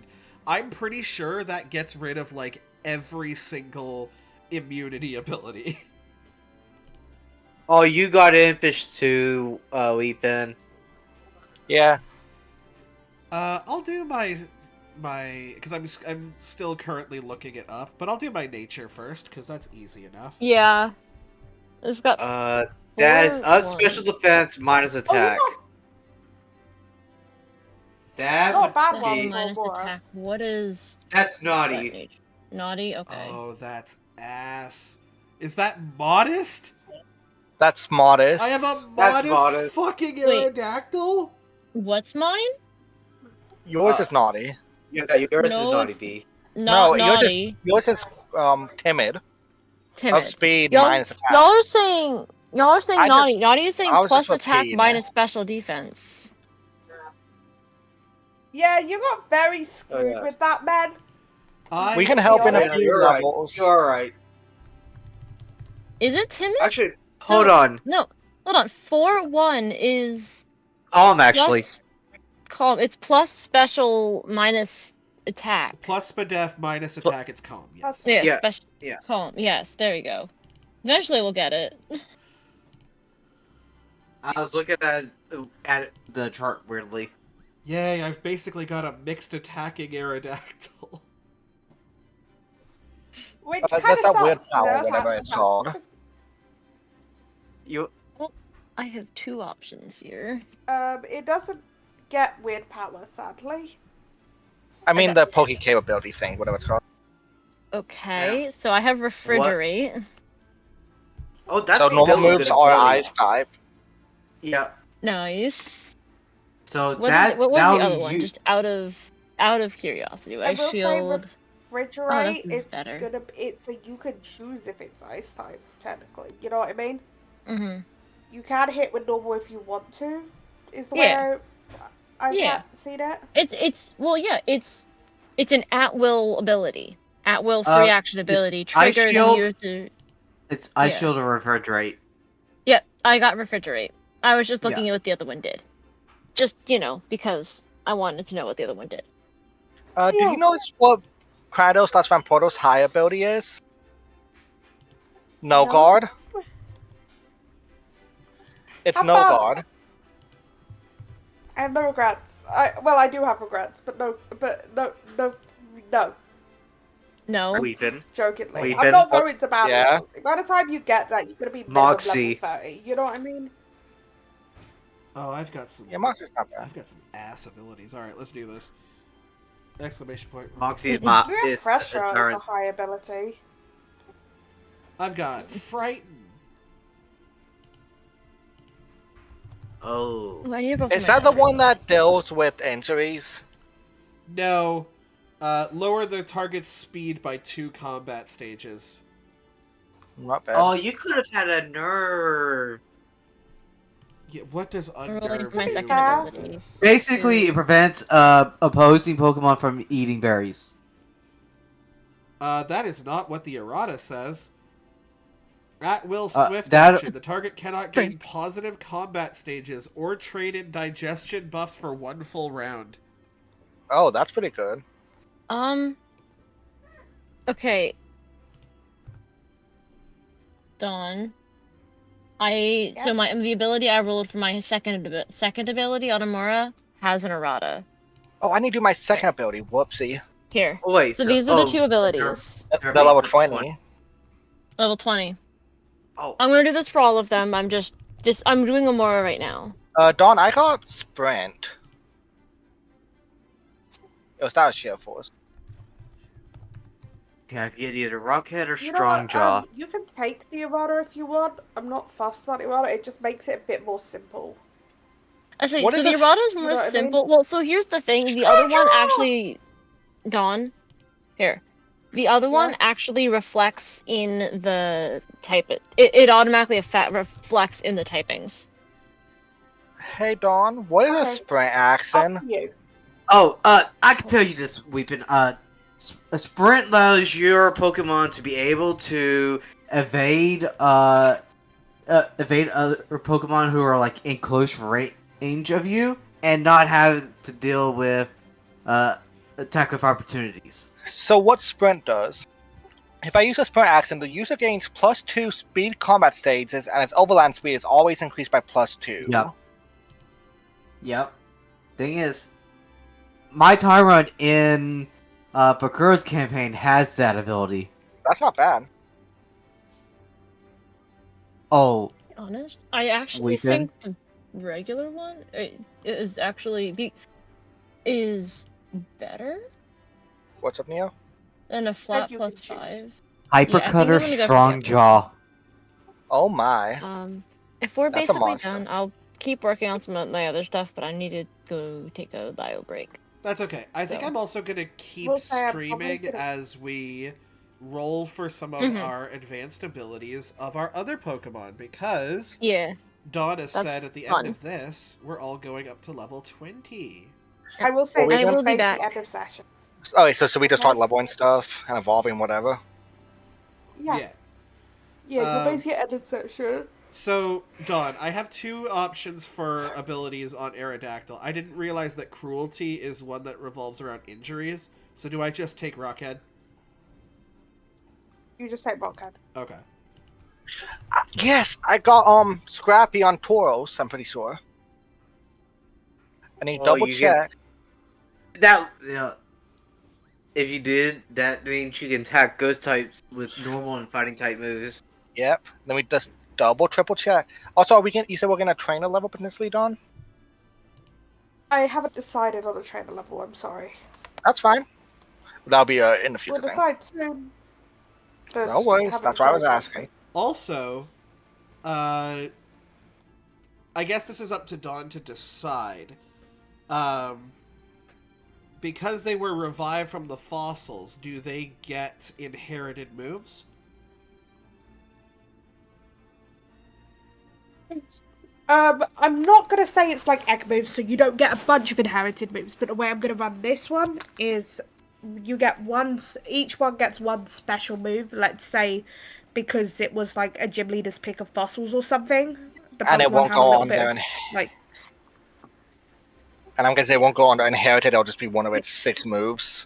I'm pretty sure that gets rid of like every single immunity ability. Oh, you got Impish too, Weepin. Yeah. I'll do my because I'm still currently looking it up, but I'll do my nature first because that's easy enough. Yeah. It's got That is four up ones. special defense minus Oh, attack. you That Not would bad Special one be. for minus Aurora. attack. What is That's that naughty. nature? Naughty? Okay. Oh, that's ass. Is that modest? That's modest. I have a That's modest modest. fucking Wait. Aerodactyl? What's mine? Yours is naughty. Yeah, yours is No, naughty it's B. not No, naughty. yours is timid. Timid. Of speed Y'all, minus attack. y'all are saying I naughty. just- Naughty is saying I was plus just attack repeating minus it. special defense. Yeah, you got very screwed yeah. with that, man. We can help in a Yeah, few you're right. levels. You're alright. Is it timid? Actually, hold on. No, hold on. 4-1 is Calm, actually. plus calm. It's plus special minus attack. Plus spadef minus attack, it's calm, yes. Yeah, Yeah, special yeah. calm. Yes, there you go. Eventually we'll get it. I was looking at the chart weirdly. Yay, I've basically got a mixed attacking Aerodactyl. Which That's kind of that sucks. weird you power, know, whatever it's called. You I have two options here. It doesn't get weird power, sadly. I mean the Poke capability thing, whatever it's called. Okay, so I have refrigerate. Oh, that's So normal still a moves good are ability. ice type. Yeah. Nice. So What that was now the other one? you Just out of curiosity. I Ice will shield. say refrigerate. this is better. It's a you can choose if it's ice type. Technically, you know what I mean. Mm-hmm. You can hit with normal if you want to. Is the Yeah. way I've Yeah. seen it. It's an at will ability. At will free action ability. Ice Trigger the shield. user. It's ice Yeah. shield or refrigerate. Yeah, I got refrigerate. I was just looking Yeah. at what the other one did. Just, because I wanted to know what the other one did. Do you notice what Kratos/Vamporto's high ability is? No No. guard. It's How no about- guard. I have no regrets. I do have regrets, but no. No. Weepin. Jokingly, We've I'm been- not going to battle. Yeah. By the time you get that, you're gonna be minimum Moxie. level 30. You know what I mean? Oh, I've got some Moxie's not bad. I've got some ass abilities. Alright, let's do this. Exclamation point. Moxie is Yeah, is pressure is a current. high ability. I've got Frighten. Oh. Ooh, I need to go for Is my that the other one that deals with injuries? No. Lower the target's speed by 2 combat stages. Not bad. Oh, you could have had a nerve. Yeah, what does rolling unnerve for my do second with ability. this? Basically, it prevents opposing Pokemon from eating berries. That is not what the errata says. At will Uh, swift that- action. The target cannot gain positive combat stages or trade in digestion buffs for 1 full round. Oh, that's pretty good. Okay. Dawn. So the ability I rolled for my second ability, Automora, has an errata. Oh, I need to do my second ability. Whoopsie. Here. Oh wait. So these are the two abilities. That's They're the level being 20. Level 20. Oh. I'm gonna do this for all of them. I'm doing Amora right now. Dawn, I got Sprint. It was that Shield Force. Okay, I can get either Rockhead or You know Strong what, Jaw. you can take the errata if you want. I'm not fussed about the errata. It just makes it a bit more simple. I say, What so is the this- errata is You more know what I mean? simple. Well, so here's the thing. The other one actually, Dawn, here. The other one Yeah. actually reflects in the type. It automatically reflects in the typings. Hey Dawn, what is a Okay. sprint Up accent? to you. Oh, I can tell you this, Weepin. A sprint allows your Pokemon to be able to evade evade other Pokemon who are like in close range of you, and not have to deal with attack of opportunities. So what sprint does? If I use a sprint accent, the user gains +2 speed combat stages, and its overland speed is always increased by +2. Yep. Yep. Thing is, my Tyrant in Bakura's campaign has that ability. That's not bad. Oh, Honest, I actually Weepin. think the regular one is actually is better What's up, Neo? than a Said flat you can choose. +5. Yeah, I think Hypercutter I'm gonna go for the Strong upper one. Jaw. Oh my. If we're That's a basically monster. done, I'll keep working on some of my other stuff, but I need to go take a bio break. That's okay. I think So. I'm also gonna keep We'll say I'm probably streaming gonna- as we roll for some of Mhm. our advanced abilities of our other Pokemon because Yeah, Dawn has that's said at the fun. end of this, we're all going up to level 20. I will say Well, we this I is will be basically back. end of session. Okay, so should we just start Okay. leveling stuff and evolving whatever? Yeah. Yeah, you're Um, basically end of session. So, Dawn, I have two options for abilities on Aerodactyl. I didn't realize that Cruelty is one that revolves around injuries. So do I just take Rockhead? You just say Rockhead. Okay. Yes, I got Scrappy on Tauros, I'm pretty sure. I need Well, double you check. That if you did, that means you can attack ghost types with normal and fighting type moves. Yep. Let me just triple check. Also, you said we're gonna train a level potentially, Dawn? I haven't decided on a trainer level, I'm sorry. That's fine. That'll be in the future We'll thing. decide soon. But No worries. haven't That's why I was decided asking. yet. Also, I guess this is up to Dawn to decide. Because they were revived from the fossils, do they get inherited moves? I'm not gonna say it's like egg moves, so you don't get a bunch of inherited moves. But the way I'm gonna run this one is, you get each one gets one special move. Let's say, because it was like a gym leader's pick of fossils or something. The And it Pokemon won't have a go little on bit there. of like, And I'm gonna say it won't go on to inherited. It'll just be one of its 6 moves.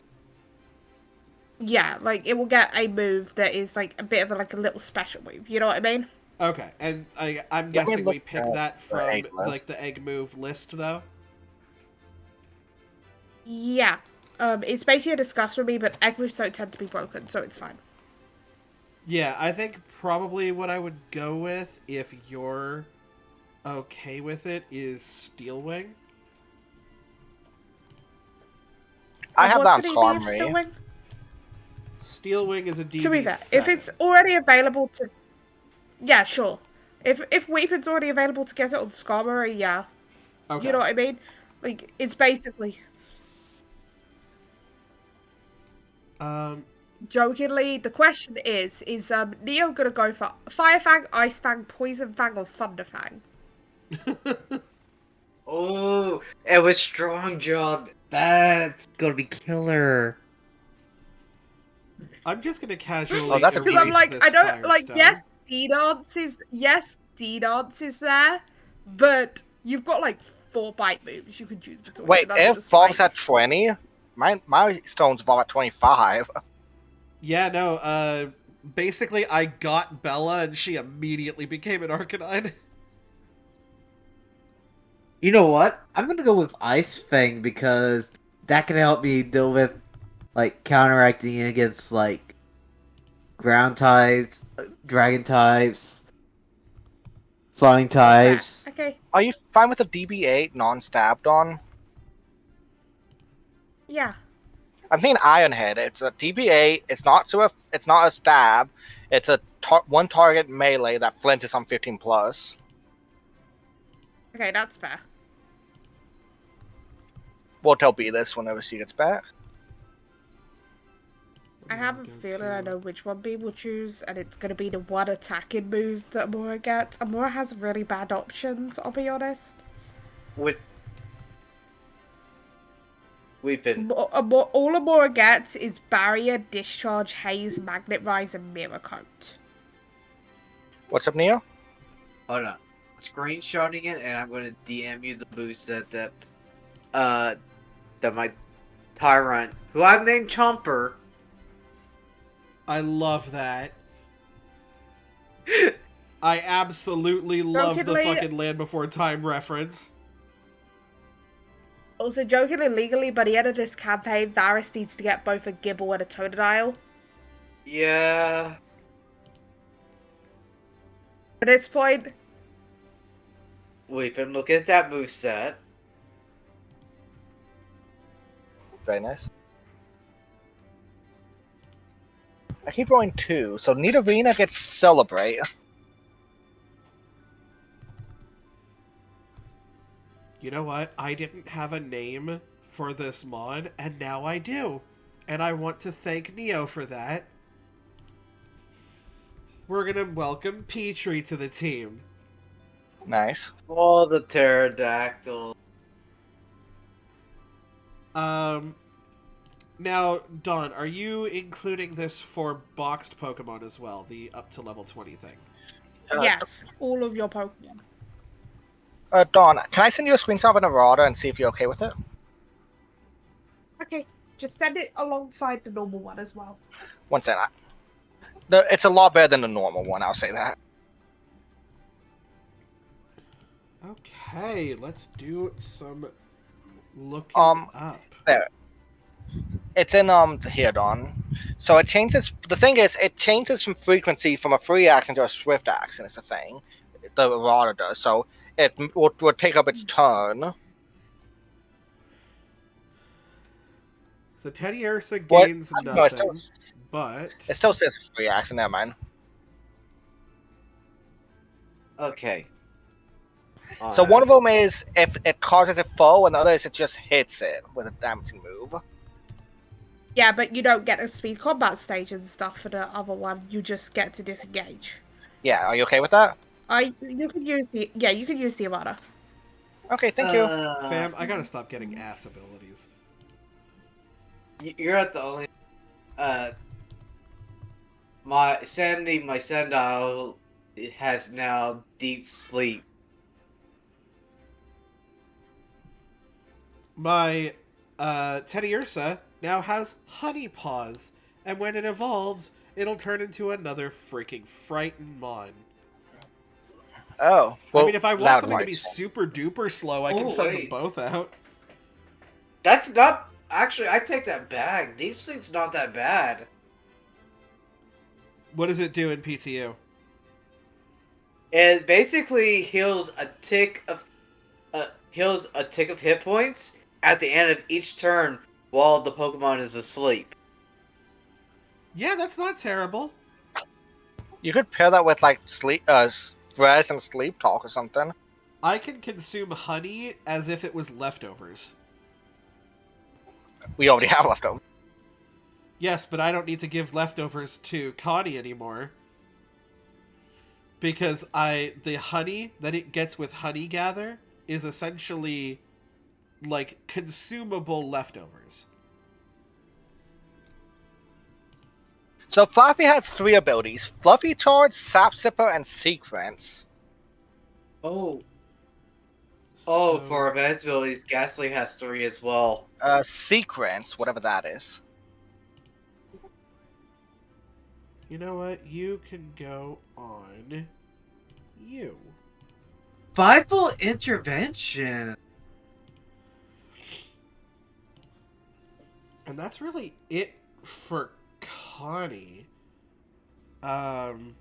yeah, like it will get a move that is like a bit of like a little special move. You know what I mean? Okay, and I'm Let me guessing look we pick at that the from egg list. like the egg move list, though. Yeah. It's basically a discuss with me, but egg moves don't tend to be broken, so it's fine. Yeah, I think probably what I would go with, if you're okay with it, is Steel Wing. I have that on What's the DB of Steel Skarmory. Wing? Steel Wing is a DB To be fair, 7. if it's already available to, yeah, sure. If Weapon's already available to get it on Skarmory, yeah, Okay. you know what I mean. Like it's basically, jokingly, the question is Neo gonna go for Fire Fang, Ice Fang, Poison Fang, or Thunder Fang? Oh, and with strong jaw, that's gonna be killer. I'm just gonna casually Oh, that's a Because I'm erase like, this I don't like. Firestone. Yes, D-Dance is there, but you've got like 4 bite moves you can choose between. Wait, and I'm it just falls like, at 20? My stones fall at 25. Yeah, no, basically I got Bella and she immediately became an Arcanine. You know what? I'm gonna go with Ice Fang because that can help me deal with like counteracting against like ground types, dragon types, flying types. okay, Are you fine with a DB8 non-stabbed on? yeah. I'm thinking Ironhead. It's a DB8. It's not a stab. It's a one target melee that flinches on 15 plus. Okay, that's fair. We'll tell B this whenever she gets back. I have a feeling I know which one B will choose, and it's gonna be the one attacking move that Amora gets. Amora has really bad options, I'll be honest. With Weeping. All Amora gets is Barrier, Discharge, Haze, Magnet Rise, and Mirror Coat. What's up, Neo? Hold on. I'm screenshotting it, and I'm gonna DM you the boost that my Tyrant, who I've named Chomper. I love that. I absolutely love the Jokingly- fucking Land Before Time reference. Also, joking illegally, by the end of this campaign, Varys needs to get both a Gibble and a Totodile. Yeah. At this point, Weeping, look at that moveset. Very nice. I keep rolling 2, so Nidorina gets Celebrate. You know what? I didn't have a name for this mod, and now I do. And I want to thank Neo for that. We're gonna welcome Petrie to the team. Nice. Oh, the pterodactyl. Now, Dawn, are you including this for boxed Pokemon as well? The up to level 20 thing? yes, all of your Pokemon. Dawn, can I send you a screenshot of an errata and see if you're okay with it? Okay, just send it alongside the normal one as well. One second. It's a lot better than the normal one, I'll say that. Okay, let's do some looking up. There. It's in here, Dawn. So it changes. The thing is, it changes from frequency from a free action to a swift action. It's a thing. The errata does. So it will take up its turn. So Teddy Ursa What? gains No, nothing, but it still says free action. Never mind. Okay. So one of them is if it causes a foe, and the other is it just hits it with a damaging move. Yeah, but you don't get a speed combat stage and stuff for the other one. You just get to disengage. Yeah, are you okay with that? You can use the Avada. Okay, thank you. fam, I gotta stop getting ass abilities. You're not the only. My Sandile has now deep sleep. My Teddy Ursa now has Honey Paws, and when it evolves, it'll turn into another freaking Frightened Mon. Oh, well, I mean, if I want loud something to be noise. super duper slow, I can Oh, send them wait. both out. That's not. Actually, I take that back. Deep sleep's not that bad. What does it do in PTU? It basically heals a tick of hit points at the end of each turn while the Pokemon is asleep. Yeah, that's not terrible. You could pair that with like stress and sleep talk or something. I can consume honey as if it was leftovers. We already have leftovers. Yes, but I don't need to give leftovers to Connie anymore. Because the honey that it gets with Honey Gather is essentially like consumable leftovers. So Fluffy has 3 abilities: Fluffy Charge, Sap Sipper, and Sequence. Oh, So, for advanced abilities, Ghastly has 3 as well. Sequence, whatever that is. you know what? You can go on you. Bible intervention. And that's really it for Connie. Dawn,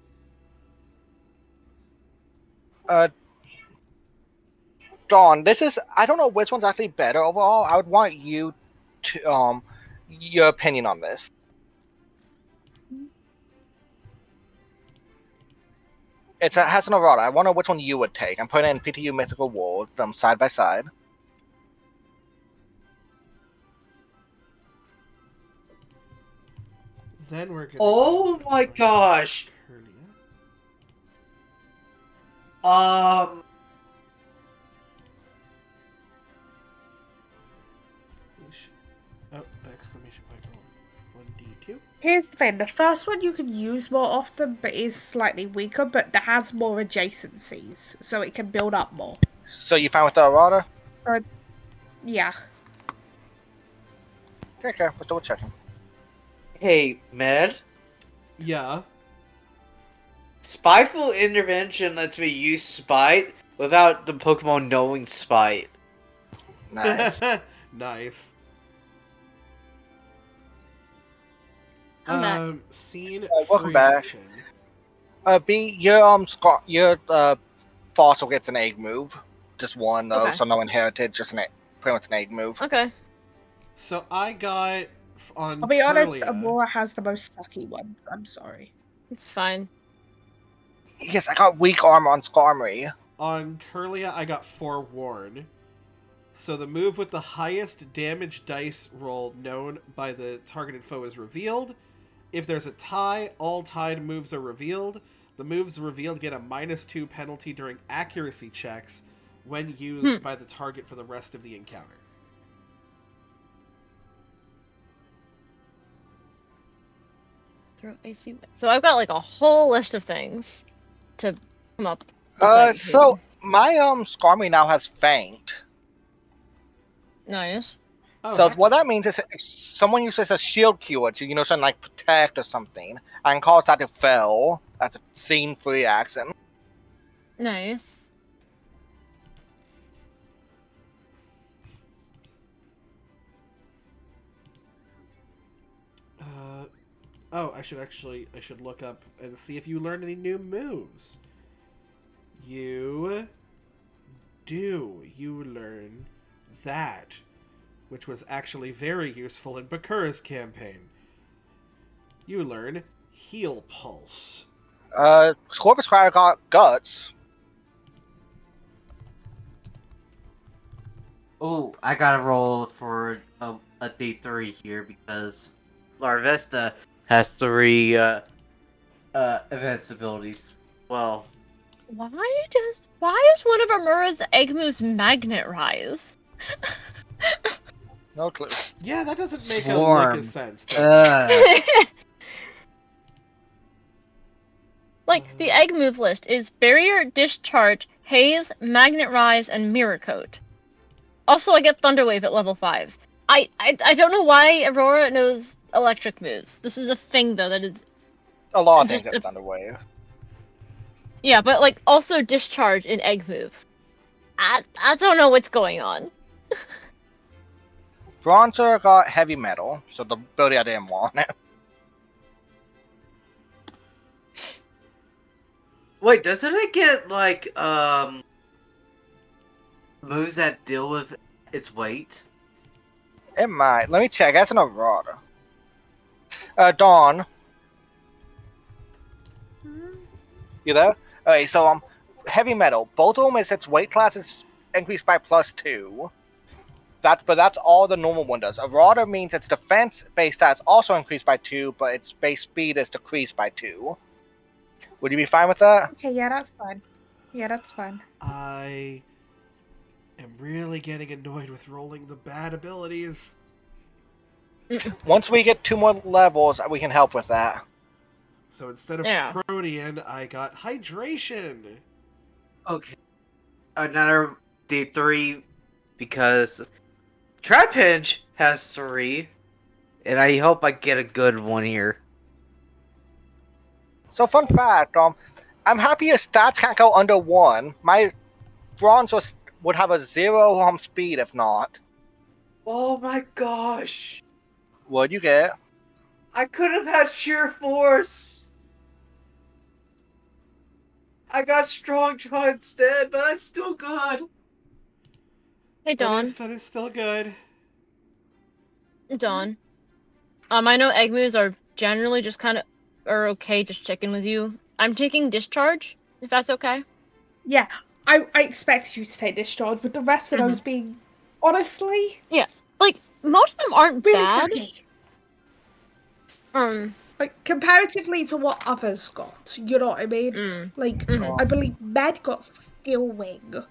this is, I don't know which one's actually better overall. I would want you to your opinion on this. It has an errata. I wonder which one you would take. I'm putting it in PTU Mythical World, them side by side. Then we're gonna. Oh go my to gosh. Curlia. Um. Oh, exclamation point roll. 1d2. Here's the thing: the first one you can use more often, but is slightly weaker, but that has more adjacencies, so it can build up more. So you fine with the errata? Yeah. Okay, we're double checking. Hey, Med. Yeah. Spiteful intervention lets me use spite without the Pokemon knowing spite. Nice. Nice. I'm back. Scene welcome free back. action. B, your fossil gets an egg move. Just one though, Okay. so no inherited, just pretty much an egg move. Okay. So I got on I'll be honest, Curlia. Aurora has the most sucky ones. I'm sorry. It's fine. Yes, I got weak armor on Skarmory. On Curlia, I got forewarn. So the move with the highest damage dice roll known by the targeted foe is revealed. If there's a tie, all tied moves are revealed. The moves revealed get a -2 penalty during accuracy checks when used by the target for the rest of the encounter. Throw AC. So I've got like a whole list of things to come up with. So my Skarmory now has Faint. Nice. Oh, So heck what yeah. that means is if someone uses a shield keyword to, something like protect or something, and calls that to fail, that's a scene free action. Nice. Oh, I should look up and see if you learned any new moves. You learn that, which was actually very useful in Bakura's campaign. You learn Heal Pulse. Scorpius Fire got Guts. Oh, I gotta roll for a D3 here because Larvesta has 3 advanced abilities. Well, Why is one of Amura's egg moves Magnet Rise? No clue. Yeah, that doesn't make a Swarm. lick of sense, does it? Like, the egg move list is Barrier, Discharge, Haze, Magnet Rise, and Mirror Coat. Also, I get Thunder Wave at level 5. I don't know why Aurora knows electric moves. This is a thing, though, that is... A lot of just things at Thunderwave. Yeah, but, like, also Discharge in egg move. I don't know what's going on. Bronzer got Heavy Metal, so the ability I didn't want. Wait, doesn't it get like moves that deal with its weight? It might. Let me check. That's an errata. Dawn. You there? Okay, so Heavy Metal. Both of them is its weight class is increased by +2. But that's all the normal one does. Errata means its defense base stats also increased by 2, but its base speed is decreased by 2. Would you be fine with that? Okay, yeah, that's fine. Yeah, that's fine. I am really getting annoyed with rolling the bad abilities. Once we get 2 more levels, we can help with that. So instead of Yeah. Protean, I got Hydration. Okay. Another D3 because Trapinch has 3. And I hope I get a good one here. So fun fact, I'm happy his stats can't go under 1. My Bronze would have a 0 speed if not. Oh my gosh. What'd you get? I could have had sheer force. I got strong draw instead, but that's still good. Hey, Dawn. That is still good. Dawn. I know egg moves are generally just kind of are okay. Just checking with you. I'm taking Discharge, if that's okay. Yeah, I expected you to take Discharge, with the rest of those being, honestly, Yeah, like most of them aren't really bad. sucky. Like, comparatively to what others got, you know what I mean? Mm. Like, Mhm. I believe Med got Steel Wing,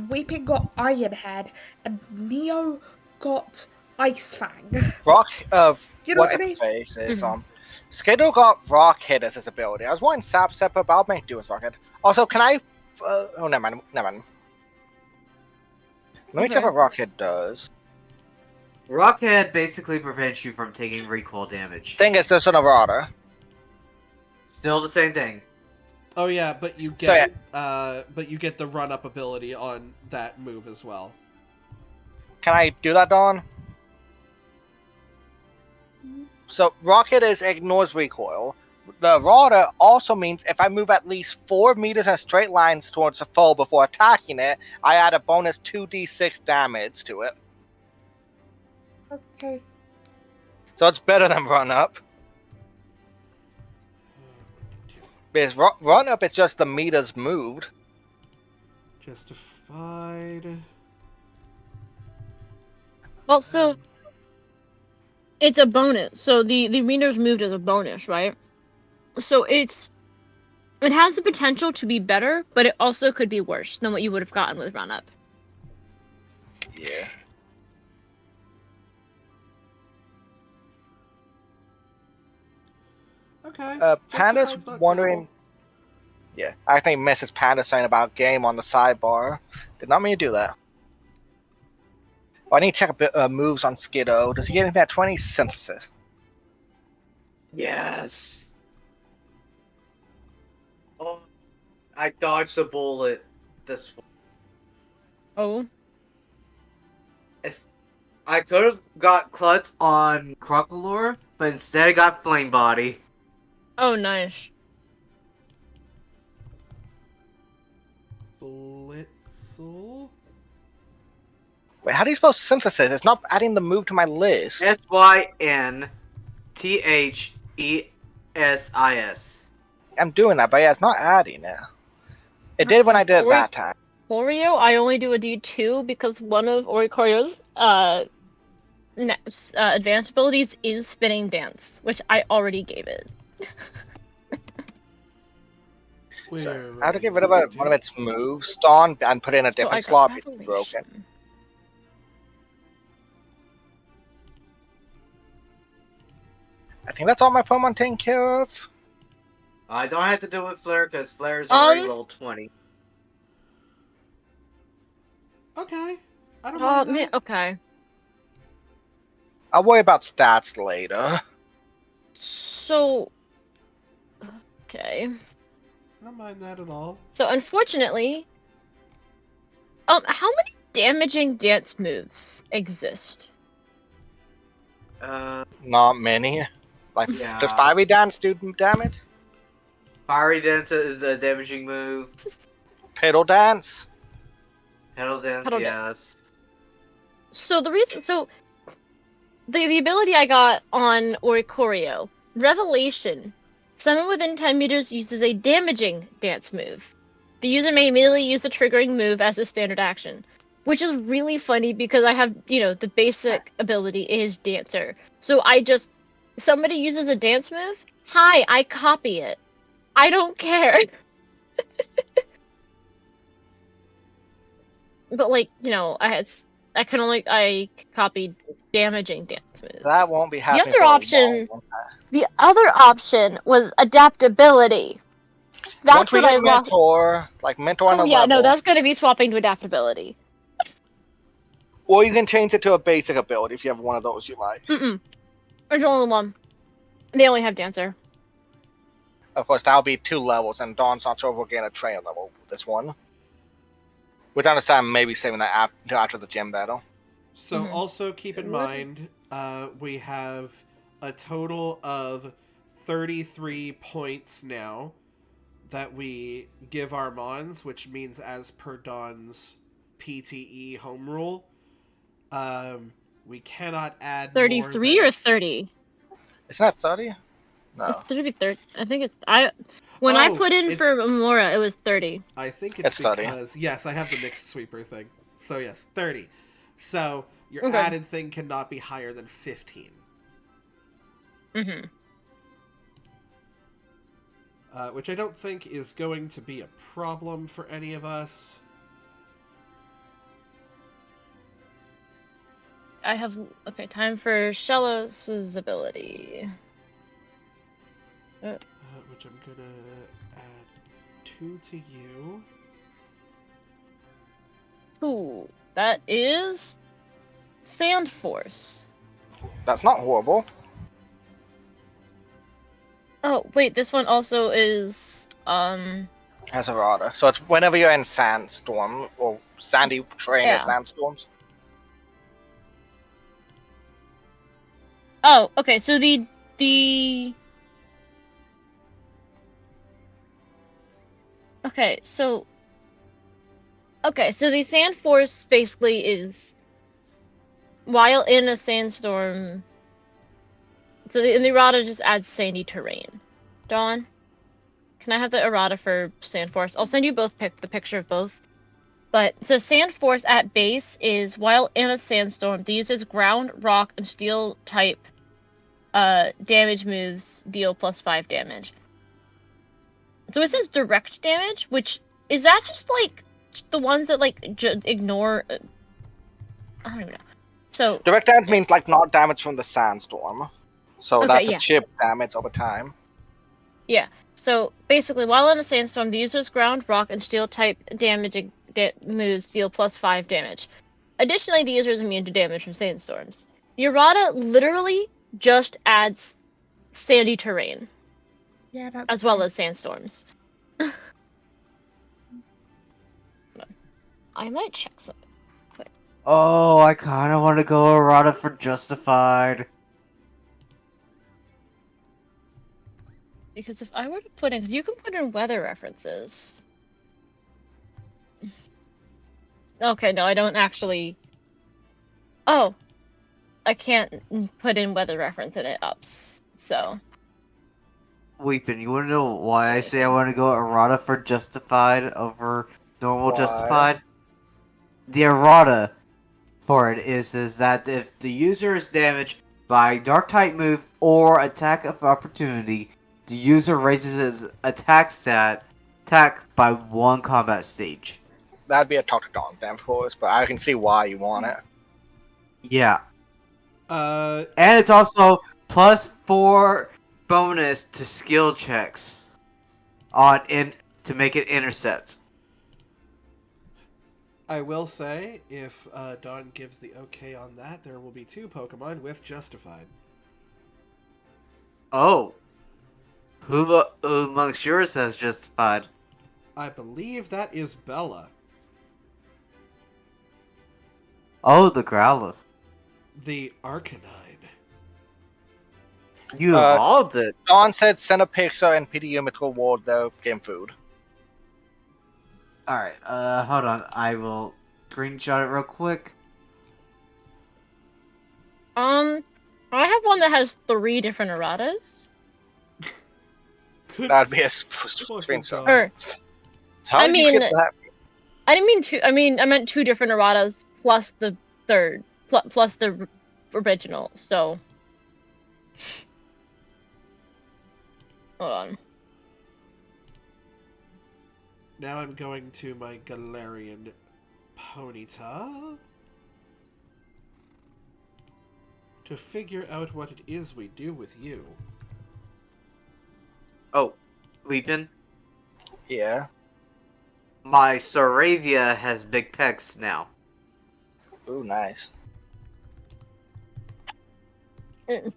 Weeping got Iron Head, and Neo got Ice Fang. Rock You know what what's I its mean? face is Mhm. Skiddo got Rock Hit as his ability. I was wanting Sap Sepper, but I'll make do with Rock Hit. Also, can I? Oh, never mind. Never mind. Let me check Okay. what Rock Hit does. Rockhead basically prevents you from taking recoil damage. Thing is, there's an errata. Still the same thing. Oh yeah, but you So yeah, get the run up ability on that move as well. can I do that, Dawn? So Rock Hit is ignores recoil. The errata also means if I move at least 4 meters in straight lines towards a foe before attacking it, I add a bonus 2d6 damage to it. Okay. So it's better than run up. Because run up, it's just the meters moved. Justified. Well, so it's a bonus. So the meters moved as a bonus, right? So it has the potential to be better, but it also could be worse than what you would have gotten with run up. Yeah. Okay. Panda's Justified's not wondering. terrible. Yeah, I think Mrs. Panda saying about game on the sidebar. Did not mean to do that. Oh, I need to check a bit moves on Skiddo. Does he get anything at 20? Synthesis. Yes. Oh, I dodged a bullet. This one. Oh. I could have got Klutz on Crocalore, but instead I got Flame Body. Oh, nice. Blitzel. Wait, how do you spell synthesis? It's not adding the move to my list. SYNTHESIS. I'm doing that, but yeah, it's not adding it. It did when I did it that time. Oreo, I only do a D2 because one of Oricorio's advanced abilities is Spinning Dance, which I already gave it. So Where I have are to get rid of one of you? its moves, Dawn, and put in a So I different got slot. It's broken. Revelation. I think that's all my Pokemon taken care of. I don't have to do it with Flare because Flare is already level 20. Okay. I don't mind that. Okay. I'll worry about stats later. So, okay. I don't mind that at all. So unfortunately, how many damaging dance moves exist? Not many. Like, Yeah. does Fiery Dance do damage? Fiery Dance is a damaging move. Pedal Dance? Pedal Dance, Pedal Dance. yes. So the ability I got on Oricorio, Revelation. Someone within 10 meters uses a damaging dance move. The user may immediately use the triggering move as a standard action. Which is really funny because I have, the basic ability is Dancer. So somebody uses a dance move, hi, I copy it. I don't care. But I copied damaging dance moves. That won't be The happening other for option a long time. The other option was adaptability. That's Once we what I get lost. Mentor, like Mentor on Oh a yeah, no, level, that's gonna be swapping to adaptability. or you can change it to a basic ability if you have one of those you like. There's only one. They only have dancer. Of course, that'll be 2 levels, and Dawn's not sure if we'll get a trainer level with this one. With understand, maybe saving that until after the gym battle. So also keep in mind, we have a total of 33 points now that we give our Mons, which means as per Dawn's PTE home rule, we cannot add more 33 than... or 30? Isn't that 30? No. It should be 30. I think it's when I put in for Amora, it was 30. I think it's 30. because yes, I have the mixed sweeper thing. So yes, 30. So your Okay. added thing cannot be higher than 15. which I don't think is going to be a problem for any of us. I have... Okay, time for Shellos' ability. Which I'm gonna add 2 to you. Ooh, that is... Sand Force. That's not horrible. Oh, wait, this one also is... As a radar. So it's whenever you're in sandstorm or sandy terrain or Yeah. sandstorms. Oh, okay, so the... Okay, so... Okay, so the Sand Force basically is... While in a sandstorm... So the errata just adds sandy terrain. Dawn? Can I have the errata for Sand Force? I'll send you both the picture of both. But, so Sand Force at base is, while in a sandstorm, the user's ground, rock, and steel type damage moves deal +5 damage. So it says direct damage, which, is that just, like, the ones that, like, ignore... I don't even know. So... Direct damage means like not damage from the sandstorm. So Okay, that's a yeah. chip damage over time. Yeah, so basically, while in a sandstorm, the user's ground, rock, and steel type damage moves deal +5 damage. Additionally, the user is immune to damage from sandstorms. The errata literally just adds sandy terrain, Yeah, that's as well as sandstorms. I might check something. Oh, I kind of want to go errata for Justified. Because if I were to put in... Because you can put in weather references. Okay, no, I don't actually... Oh! I can't put in weather reference and it ups, so... Weepin', you want to know why I say I want to go errata for Justified over normal Why? Justified? The errata for it is that if the user is damaged by dark type move or attack of opportunity, the user raises his attack by 1 combat stage. That'd be a talk to Dawn then, of course, but I can see why you want it. Yeah. Uh, And it's also +4 bonus to skill checks to make it intercept. I will say, if Dawn gives the okay on that, there will be 2 Pokemon with Justified. Oh. Who amongst yours has Justified? I believe that is Bella. Oh, the Growlithe. The Arcanine. You evolved it. Dawn said send a picture and PDU Mythical reward their game food. Alright, hold on. I will screenshot it real quick. I have one that has 3 different erratas. Good That'd be a fucking screenshot. God. Or, How I did you mean- get that? I didn't mean 2, I meant 2 different erratas plus the third, plus the original, so... Hold on. Now I'm going to my Galarian Ponyta to figure out what it is we do with you. Oh, Weepin'. Yeah. My Saravia has big pecs now. Ooh, nice. Mm.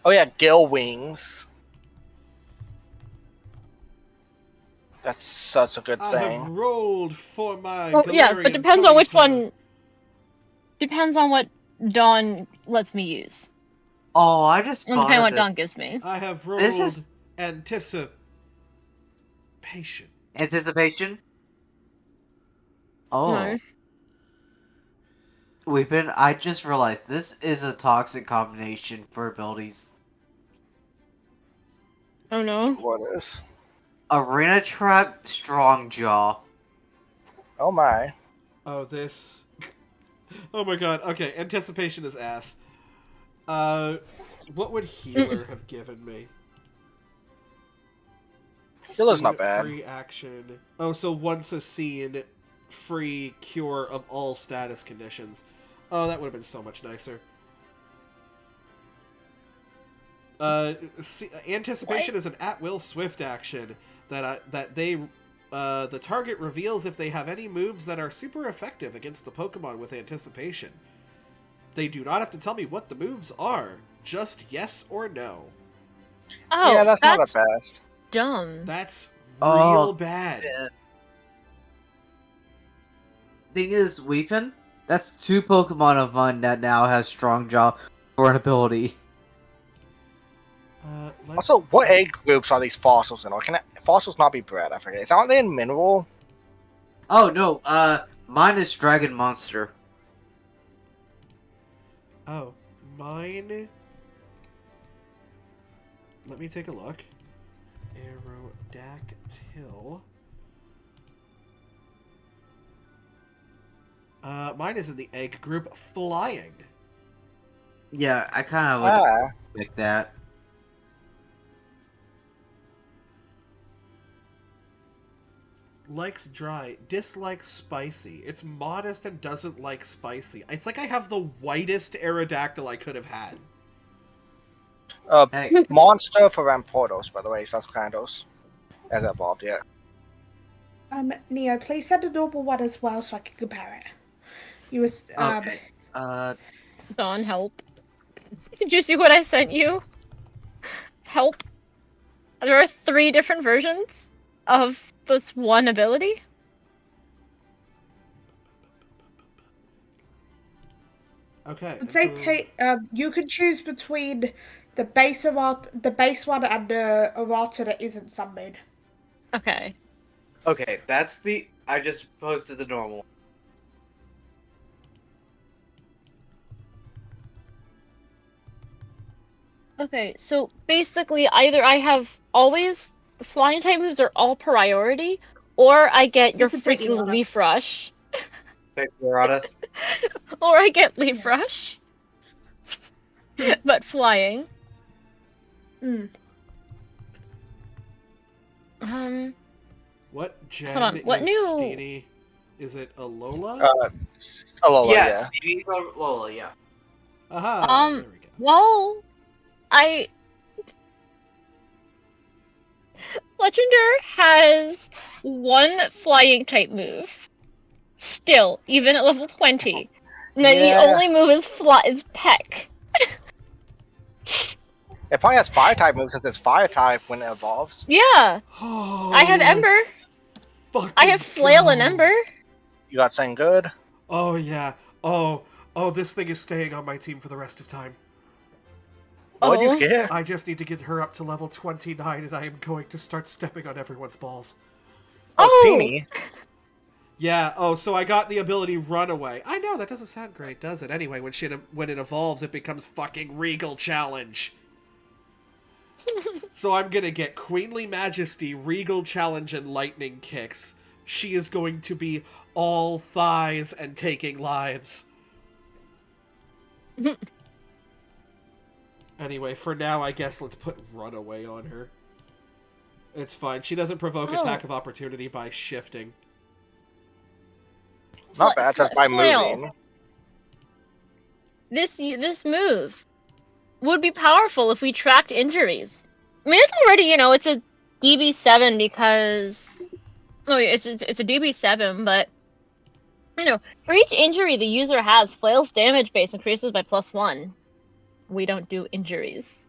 Oh yeah, gill wings. That's such a good I thing. have rolled for my Oh, Galarian yeah, but depends on which Ponyta. one... Depends on what Dawn lets me use. Oh, I just And depending on spotted what this. Dawn gives me. I have rolled This is Anticipation. anticipation. Oh, Nice. Weepin', I just realized this is a toxic combination for abilities. Oh no. What is? Arena Trap, Strong Jaw. Oh my. Oh, this. Oh my god. Okay, Anticipation is ass. What would Healer have given me? Healer's Scene not bad. free action. Oh, so once a scene, free cure of all status conditions. Oh, that would have been so much nicer. Anticipation What? is an at-will swift action the target reveals if they have any moves that are super effective against the Pokemon with anticipation. They do not have to tell me what the moves are, just yes or no. Oh, Yeah, that's not that's the best. dumb. That's Oh, real bad. yeah. Thing is, Weepin, that's 2 Pokemon of mine that now has strong jaw for an ability. Let's... Also, what egg groups are these fossils in? Or can fossils not be bred? I forget. Aren't they in mineral? Oh no, mine is Dragon Monster. Oh, mine... Let me take a look. Aerodactyl. Mine is in the egg group flying. Yeah, I kind of would pick that. Likes dry, dislikes spicy. It's modest and doesn't like spicy. It's like I have the whitest Aerodactyl I could have had. Hey, Monster for Ramportos, by the way, that's Kandos. Hasn't evolved yet. Neo, please send a normal one as well so I can compare it. You was okay. Don, help. Did you see what I sent you? Help. There are 3 different versions of this one ability. Okay. I'd say you can choose between the base one and the errata that isn't sunmoon. Okay. Okay, that's the. I just posted the normal. Okay, so basically either I have always the flying type moves are all priority, or I get your can take freaking Loretta. leaf rush. Pick Murata. Or I get leaf rush. But flying. Mm. What gen Hold on, what is new- Steenie? Is it Alola? Alola, Yeah, yeah. Stevie's on Lola, yeah. Aha! There we go. Well, Legender has 1 flying type move. Still, even at level 20. And then the Yeah. only move is Peck. It probably has fire type moves since it's fire type when it evolves. Yeah. Oh, I have Ember. I have Flail and Ember. You got saying good? Oh, yeah. Oh, this thing is staying on my team for the rest of time. What'd Oh. you get? I just need to get her up to level 29 and I am going to start stepping on everyone's balls. Oh, Steenie. Yeah, so I got the ability Runaway. I know, that doesn't sound great, does it? Anyway, when it evolves, it becomes fucking Regal Challenge. So I'm gonna get Queenly Majesty, Regal Challenge, and Lightning Kicks. She is going to be all thighs and taking lives. Anyway, for now, I guess let's put Runaway on her. It's fine. She doesn't provoke attack of opportunity by shifting. Not bad, just by Flail. moving. This move would be powerful if we tracked injuries. I mean, it's already, it's a DB7 because... Oh, it's a DB7, but... for each injury the user has, Flail's damage base increases by +1. We don't do injuries.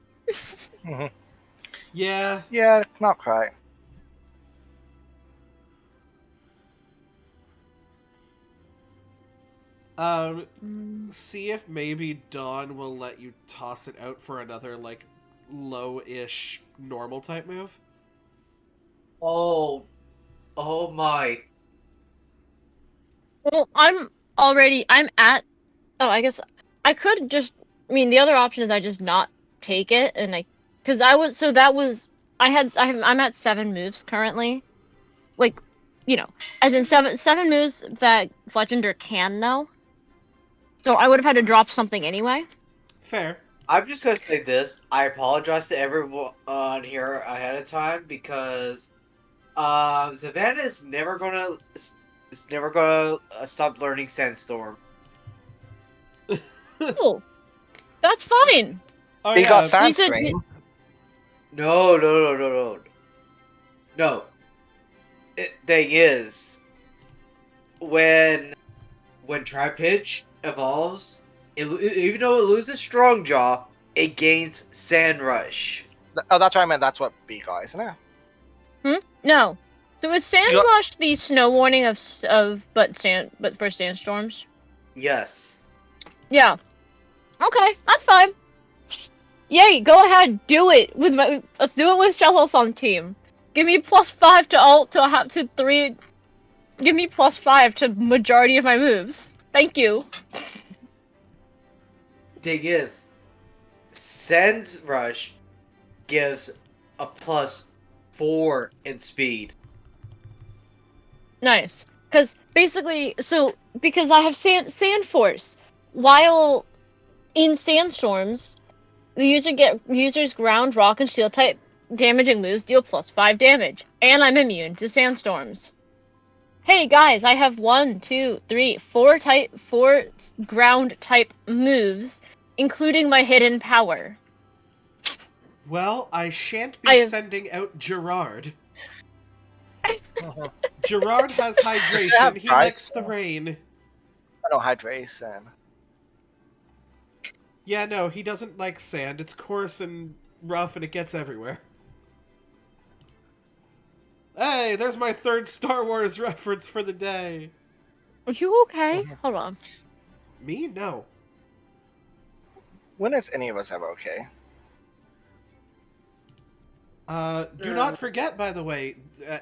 Yeah. Yeah, not quite. See if maybe Dawn will let you toss it out for another, like, low-ish normal type move. Oh my. Well, I'm at... Oh, I guess I could just... I mean, the other option is I just not take it, and because I'm at 7 moves currently. Like, as in 7 moves that Fletchender can know. So I would have had to drop something anyway. Fair. I'm just gonna say this. I apologize to everyone here ahead of time because Savannah is never gonna. It's never gonna stop learning Sandstorm. Oh, that's fine. Oh He got yeah, You said Sandstream. No, no, no, no, no, no. Thing is, when Tri-Pitch evolves, even though it loses Strong Jaw, it gains Sand Rush. Oh, that's what I meant. That's what B got, isn't it? no. So is Sand You got- Rush the snow warning but for sandstorms? Yes. Yeah. Okay, that's fine. Yay, go ahead, do it with my. Let's do it with Shellos on team. Give me +5 to alt to have to 3. Give me +5 to majority of my moves. Thank you. Thing is, Sand Rush gives a +4 in speed. Nice. Because basically, because I have sand force, while in sandstorms, the users ground, rock, and shield type damaging moves deal +5 damage, and I'm immune to sandstorms. Hey guys, I have 1, 2, 3, 4 ground type moves, including my hidden power. well, I shan't be I have. sending out Gerard. Mhm. Gerard has Does it have hydration. He dry likes the spell? rain. I don't hydration. Yeah, no, he doesn't like sand. It's coarse and rough, and it gets everywhere. Hey, there's my third Star Wars reference for the day. Are you okay? Hold on. Me? No. When is any of us ever okay? Do not forget, by the way,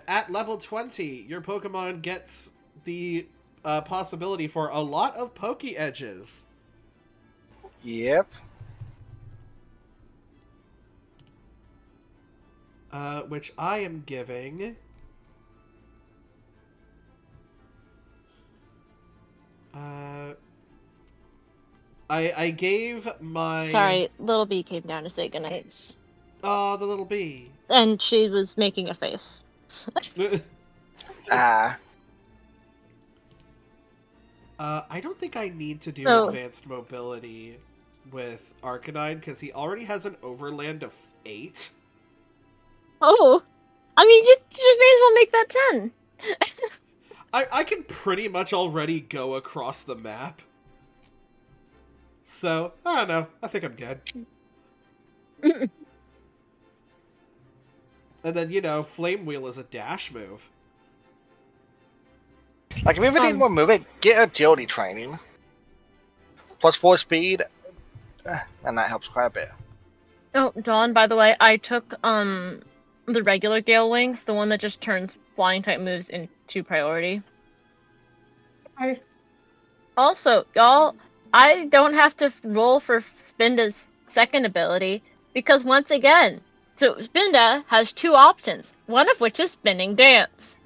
at level 20, your Pokemon gets the possibility for a lot of Poke Edges. Yep. Which I am giving. I gave my. Sorry, little B came down to say goodnight. Oh, the little bee. And she was making a face. Ah. I don't think I need to do So- advanced mobility with Arcanine because he already has an overland of 8. Oh! I mean, you just may as well make that 10. I can pretty much already go across the map. So, I don't know. I think I'm good. And then, Flame Wheel is a dash move. Like, if you ever need more movement, get agility training. +4 speed, and that helps quite a bit. Oh, Dawn, by the way, I took the regular Gale Wings, the one that just turns flying type moves into priority. Okay. Also, y'all, I don't have to roll for Spinda's second ability because once again, so Spinda has 2 options, one of which is Spinning Dance.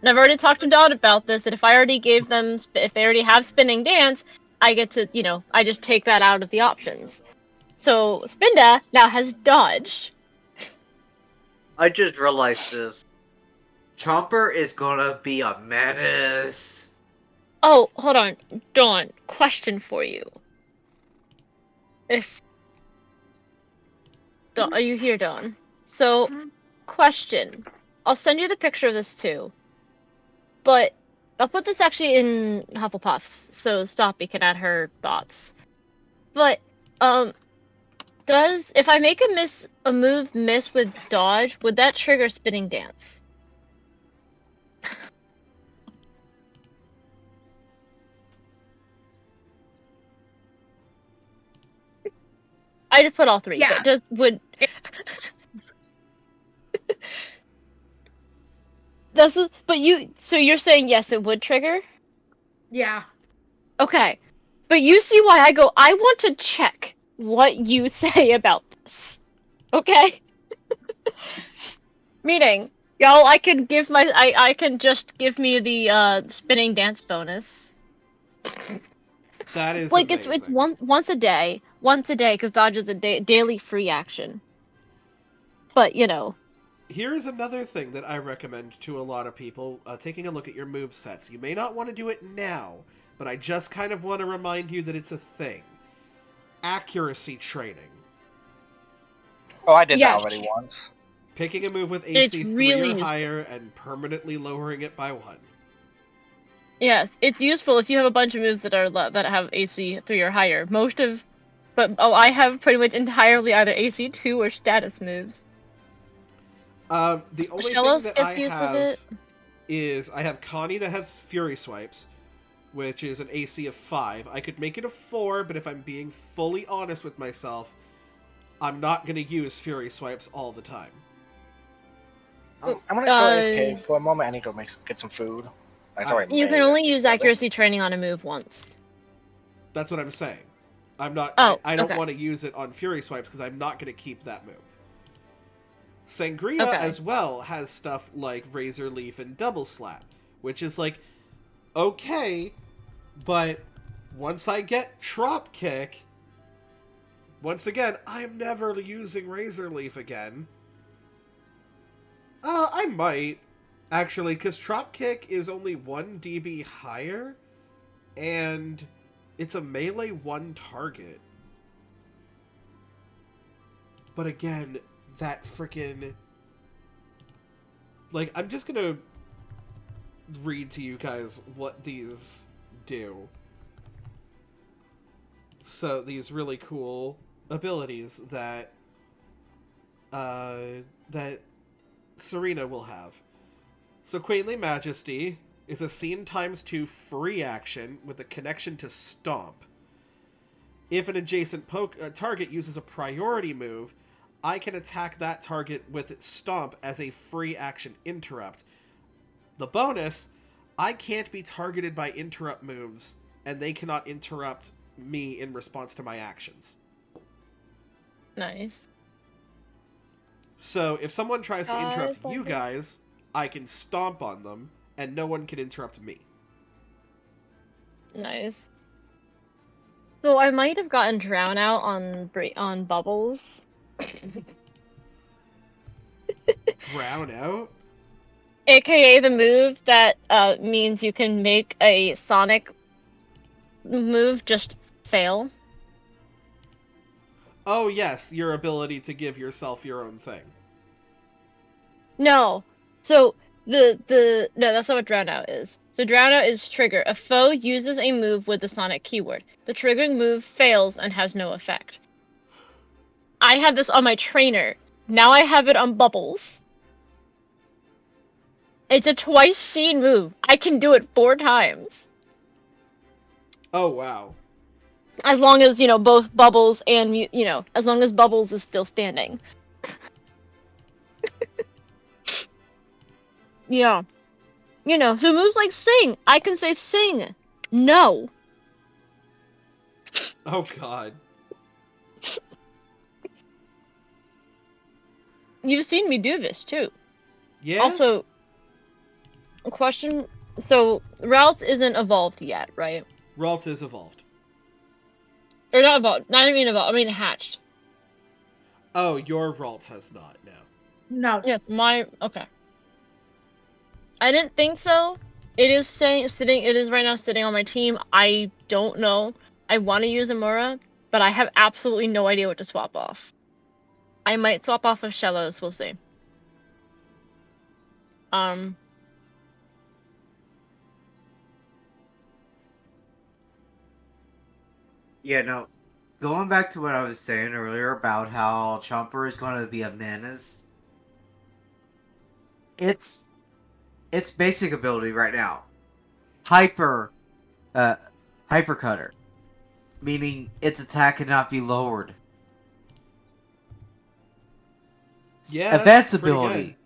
And I've already talked to Dawn about this, that if I already gave them, if they already have Spinning Dance, I get to, I just take that out of the options. So Spinda now has Dodge. I just realized this. Chomper is gonna be a menace. Oh, hold on. Dawn, question for you. Dawn, are you here, Dawn? So, question. I'll send you the picture of this too. But I'll put this actually in Hufflepuff's, so Stoppy can add her thoughts. But, if I make a move miss with dodge, would that trigger Spinning Dance? I just put all 3, Yeah. but so you're saying yes, it would trigger? Yeah. Okay. But you see why I want to check what you say about this. Okay? Meaning, y'all, I can just give me the spinning dance bonus. That is Like amazing. it's once a day, because Dodge is a daily free action. But Here's another thing that I recommend to a lot of people, taking a look at your move sets. You may not want to do it now, but I just kind of want to remind you that it's a thing. Accuracy training. Oh, I did that Yes, already once. Picking a move with it's AC 3 really or useful. higher and permanently lowering it by 1. Yes, it's useful if you have a bunch of moves that are that have AC 3 or higher. I have pretty much entirely either AC 2 or status moves. The only thing Shellos that I gets use of have it. is I have Connie that has Fury Swipes, which is an AC of 5. I could make it a 4, but if I'm being fully honest with myself, I'm not going to use Fury Swipes all the time. I'm gonna go AFK for a moment. I need to go get some food. It's already You can made. only use accuracy training on a move once. That's what I'm saying. I'm not. Oh, I don't okay. want to use it on Fury Swipes because I'm not going to keep that move. Sangria Okay. as well has stuff like Razor Leaf and Double Slap, which is like, okay, but once I get Trop Kick, once again, I'm never using Razor Leaf again. I might, actually, because Trop Kick is only 1 dB higher, and it's a melee 1 target. But again, that freaking... Like, I'm just gonna read to you guys what these do. So, these really cool abilities that that Serena will have. So, Queenly Majesty is a scene ×2 free action with a connection to Stomp. If an adjacent target uses a priority move, I can attack that target with Stomp as a free action interrupt. The bonus, I can't be targeted by interrupt moves, and they cannot interrupt me in response to my actions. Nice. So if someone tries to interrupt you guys, I can stomp on them, and no one can interrupt me. Nice. So I might have gotten drown out on bubbles. Drown out? AKA the move that means you can make a Sonic move just fail. Oh yes, your ability to give yourself your own thing. No. So no, that's not what drown out is. So drown out is trigger. A foe uses a move with the Sonic keyword. The triggering move fails and has no effect. I had this on my trainer. Now I have it on bubbles. It's a twice seen move. I can do it 4 times. Oh wow. As long as, both bubbles and, as long as bubbles is still standing. Yeah. So moves like sing. I can say sing. No. Oh god. You've seen me do this, too. Yeah? Also, a question. So, Routes isn't evolved yet, right? Ralts is evolved. Or not evolved. Not even evolved. I mean hatched. Oh, your Ralts has not, no. No. Yes, okay. I didn't think so. It is right now sitting on my team. I don't know. I want to use Amura, but I have absolutely no idea what to swap off. I might swap off of Shellos, we'll see. Yeah, no. Going back to what I was saying earlier about how Chomper is going to be a menace, its basic ability right now, hyper cutter, meaning its attack cannot be lowered. Yeah, that's pretty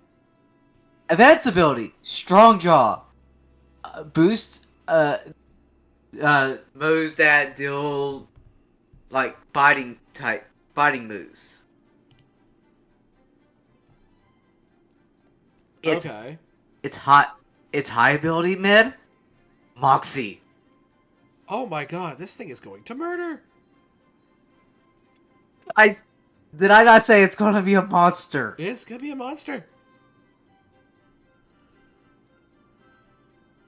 Advanced ability, strong jaw, boost moves that deal like biting moves. Okay. It's high ability mid, Moxie. Oh my god, this thing is going to murder! Did I not say it's gonna be a monster? It's gonna be a monster.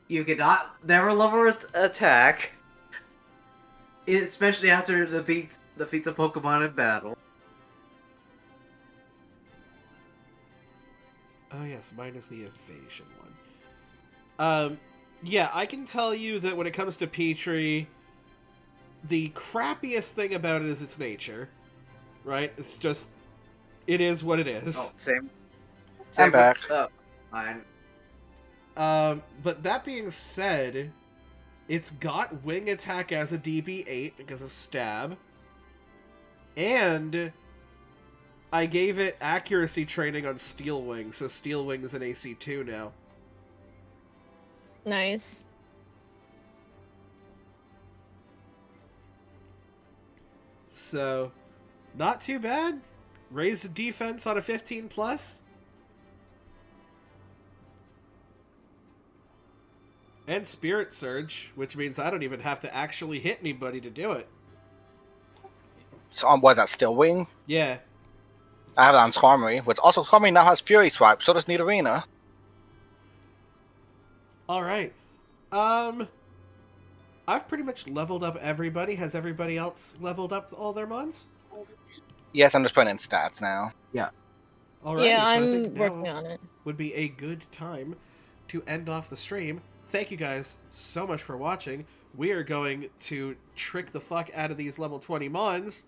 You cannot never level attack, especially after it defeats a Pokemon in battle. Oh yes, minus the evasion one. Yeah, I can tell you that when it comes to Petrie, the crappiest thing about it is its nature. Right? It's just, it is what it is. Oh, same. I'm Same back. with mine. But that being said, it's got wing attack as a DB8 because of stab. And I gave it accuracy training on Steel Wing, so Steel Wing is an AC2 now. Nice. So, not too bad. Raise the defense on a 15 plus. And Spirit Surge, which means I don't even have to actually hit anybody to do it. So on was that Steel Wing? Yeah. I have it on Skarmory, which also Skarmory now has Fury Swipe, so does Nidorina. Alright. I've pretty much leveled up everybody. Has everybody else leveled up all their mons? Yes, I'm just putting in stats now. Alrighty, Yeah, so I I'm think working now on it. would be a good time to end off the stream. Thank you guys so much for watching. We are going to trick the fuck out of these level 20 mons.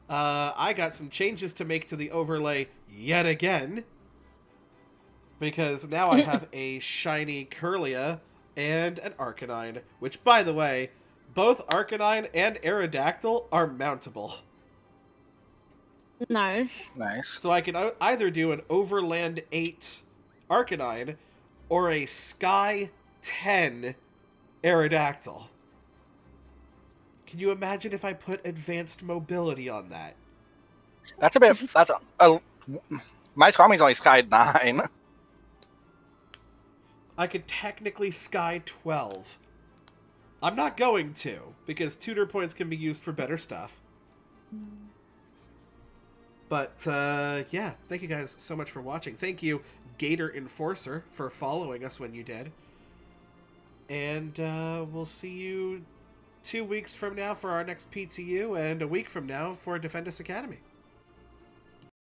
I got some changes to make to the overlay yet again. Because now I have a shiny Curlia and an Arcanine. Which, by the way, both Arcanine and Aerodactyl are mountable. Nice. Nice. So I can either do an Overland 8 Arcanine or a Sky 10 Aerodactyl. Can you imagine if I put advanced mobility on that? That's a bit. That's a my Skarmory's only Sky 9. I could technically Sky 12. I'm not going to, because tutor points can be used for better stuff. But, yeah, thank you guys so much for watching. Thank you, Gator Enforcer, for following us when you did. And, we'll see you 2 weeks from now for our next PTU, and a week from now for Defend Us Academy.